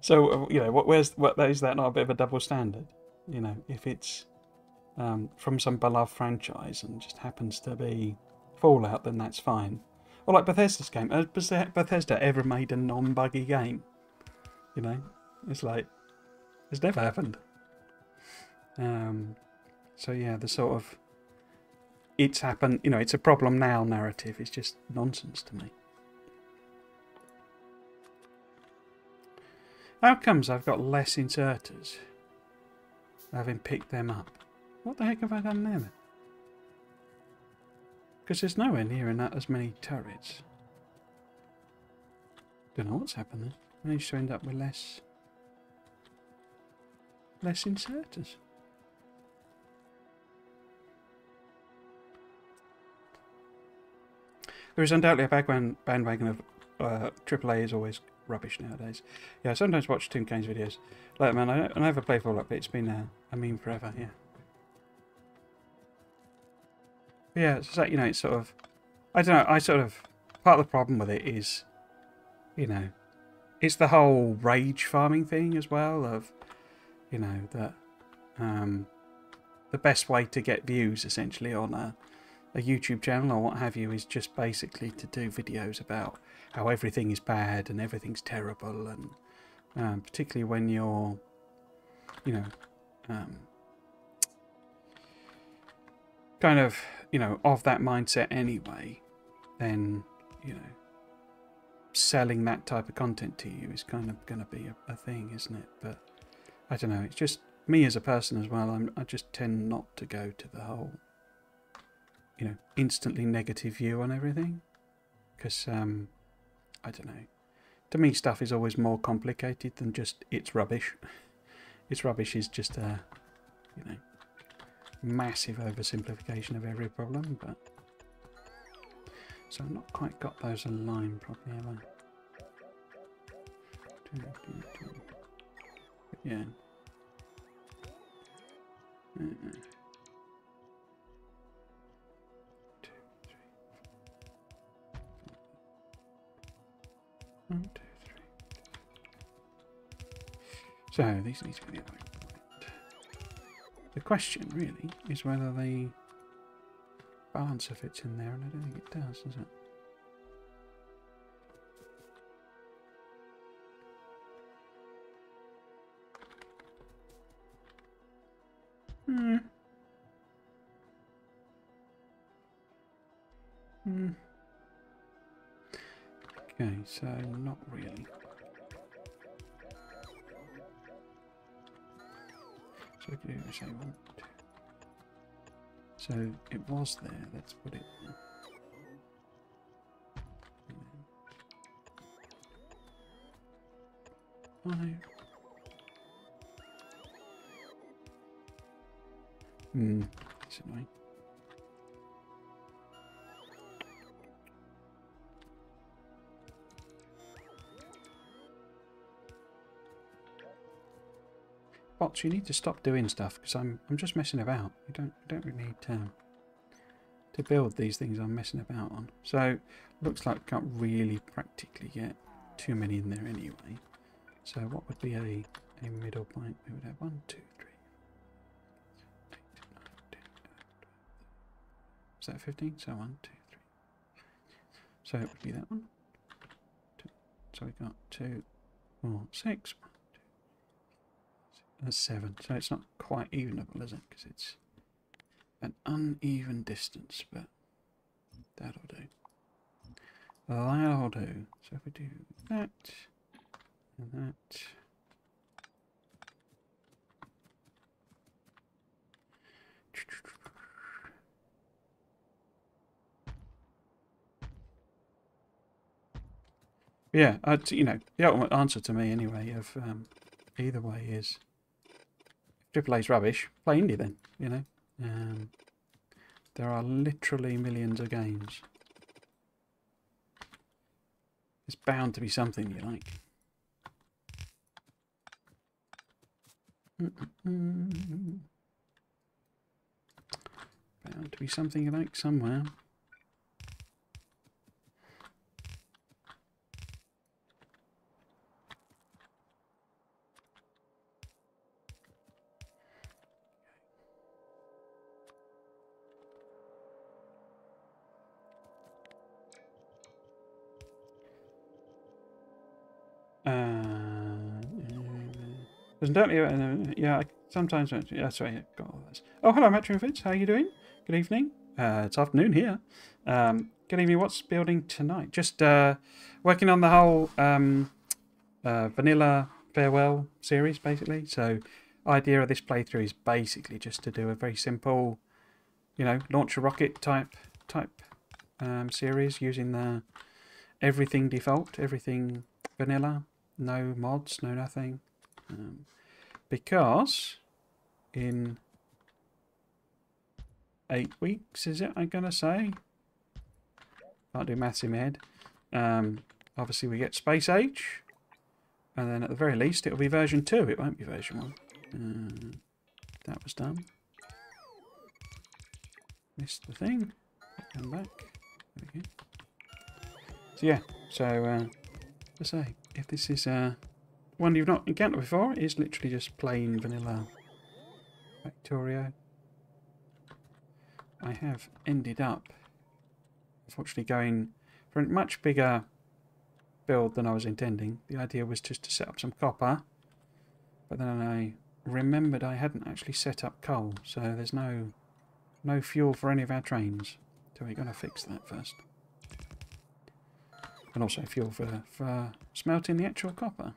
so you know, is that not a bit of a double standard? You know, if it's from some beloved franchise and just happens to be Fallout, then that's fine. Or like Bethesda's game. Has Bethesda ever made a non-buggy game? You know, it's like, it's never happened. So yeah, the sort of, it's happened, you know, it's a problem now narrative is just nonsense to me. How comes I've got less inserters, having picked them up? What the heck have I done there then? Because there's nowhere near as many turrets. Don't know what's happened there. I managed to end up with less inserters. There is undoubtedly a bandwagon of AAA is always rubbish nowadays. Yeah, I sometimes watch Tim Kane's videos. Like, man, I never play Fallout, but it's been a meme forever, yeah. But yeah, it's like, you know, it's sort of, I don't know, part of the problem with it is, you know, it's the whole rage farming thing as well of, you know, that the best way to get views essentially on a YouTube channel or what have you is just basically to do videos about how everything is bad and everything's terrible, and particularly when you're, you know, kind of, you know, of that mindset anyway, then, you know, selling that type of content to you is kind of going to be a thing, isn't it? But I don't know. It's just me as a person as well. I just tend not to go to the whole, you know, instantly negative view on everything, because I don't know. To me, stuff is always more complicated than just it's rubbish. It's rubbish is just a, you know, massive oversimplification of every problem. But so I've not quite got those aligned properly, have I? But yeah. Two, three. 1, 2, 3. So these need to be aligned. The question really is whether the balancer fits in there, and I don't think it does it? Okay, so not really. So we can do say 1, 2. So it was there. Let's put it there. Five. That's annoying. Bots, you need to stop doing stuff because I'm just messing about. You don't really need to build these things I'm messing about on. So looks like we can't really practically get too many in there anyway. So what would be a middle point? We would have 1, 2, 3, 8, 9, 10, 11, 12. Is that 15? So 1, 2, 3. So it would be that one. 2. So we got 2, 4, 6. That's 7. So it's not quite evenable, is it? Because it's an uneven distance, but that'll do. That'll do. So if we do that and that. Yeah, you know, the ultimate answer to me anyway of either way is AAA's rubbish, play indie then, you know. There are literally millions of games. It's bound to be something you like. Bound to be something you like somewhere. Yeah, sometimes, yeah, sorry, got all this. Oh, hello, Metro Fits, how are you doing? Good evening. It's afternoon here. Good evening, what's building tonight? Just working on the whole vanilla farewell series, basically. So, idea of this playthrough is basically just to do a very simple, you know, launch a rocket type series using the everything default, everything vanilla, no mods, no nothing. Because in 8 weeks, is it, I'm going to say? Can't do maths in my head. Obviously, we get Space Age. And then at the very least, it'll be version 2. It won't be version 1. That was done. Missed the thing. Come back. There we go. So, yeah. So, let's say, if this is one you've not encountered before, it is literally just plain vanilla Factorio. I have ended up, unfortunately, going for a much bigger build than I was intending. The idea was just to set up some copper, but then I remembered I hadn't actually set up coal, so there's no fuel for any of our trains. So we're going to fix that first. and also fuel for smelting the actual copper.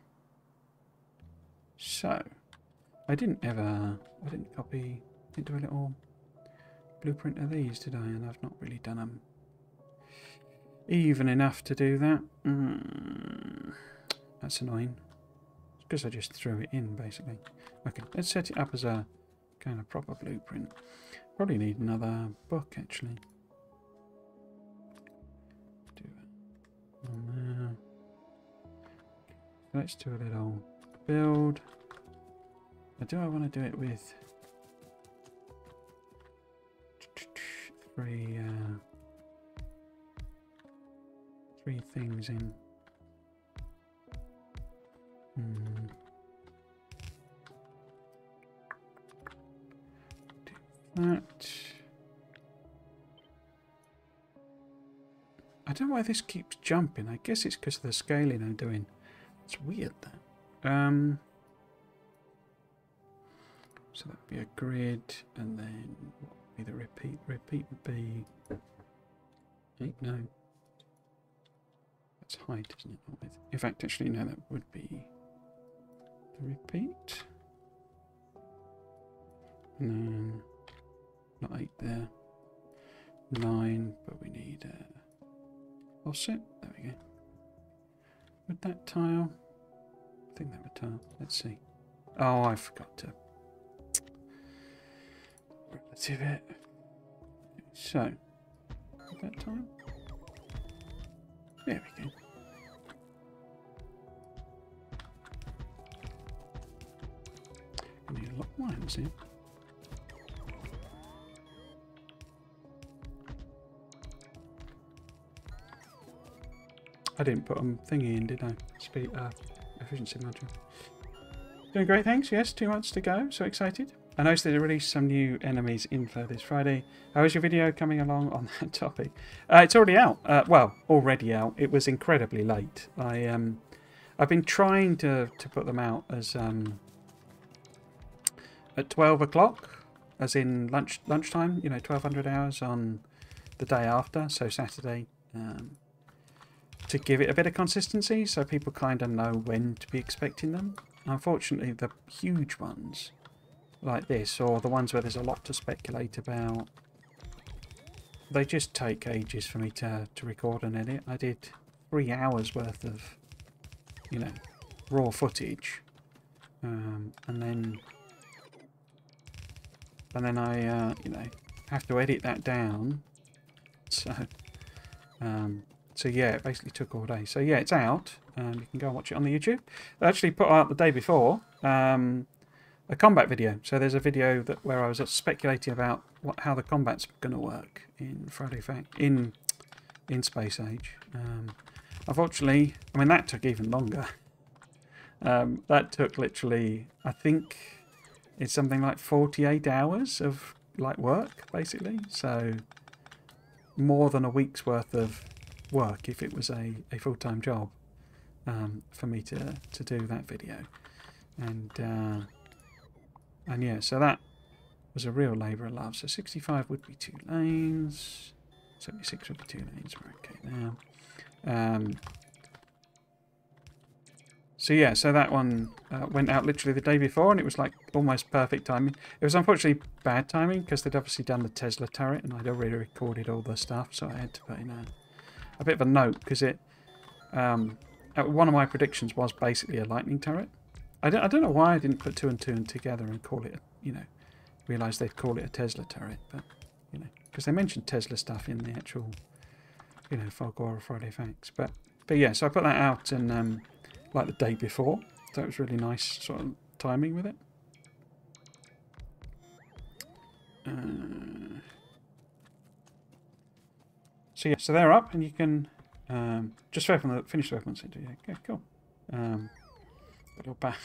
So, I didn't copy, didn't do a little blueprint of these, did I? And I've not really done them even enough to do that. That's annoying. It's because I just threw it in, basically. Okay, let's set it up as a kind of proper blueprint. Probably need another book, actually. Do it on there. Let's do a little build. Now, do I want to do it with three things in? Do that. I don't know why this keeps jumping. I guess it's because of the scaling I'm doing. It's weird, that. So that'd be a grid, and then what would be the repeat? Repeat would be 8, no. That's height, isn't it? Not width. In fact, actually, no, that would be the repeat. And then, not 8 there. 9, but we need a offset. There we go. Would that tile? I think that would tile. Let's see. Oh, I forgot to relative it. So, would that tile? There we go. I need a lot of lines here. I didn't put a thingy in, did I? Speed efficiency module. Doing great, thanks. Yes, 2 months to go. So excited. I noticed they released some new enemies info this Friday. How is your video coming along on that topic? It's already out. Well, already out. It was incredibly late. I've been trying to put them out as at 12 o'clock, as in lunchtime. You know, 1200 hours on the day after, so Saturday. To give it a bit of consistency, so people kind of know when to be expecting them. Unfortunately, the huge ones like this, or the ones where there's a lot to speculate about, they just take ages for me to record and edit. I did 3 hours worth of, you know, raw footage, and then I you know, have to edit that down. So yeah, it basically took all day. So yeah, it's out. You can go and watch it on the YouTube. I actually put out the day before a combat video. So there's a video where I was speculating about how the combat's going to work in in Space Age. Unfortunately, I mean, that took even longer. That took literally, I think it's something like 48 hours of like work, basically. So more than a week's worth of work if it was a full-time job for me to do that video. And yeah, so that was a real labour of love. So 65 would be 2 lanes, 76 would be 2 lanes. We're okay now. So yeah, so that one went out literally the day before, and it was like almost perfect timing. It was unfortunately bad timing because they'd obviously done the Tesla turret, and I'd already recorded all the stuff, so I had to put in a bit of a note, because it one of my predictions was basically a lightning turret. I don't know why I didn't put 2 and 2 and together and call it, you know, realise they'd call it a Tesla turret, but, you know, because they mentioned Tesla stuff in the actual, you know, Fargora Friday Facts. But yeah, so I put that out and like the day before, so it was really nice sort of timing with it. So yeah, so they're up, and you can just finish the weapon center. Yeah, okay, cool. A little back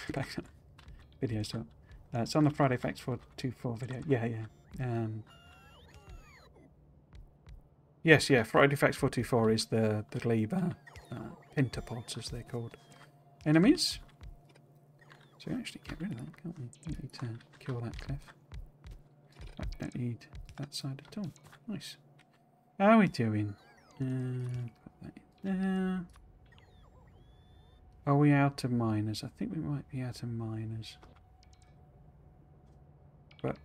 videos to it. It's on the Friday Facts 424 video. Yeah. Yes, yeah. Friday Facts 424 is the glebe pentapods, as they're called, enemies. So we actually get rid of that, can't we? We need to kill that cliff. I don't need that side at all. Nice. How are we doing? Put that in there. Are we out of miners? I think we might be out of miners. But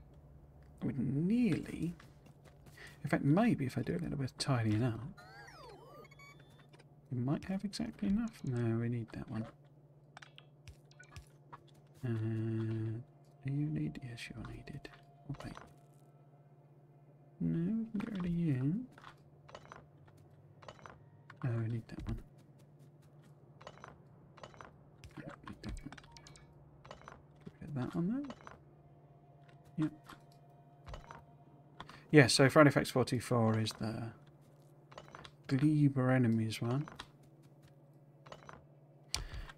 we're nearly... In fact, maybe if I do a little bit of tidying up, we might have exactly enough. No, we need that one. You need... Yes, you're needed. Okay. No, we can get rid of you. No, we need that one. Yeah, we need that one. Get rid of that one there. Yep. Yeah, so Friday Facts 424 is the Gleber Enemies one.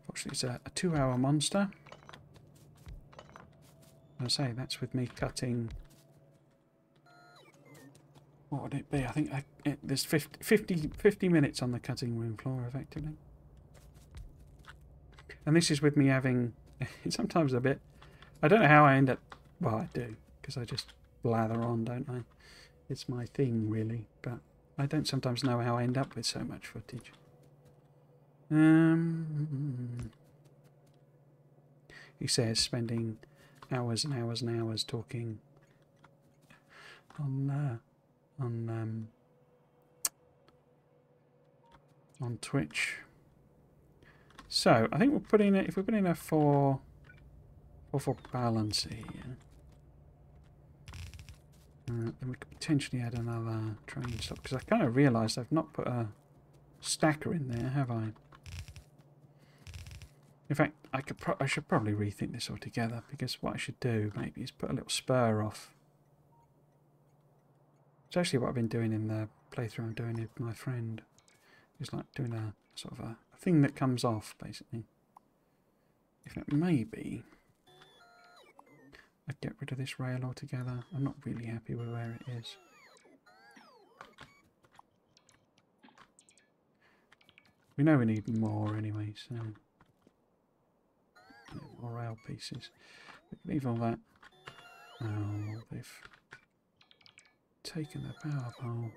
Fortunately, it's a 2-hour monster. I say that's with me cutting. What would it be? I think there's 50 minutes on the cutting room floor, effectively. And this is with me having sometimes a bit. I don't know how I end up. Well, I do because I just blather on, don't I? It's my thing, really. But I don't sometimes know how I end up with so much footage. He says spending hours and hours and hours talking on Twitch. So I think we'll put in if we put in a 4 balance here, then we could potentially add another train stop because I kind of realised I've not put a stacker in there, have I? In fact, I should probably rethink this altogether because what I should do maybe is put a little spur off. It's actually what I've been doing in the playthrough I'm doing with my friend. It's like doing a sort of a thing that comes off, basically. In fact, maybe I'd get rid of this rail altogether. I'm not really happy with where it is. We know we need more anyway, so... More rail pieces. Leave all that. Oh, they've taken the power pole.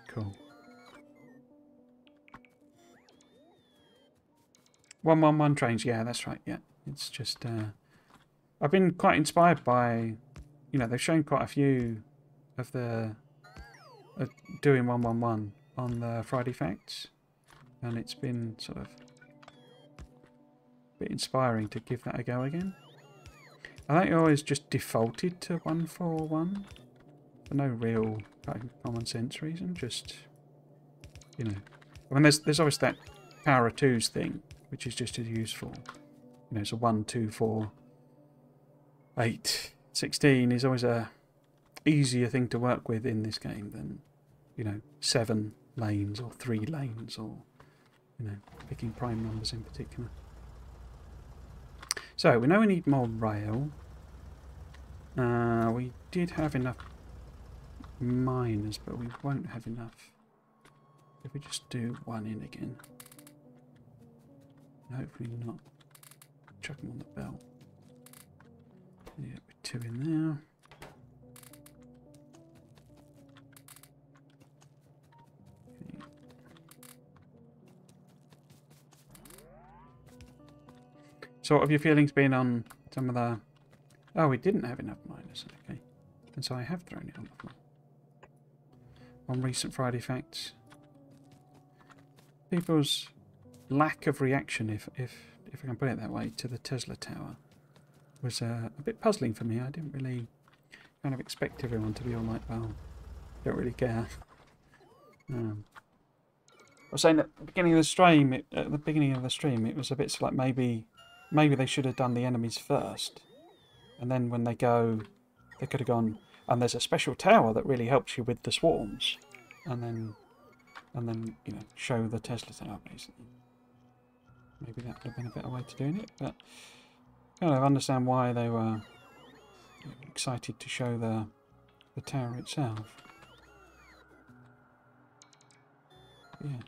Cool. 111 trains, yeah, that's right, yeah. It's just, I've been quite inspired by, you know, they've shown quite a few of the, doing 111 on the Friday Facts. And it's been sort of a bit inspiring to give that a go again. I think I always just defaulted to 141 for no real common sense reason. Just, you know, I mean, there's always that power of twos thing, which is just as useful. You know, so 1, 2, 4, 8, 16 is always a easier thing to work with in this game than, you know, 7 lanes or 3 lanes or, you know, picking prime numbers in particular. So, we know we need more rail. We did have enough miners, but we won't have enough if we just do 1 in again. Hopefully not chuck them on the belt. Yeah, with 2 in there. So what have your feelings been on some of the... Oh, we didn't have enough miners, okay. And so I have thrown it on the floor. On recent Friday Facts. People's lack of reaction, if I can put it that way, to the Tesla Tower was a bit puzzling for me. I didn't really kind of expect everyone to be all like, well, don't really care. I was saying at the beginning of the stream, it was a bit like maybe they should have done the enemies first, and then when they go, they could have gone, and there's a special tower that really helps you with the swarms, and then you know, show the Tesla Tower basically. Maybe that would have been a better way to doing it, but kind of understand why they were excited to show the tower itself. Yeah,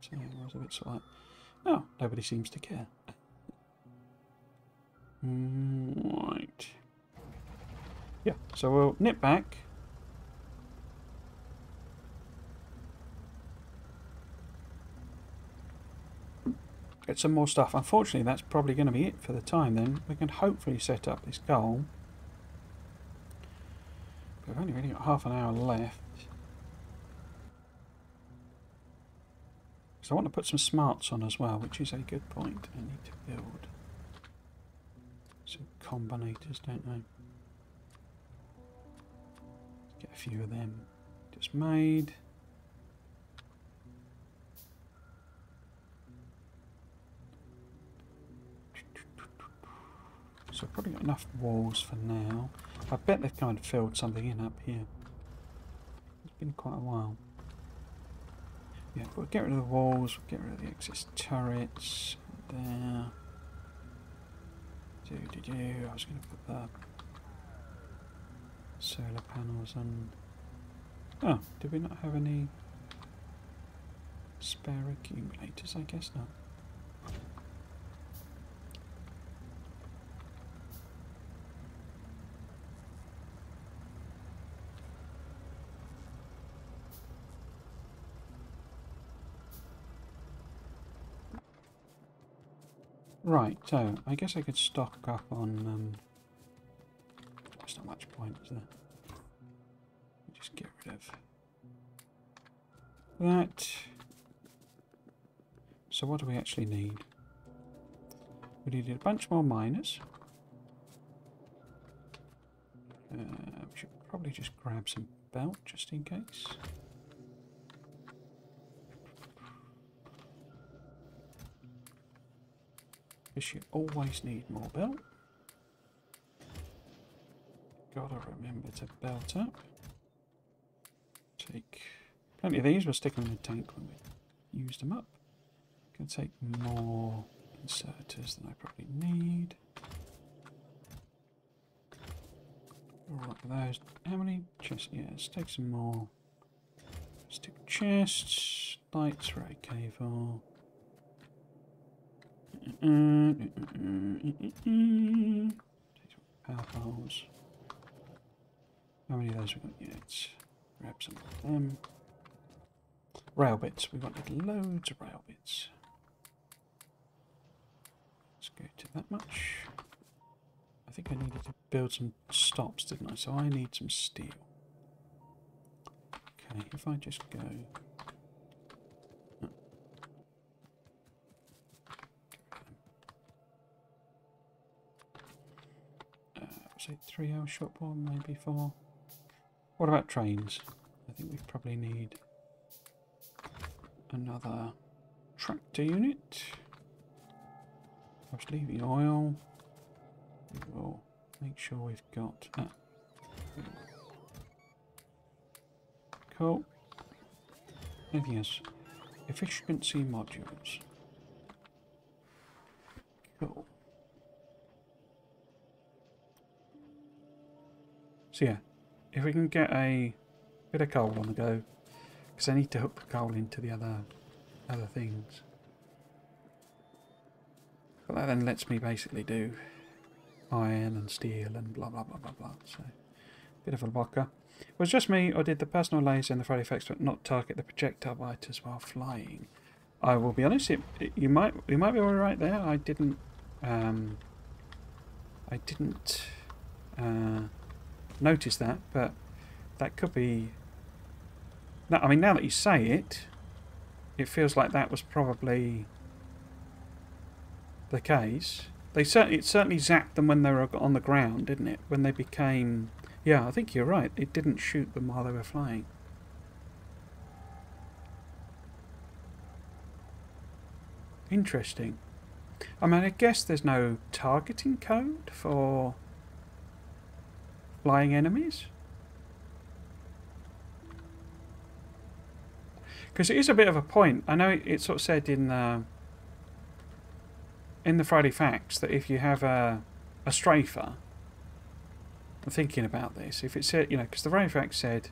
so it was a bit sort of like, oh, nobody seems to care. Right. Yeah, so we'll nip back. get some more stuff. Unfortunately, that's probably going to be it for the time then. We can hopefully set up this goal. But we've only really got half an hour left. So I want to put some smarts on as well, which is a good point. I need to build some combinators, don't I? Get a few of them just made. So I've probably got enough walls for now. I bet they've kind of filled something in up here. It's been quite a while. Yeah, we'll get rid of the walls, we'll get rid of the excess turrets. There. I was going to put the solar panels on. Oh, did we not have any spare accumulators? I guess not. Right, so I guess I could stock up on. There's not much point, is there? Just get rid of that. So what do we actually need? We needed a bunch more miners. We should probably just grab some belt just in case. Because you always need more belt. Gotta remember to belt up. Take plenty of these, we'll stick them in the tank when we use them up. Can take more inserters than I probably need. Alright, with those. How many chests? Yeah, let's take some more. Stick chests, lights for AK4. Powerhouse. How many of those we got yet? Grab some of them. Rail bits. We've got loads of rail bits. Let's go to that much. I think I needed to build some stops, didn't I? So I need some steel. Okay, if I just go... say 3 hour shortfall, maybe 4. What about trains? I think we probably need another tractor unit. Obviously the oil. We will make sure we've got that. Cool. Anything else? Efficiency modules. Cool. So yeah, if we can get a bit of coal on the go, because I need to hook the coal into the other things. But that then lets me basically do iron and steel and blah blah blah blah blah. So bit of a blocker. Was it just me, or did the personal laser and the Friday Factorio not target the projectile biters while flying? I will be honest, you might be all right there. I didn't notice that, but that could be. No, I mean, now that you say it, it feels like that was probably the case. It certainly zapped them when they were on the ground, didn't it? When they became. Yeah, I think you're right. It didn't shoot them while they were flying. Interesting. I mean, I guess there's no targeting code for flying enemies. Because it is a bit of a point. I know it sort of said in the Friday Facts that if you have a strafer, I'm thinking about this. If it said, you know, because the Friday Facts said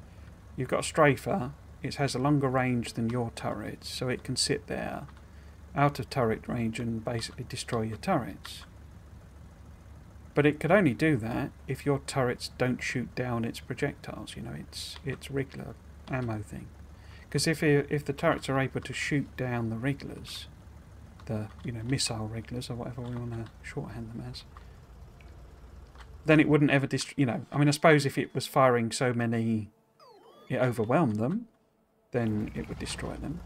you've got a strafer, it has a longer range than your turrets, so it can sit there out of turret range and basically destroy your turrets. But it could only do that if your turrets don't shoot down its projectiles. You know, its Wriggler ammo thing. Because if the turrets are able to shoot down the Wrigglers, the, you know, missile regulars or whatever we want to shorthand them as, then it wouldn't ever you know, I mean, I suppose if it was firing so many, it overwhelmed them, then it would destroy them.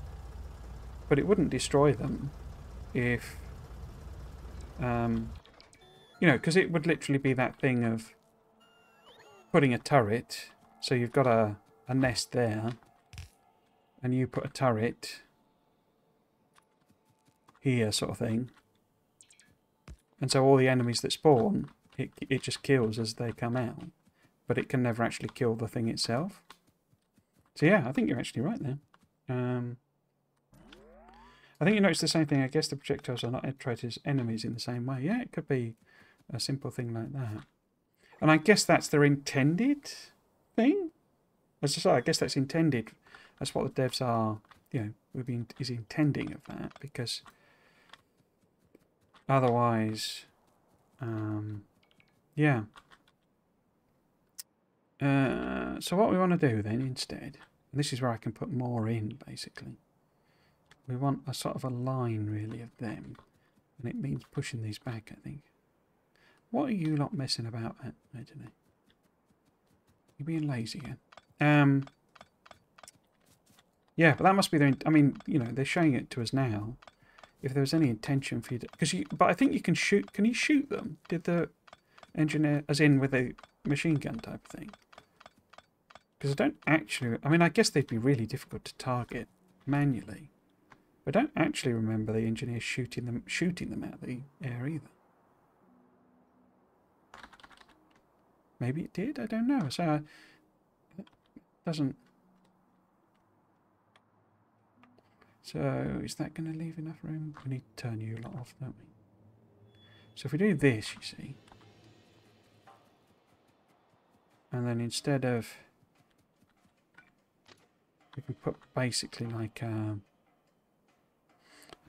But it wouldn't destroy them if, you know, because it would literally be that thing of putting a turret, so you've got a nest there, and you put a turret here, sort of thing, and so all the enemies that spawn, it just kills as they come out, but it can never actually kill the thing itself. So yeah, I think you're actually right there. I think you noticed the same thing. I guess the projectiles are not treated as enemies in the same way. Yeah, it could be a simple thing like that. And I guess that's their intended thing. As I say, I guess that's intended. That's what the devs are, you know, is intending of that, because otherwise, yeah. So what we want to do then instead, and this is where I can put more in basically, we want a sort of a line really of them, and it means pushing these back, I think. What are you lot messing about at, Anthony? You're being lazy again. Yeah, but that must be their, I mean, you know, they're showing it to us now. If there was any intention for you to, because but I think you can shoot, can you shoot them? Did the engineer, as in with a machine gun type thing? Because I don't actually, I mean, I guess they'd be really difficult to target manually. But I don't actually remember the engineer shooting them out of the air either. Maybe it did, I don't know. So it doesn't. So is that going to leave enough room? We need to turn you lot off, don't we? So if we do this, you see, and then instead of, we can put basically like, I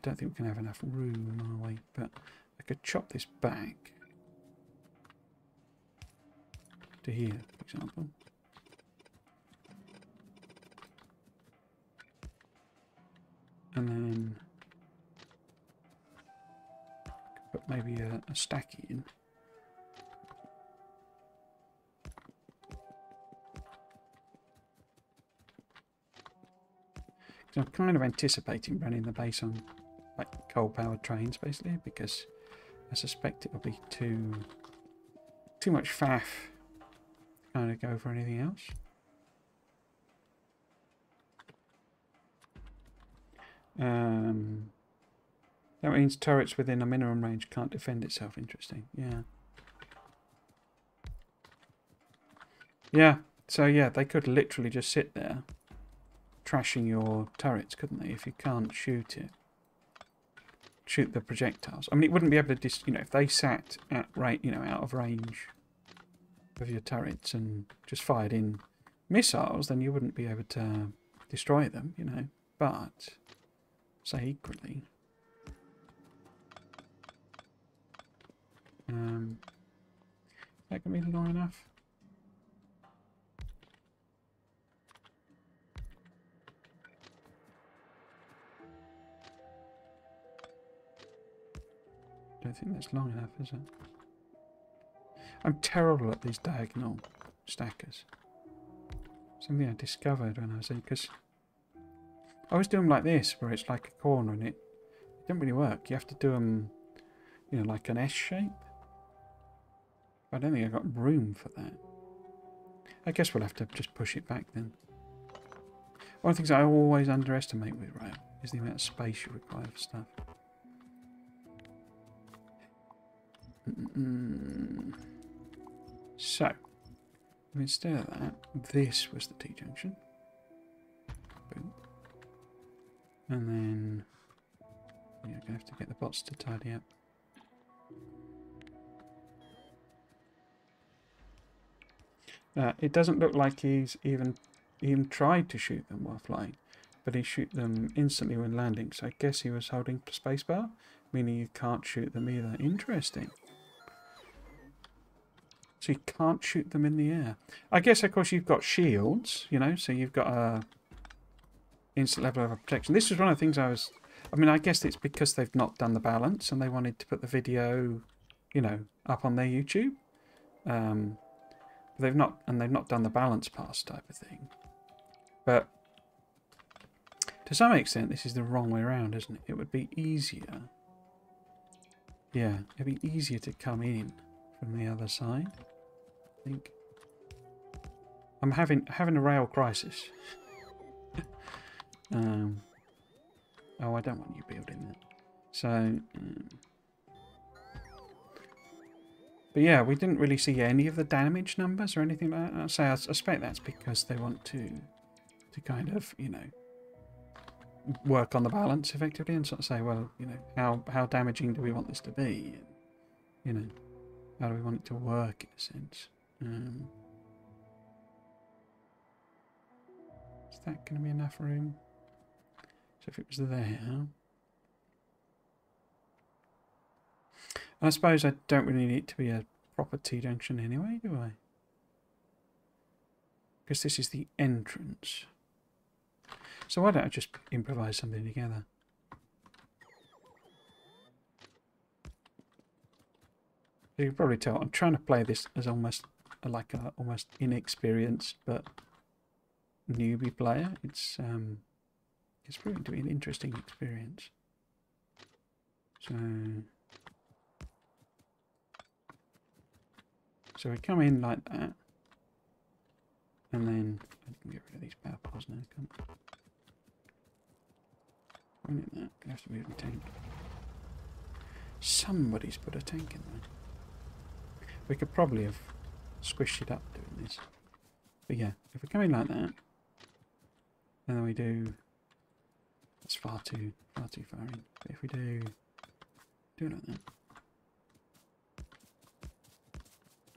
don't think we can have enough room, are we? But I could chop this back to here, for example. And then put maybe a stack in. So I'm kind of anticipating running the base on like coal-powered trains, basically, because I suspect it will be too much faff to kind of go for anything else. That means turrets within a minimum range can't defend itself. Interesting. Yeah. Yeah. So yeah, they could literally just sit there trashing your turrets, couldn't they? If you can't shoot it, shoot the projectiles. I mean, it wouldn't be able to you know, if they sat at you know, out of range of your turrets and just fired in missiles, then you wouldn't be able to destroy them, you know. But say equally, that can be long enough. Don't think that's long enough, is it? I'm terrible at these diagonal stackers. Something I discovered when I was in, because I was doing them like this, where it's like a corner, and it didn't really work. You have to do them, you know, like an S shape. I don't think I've got room for that. I guess we'll have to just push it back then. One of the things I always underestimate with rail is the amount of space you require for stuff. So, instead of that, this was the T-junction. Boom. And then, yeah, I'm going to have to get the bots to tidy up. It doesn't look like he's even tried to shoot them while flying, but he shoot them instantly when landing. So I guess he was holding spacebar, meaning you can't shoot them either. Interesting. So you can't shoot them in the air. I guess, of course, you've got shields, you know, so you've got a instant level of protection. This was one of the things I was I mean, I guess it's because they've not done the balance and they wanted to put the video, you know, up on their YouTube. They've not done the balance pass type of thing. But to some extent, this is the wrong way around, isn't it? It would be easier. Yeah, it'd be easier to come in from the other side. I think I'm having a rail crisis. Oh, I don't want you building that. So, but yeah, we didn't really see any of the damage numbers or anything like that. So I suspect that's because they want to kind of, you know, work on the balance effectively and sort of say, well, you know, how damaging do we want this to be? And, you know, how do we want it to work in a sense? Is that going to be enough room? So if it was there... I suppose I don't really need it to be a proper T-junction anyway, do I? Because this is the entrance. So why don't I just improvise something together? You can probably tell I'm trying to play this as almost like a almost inexperienced but newbie player. It's proving to be an interesting experience. So we come in like that, and then I can get rid of these power poles now. Come on. In that, gonna have to move the tank. Somebody's put a tank in there. We could probably have squished it up doing this, but yeah, if we come in like that, and then we do. That's far too far in. But if we do it like that.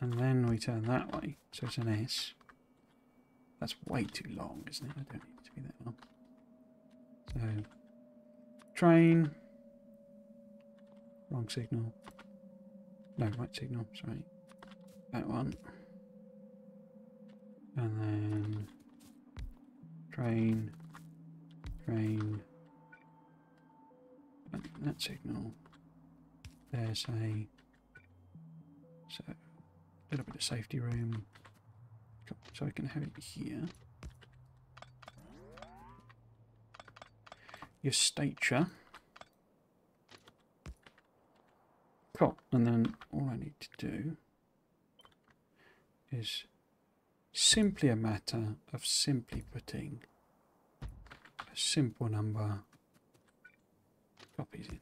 And then we turn that way, so it's an S. That's way too long, isn't it? I don't need it to be that long. So, train. Wrong signal. No, right signal, sorry. That one. And then train. And that signal. There's a... So... little bit of safety room, so I can have it here. Your stature. Cool. And then all I need to do is simply a matter of simply putting a simple number copies in.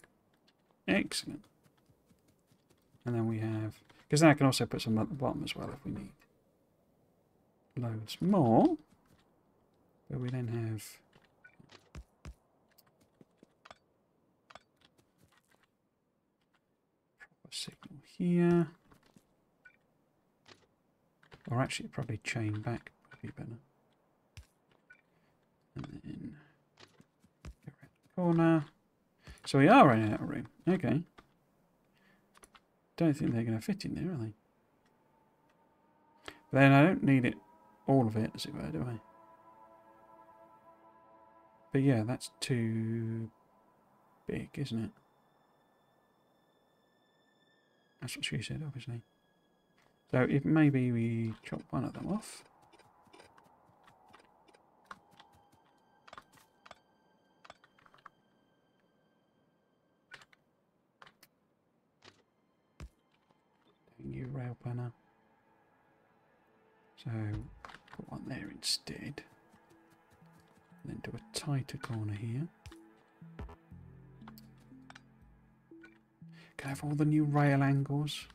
Excellent. And then we have, because then I can also put some at the bottom as well if we need loads more. But we then have proper signal here. Or actually probably chain back would be better. And then go around the corner. So we are running out of room. Okay. Don't think they're going to fit in there, are they? But then I don't need it, all of it, as it were, do I? But yeah, that's too big, isn't it? That's what she said, obviously. So if maybe we chop one of them off. New rail planner. So put one there instead. And then do a tighter corner here. Can I have all the new rail angles?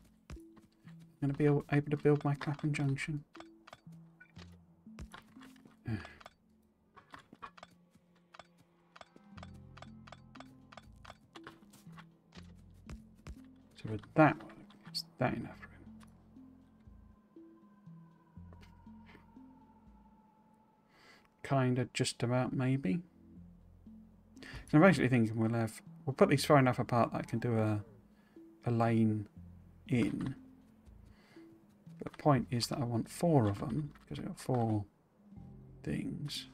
I'm going to be able to build my Clapham Junction. So with that one, is that enough room? Kind of, just about, maybe. So I'm basically thinking we'll put these far enough apart that I can do a lane in. But the point is that I want 4 of them, because I've got 4 things.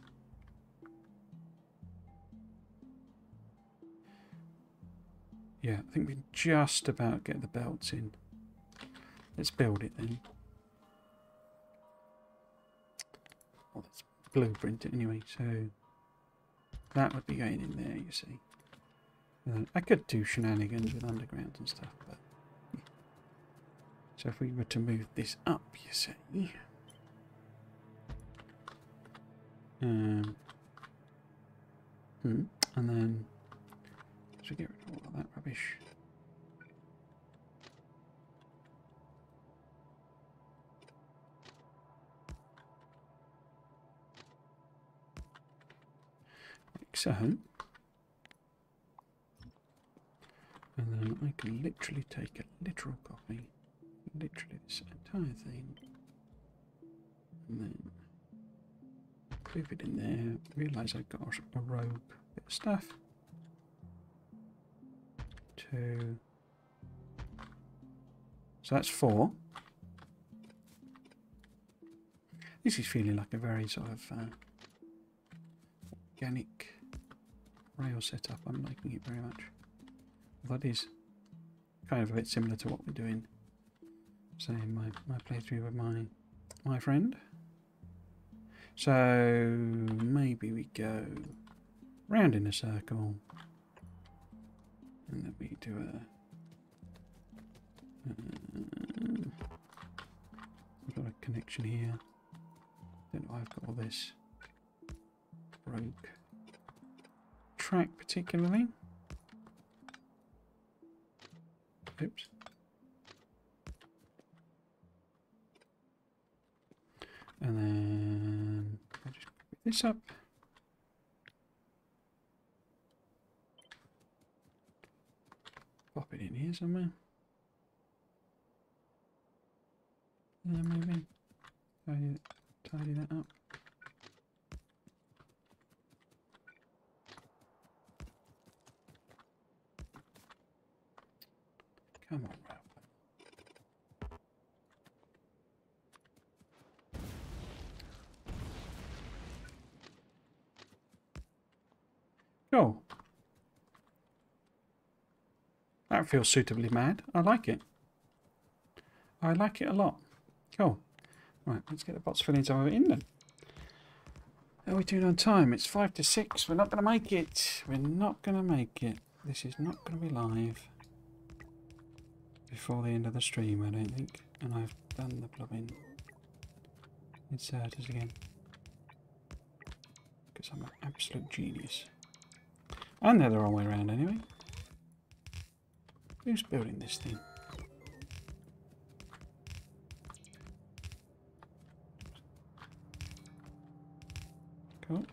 Yeah, I think we just about get the belts in. Let's build it then. Well, let's blueprint it anyway, so that would be going in there, you see. I could do shenanigans with underground and stuff, but yeah. So if we were to move this up, you see, and then so we get rid of all of that rubbish. Like so. And then I can literally take a literal copy, literally this entire thing, and then move it in there, realise I've got a rogue bit of stuff. 2. So that's 4. This is feeling like a very sort of organic rail setup. I'm liking it very much. That is kind of a bit similar to what we're doing, say, in my playthrough with my friend. So maybe we go round in a circle, and then we do we've got a connection here. Then I've got all this rogue track particularly. Oops. And then I'll just pick this up. Pop it in here somewhere. Yeah, maybe. Tidy that up. Come on, Ralph. Cool. That feels suitably mad. I like it. I like it a lot. Cool. Right, let's get the bots filling some of it in then. How are we doing on time? It's 5 to 6. We're not going to make it. We're not going to make it. This is not going to be live before the end of the stream, I don't think. And I've done the blooming inserters again. Because I'm an absolute genius. And they're the wrong way around anyway. Who's building this thing? Cool.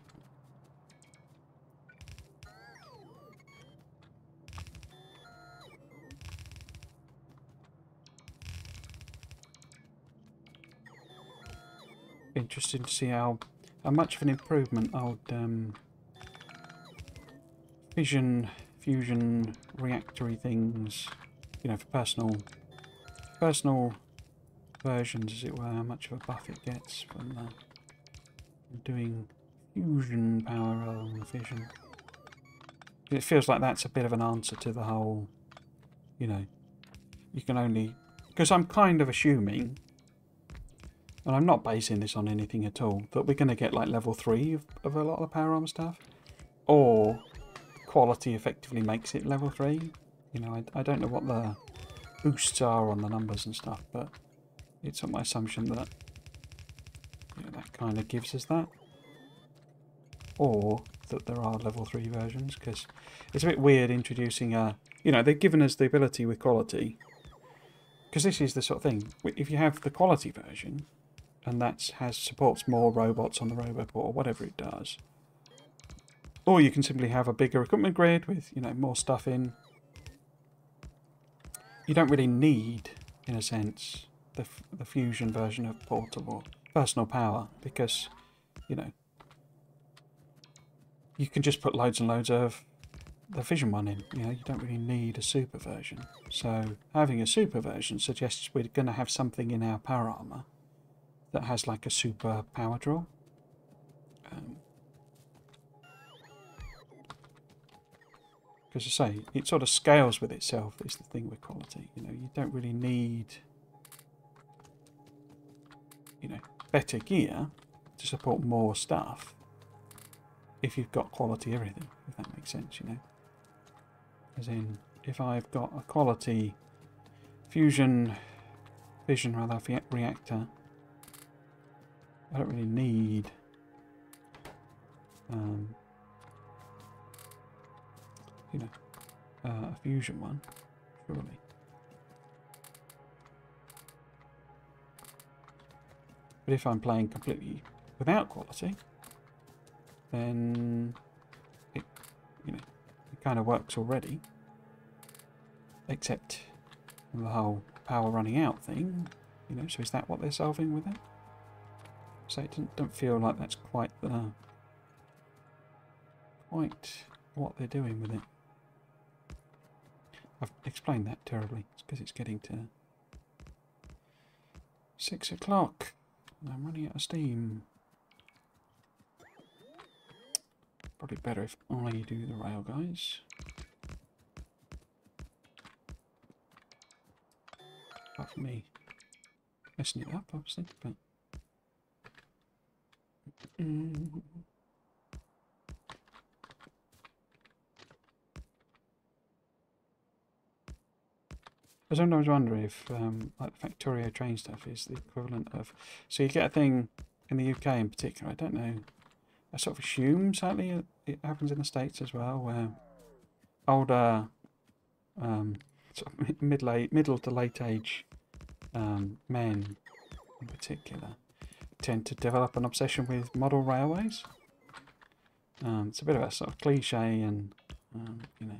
Interesting to see how much of an improvement old fusion reactory things, you know, for personal versions, as it were, how much of a buff it gets from doing fusion power rather than fission. It feels like that's a bit of an answer to the whole, you know, you can only, because I'm kind of assuming, and I'm not basing this on anything at all, that we're going to get like level 3 of a lot of the power armor stuff, or quality effectively makes it level 3. You know, I don't know what the boosts are on the numbers and stuff, but it's my assumption that, you know, that kind of gives us that. Or that there are level 3 versions, because it's a bit weird introducing a, you know, they've given us the ability with quality, because this is the sort of thing, if you have the quality version, and that supports more robots on the roboport or whatever it does, or you can simply have a bigger equipment grid with, you know, more stuff in. You don't really need, in a sense, the fusion version of portable personal power, because, you know, you can just put loads and loads of the fission one in. You know, you don't really need a super version. So having a super version suggests we're going to have something in our power armor that has like a super power draw. Because I say, it sort of scales with itself, is the thing with quality. You know, you don't really need, you know, better gear to support more stuff if you've got quality everything, if that makes sense, you know. As in, if I've got a quality fission reactor, I don't really need you know, a fusion one, surely. But if I'm playing completely without quality, then it, you know, it kind of works already. Except the whole power running out thing, you know. So is that what they're solving with it? So it don't feel like that's quite what they're doing with it. I've explained that terribly. It's because it's getting to 6 o'clock. I'm running out of steam. Probably better if I do the rail, guys. Apart from me messing it up, obviously, but... I sometimes wonder if, like the Factorio train stuff is the equivalent of... So you get a thing in the UK in particular, I don't know, I sort of assume, sadly, it happens in the States as well, where older, sort of middle to late age men in particular tend to develop an obsession with model railways. It's a bit of a sort of cliche, and, you know,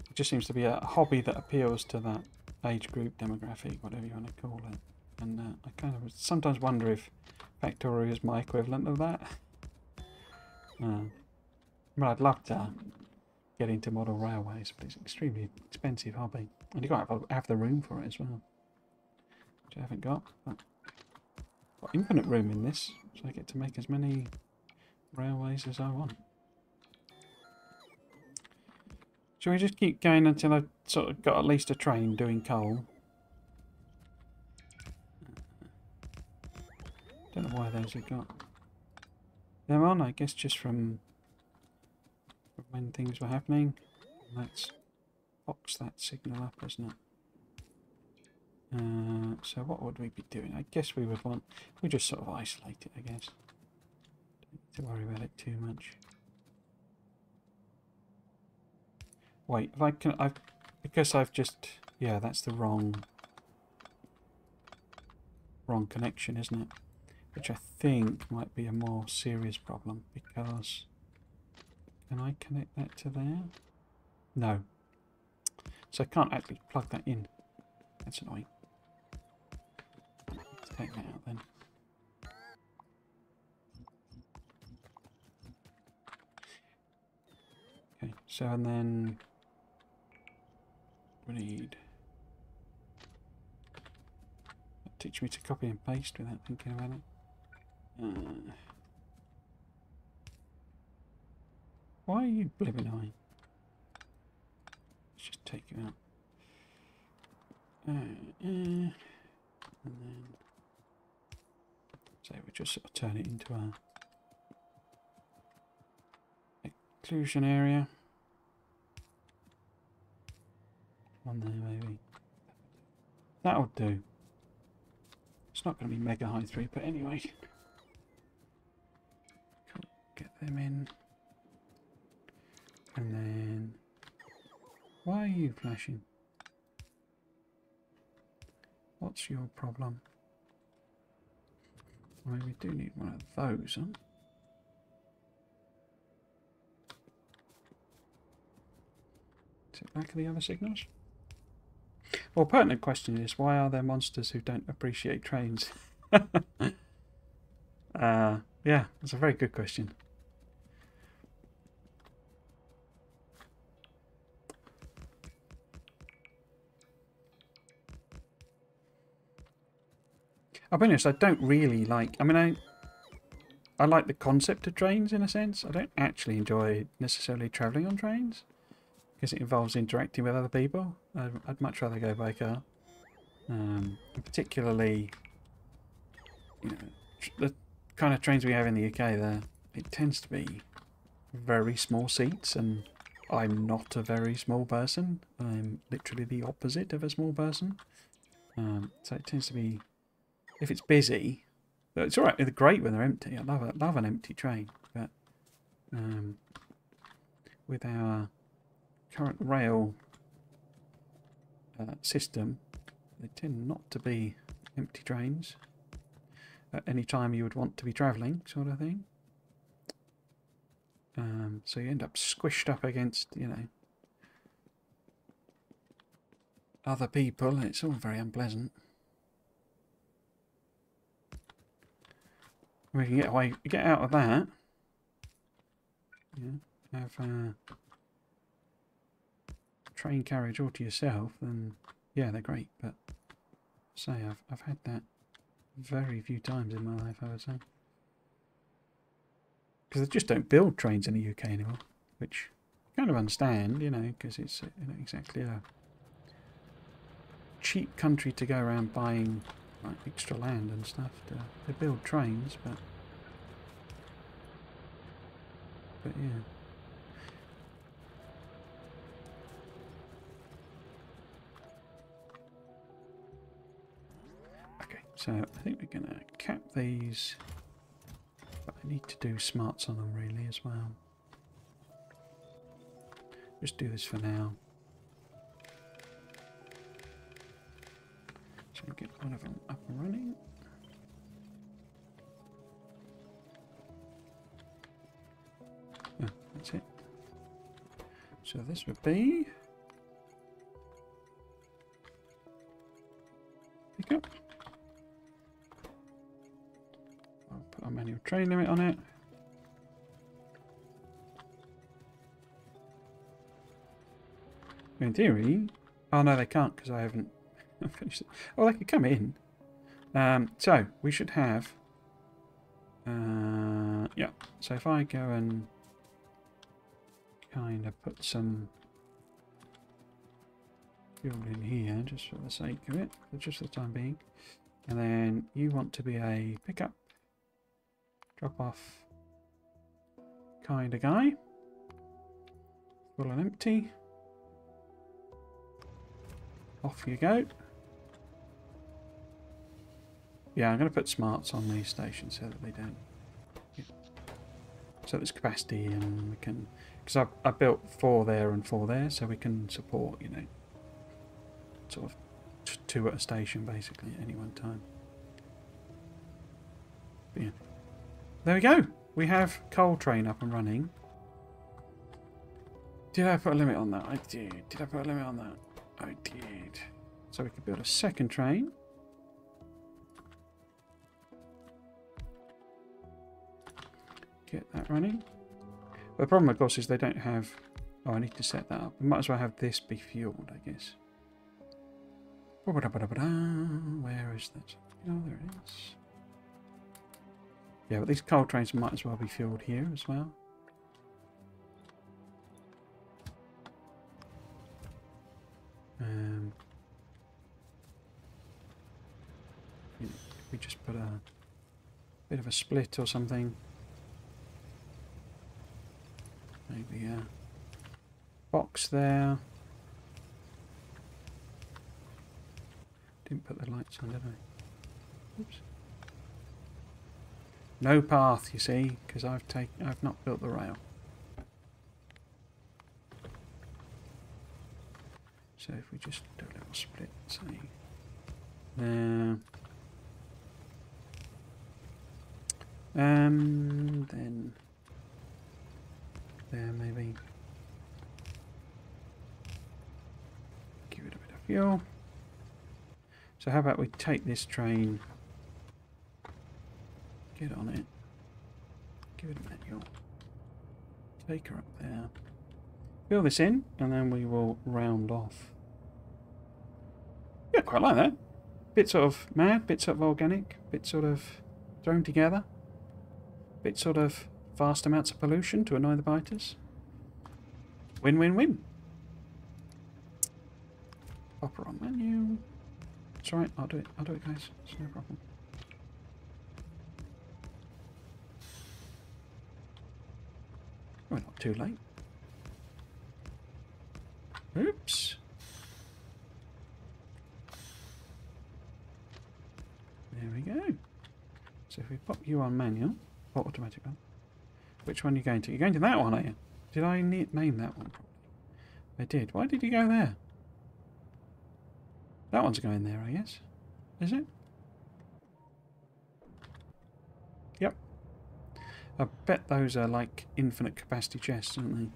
it just seems to be a hobby that appeals to that age group, demographic, whatever you want to call it. And I kind of sometimes wonder if Factorio is my equivalent of that. But I'd love to get into model railways, but it's an extremely expensive hobby. And you've got to have the room for it as well, which I haven't got. But I've got infinite room in this, so I get to make as many railways as I want. Shall we just keep going until I've sort of got at least a train doing coal? Don't know why those have got them on, I guess just from when things were happening. Let's box that signal up, isn't it? So what would we be doing? I guess we would want... We just sort of isolate it, I guess. Don't need to worry about it too much. Wait, if I can... because I've just... Yeah, that's the wrong connection, isn't it? Which I think might be a more serious problem, because... Can I connect that to there? No. So I can't actually plug that in. That's annoying. Let's take that out then. Okay, so and then we need... Teach me to copy and paste without thinking about it. Why are you blipping eye? Let's just take you out. And then... So we just sort of turn it into a exclusion area. On there maybe. That'll do. It's not going to be mega high throughput anyway. Cool. Get them in. And then... Why are you flashing? What's your problem? Well, we do need one of those, huh? Is it back of the other signals? Well, pertinent question is, why are there monsters who don't appreciate trains? Yeah, that's a very good question. I'll be honest, I don't really like... I mean, I like the concept of trains in a sense. I don't actually enjoy necessarily travelling on trains because it involves interacting with other people. I'd much rather go by car. And particularly, you know, the kind of trains we have in the UK there, it tends to be very small seats, and I'm not a very small person. I'm literally the opposite of a small person. So it tends to be, if it's busy, it's alright, they're great when they're empty. I love an empty train, but with our current rail system, they tend not to be empty trains at any time you would want to be travelling, sort of thing. So you end up squished up against, you know, other people, and it's all very unpleasant. We can get out of that. Yeah, have train carriage all to yourself, then yeah, they're great. But say I've had that very few times in my life, I would say, because they just don't build trains in the UK anymore, which I kind of understand, you know, because it's not exactly a cheap country to go around buying like extra land and stuff to build trains, but yeah. Okay, so I think we're gonna cap these, but I need to do smarts on them really as well. Just do this for now. So we get one of them up and running. Oh, that's it. So this would be pick up. I'll put a manual train limit on it. In theory, oh no, they can't because I haven't finished it. Oh, they could come in. So we should have. Yeah. So if I go and kind of put some fuel in here, just for the sake of it, for just the time being, and then you want to be a pickup, drop off kind of guy, full and empty. Off you go. Yeah, I'm going to put smarts on these stations so that they don't. Yeah. So there's capacity, and we can, because I built 4 there and 4 there, so we can support, you know, sort of 2 at a station basically at any one time. But yeah, there we go. We have coal train up and running. Did I put a limit on that? I did. Did I put a limit on that? I did. So we could build a second train. Get that running. But the problem, of course, is they don't have... Oh, I need to set that up. We might as well have this be fueled, I guess. Where is that? Oh, there it is. Yeah, but these coal trains might as well be fueled here as well. We just put a bit of a split or something. Maybe a box there. Didn't put the lights on, did I? Oops. No path, you see, because I've not built the rail. So if we just do a little split, say there. Then there maybe. Give it a bit of fuel. So how about we take this train, get on it, give it a manual, take her up there, fill this in, and then we will round off. Yeah, quite like that. Bit sort of mad, bit sort of organic, bit sort of thrown together. bit sort of vast amounts of pollution to annoy the biters. Win, win, win. Popper on menu. It's alright, I'll do it. I'll do it, guys. It's no problem. We're not too late. Oops. There we go. So if we pop you on manual, or automatic one, which one are you going to? You're going to that one, are you? Did I name that one properly? I did. Why did you go there? That one's going there, I guess. Is it? Yep. I bet those are like infinite capacity chests, aren't they?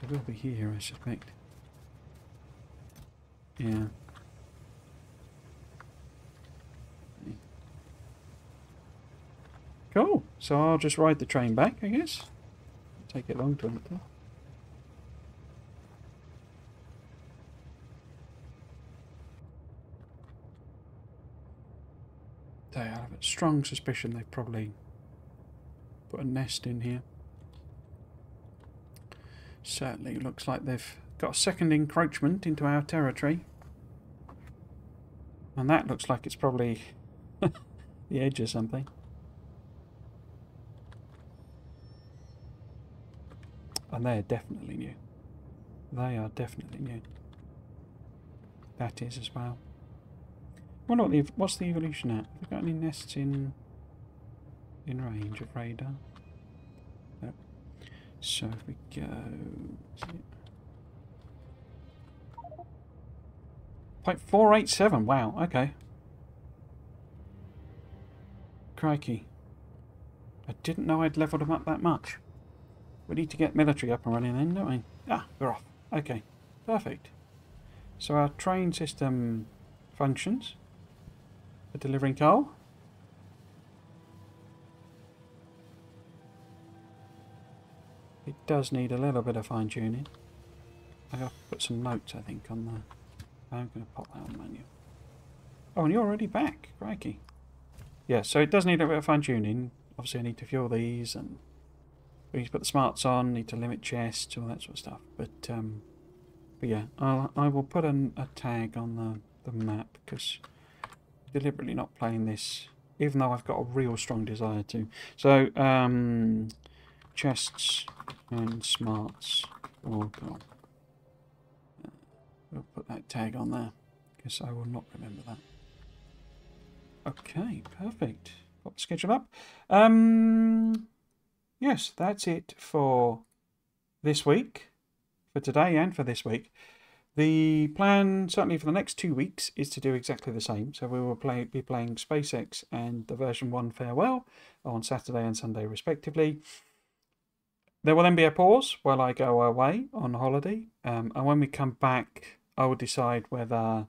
They will be here, I suspect. Yeah. Cool. So I'll just ride the train back, I guess. Take it long to enter. I have a strong suspicion they've probably put a nest in here. Certainly looks like they've got a second encroachment into our territory. And that looks like it's probably the edge or something. And they're definitely new. They are definitely new. That is as well. I wonder what's the evolution at? Have we got any nests in range of radar? No. So if we go... Is it? 0.487, wow, okay. Crikey. I didn't know I'd levelled them up that much. We need to get military up and running then, don't we? Ah, we're off. Okay, perfect. So our train system functions for delivering coal. It does need a little bit of fine tuning. I got to put some notes, I think, on the... I'm going to pop that on manual. Oh, and you're already back. Crikey. Yeah, so it does need a bit of fine tuning. Obviously I need to fuel these and we need to put the smarts on, need to limit chests, all that sort of stuff. But yeah, I will put a tag on the map because I'm deliberately not playing this, even though I've got a real strong desire to. So, chests and smarts all gone. We'll put that tag on there because I will not remember that. Okay, perfect. Got the schedule up. Yes, that's it for this week, for today and for this week. The plan, certainly for the next 2 weeks, is to do exactly the same. So we will be playing SpaceX and the version 1 Farewell on Saturday and Sunday respectively. There will then be a pause while I go away on holiday. And when we come back, I will decide whether,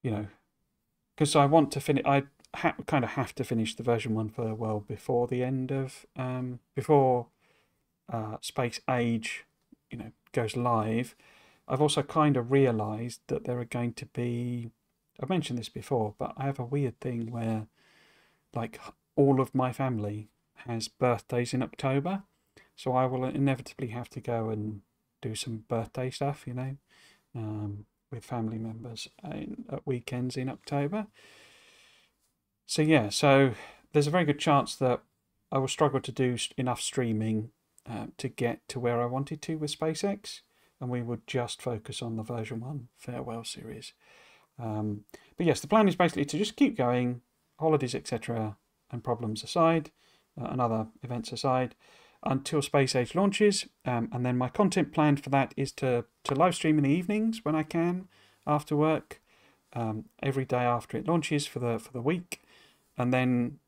you know, because I want to finish, I kind of have to finish the version 1 Farewell before the end of, before Space Age, you know, goes live. I've also kind of realised that there are going to be, I've mentioned this before, but I have a weird thing where, like, all of my family has birthdays in October. So I will inevitably have to go and do some birthday stuff, you know, with family members at weekends in October. So yeah, so there's a very good chance that I will struggle to do enough streaming to get to where I wanted to with SpaceX, and we would just focus on the version 1 Farewell series. But yes, the plan is basically to just keep going, holidays, etc., and problems aside, and other events aside, until Space Age launches, and then my content planned for that is to live stream in the evenings when I can after work, every day after it launches for the week, and then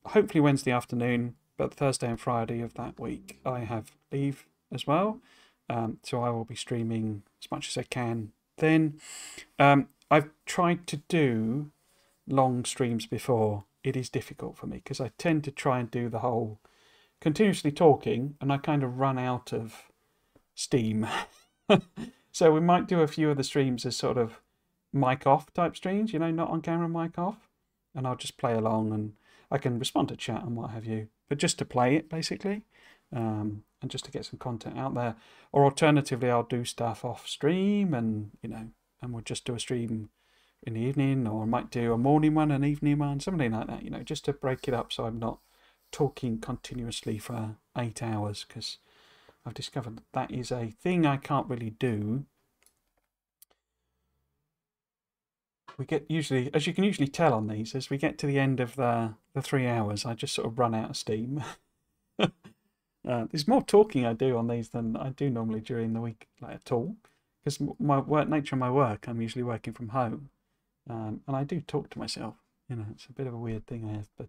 hopefully Wednesday afternoon, but Thursday and Friday of that week I have leave as well, so I will be streaming as much as I can then. I've tried to do long streams before. It is difficult for me because I tend to try and do the whole continuously talking and I kind of run out of steam. So we might do a few of the streams as sort of mic off type streams, you know, not on camera, mic off, and I'll just play along. And I can respond to chat and what have you, but just to play it basically, and just to get some content out there. Or alternatively, I'll do stuff off stream, and and we'll just do a stream in the evening, or I might do a morning one, an evening one, something like that. Just to break it up so I'm not talking continuously for 8 hours, because I've discovered that is a thing I can't really do. We get usually, as you can usually tell on these, as we get to the end of the 3 hours, I just sort of run out of steam. There's more talking I do on these than I do normally during the week, like at all, because nature of my work, I'm usually working from home, and I do talk to myself. It's a bit of a weird thing I have, but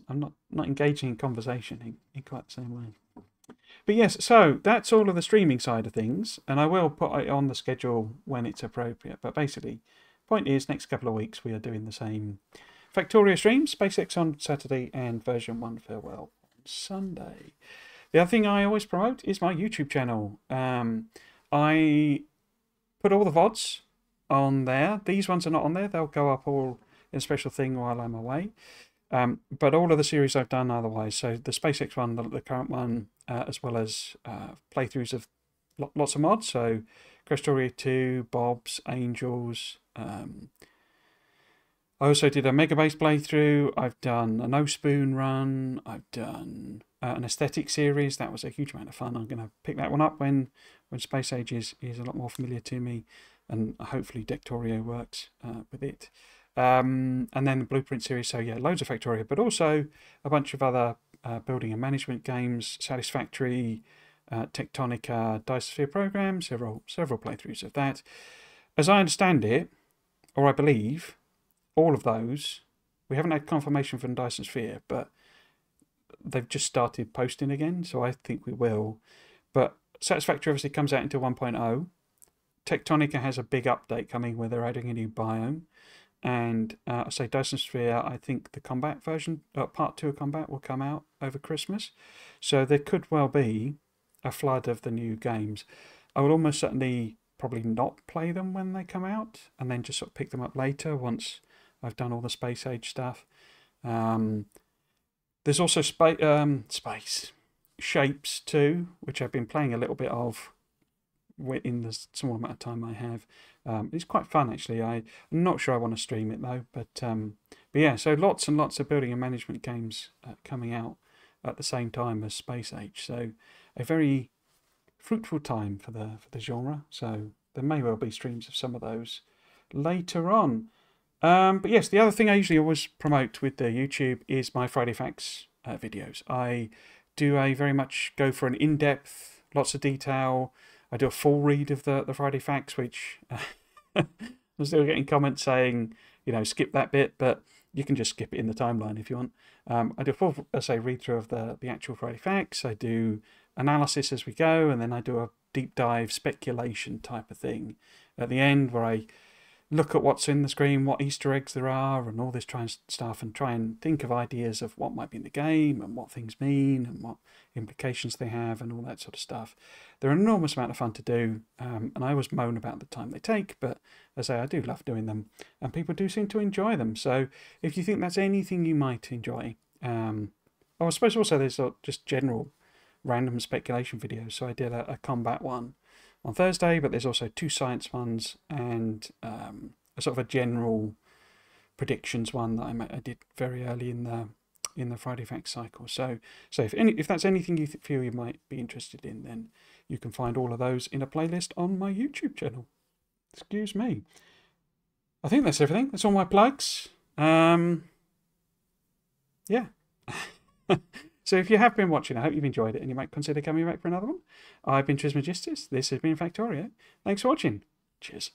I'm not engaging in conversation in quite the same way. But yes, so that's all of the streaming side of things, and I will put it on the schedule when it's appropriate. But basically, point is, next couple of weeks we are doing the same Factorio streams, SpaceX on Saturday and version 1 farewell on Sunday. The other thing I always promote is my YouTube channel. I put all the VODs on there. These ones are not on there. They'll go up all in a special thing while I'm away. But all of the series I've done otherwise, so the SpaceX one, the current one, as well as playthroughs of lots of mods, so Factorio 2, Bob's, Angels. I also did a Megabase playthrough. I've done a No Spoon run. I've done an aesthetic series. That was a huge amount of fun. I'm going to pick that one up when Space Age is a lot more familiar to me, and hopefully Factorio works with it. And then the Blueprint series, so yeah, loads of Factorio, but also a bunch of other building and management games, Satisfactory, Tectonica, Dice Program, several playthroughs of that. As I understand it, or I believe, all of those, we haven't had confirmation from Dyson Sphere, but they've just started posting again, so I think we will. But Satisfactory obviously comes out into 1.0. Tectonica has a big update coming where they're adding a new biome. And I say Dyson Sphere, I think the combat version, part 2 of combat, will come out over Christmas. So there could well be a flood of the new games. I will almost certainly probably not play them when they come out, and then just sort of pick them up later once I've done all the Space Age stuff. There's also Space Shapes 2, which I've been playing a little bit of in the small amount of time I have. It's quite fun actually. I'm not sure I want to stream it though, but yeah, so lots and lots of building and management games coming out at the same time as Space Age. So a very fruitful time for the genre. So there may well be streams of some of those later on. But yes, the other thing I usually always promote with the YouTube is my Friday Facts videos. I do very much go for an in-depth, lots of detail. I do a full read of the Friday Facts, which I'm still getting comments saying, skip that bit, but you can just skip it in the timeline if you want. I do a full, read through of the actual Friday Facts. I do analysis as we go, and then I do a deep dive speculation type of thing at the end where I look at what's in the screen, what Easter eggs there are, and all this stuff, and try and think of ideas of what might be in the game and what things mean and what implications they have and all that sort of stuff. They're an enormous amount of fun to do, and I always moan about the time they take, but as I say, I do love doing them, and people do seem to enjoy them. So if you think that's anything you might enjoy, I suppose also there's just general random speculation videos. So I did a combat one on Thursday, but there's also 2 science ones and a sort of a general predictions one that I did very early in the Friday Facts cycle. So if that's anything you feel you might be interested in, then you can find all of those in a playlist on my YouTube channel. Excuse me. I think that's everything. That's all my plugs. Yeah. So if you have been watching, I hope you've enjoyed it and you might consider coming back for another one. I've been Trismegistus. This has been Factorio. Thanks for watching. Cheers.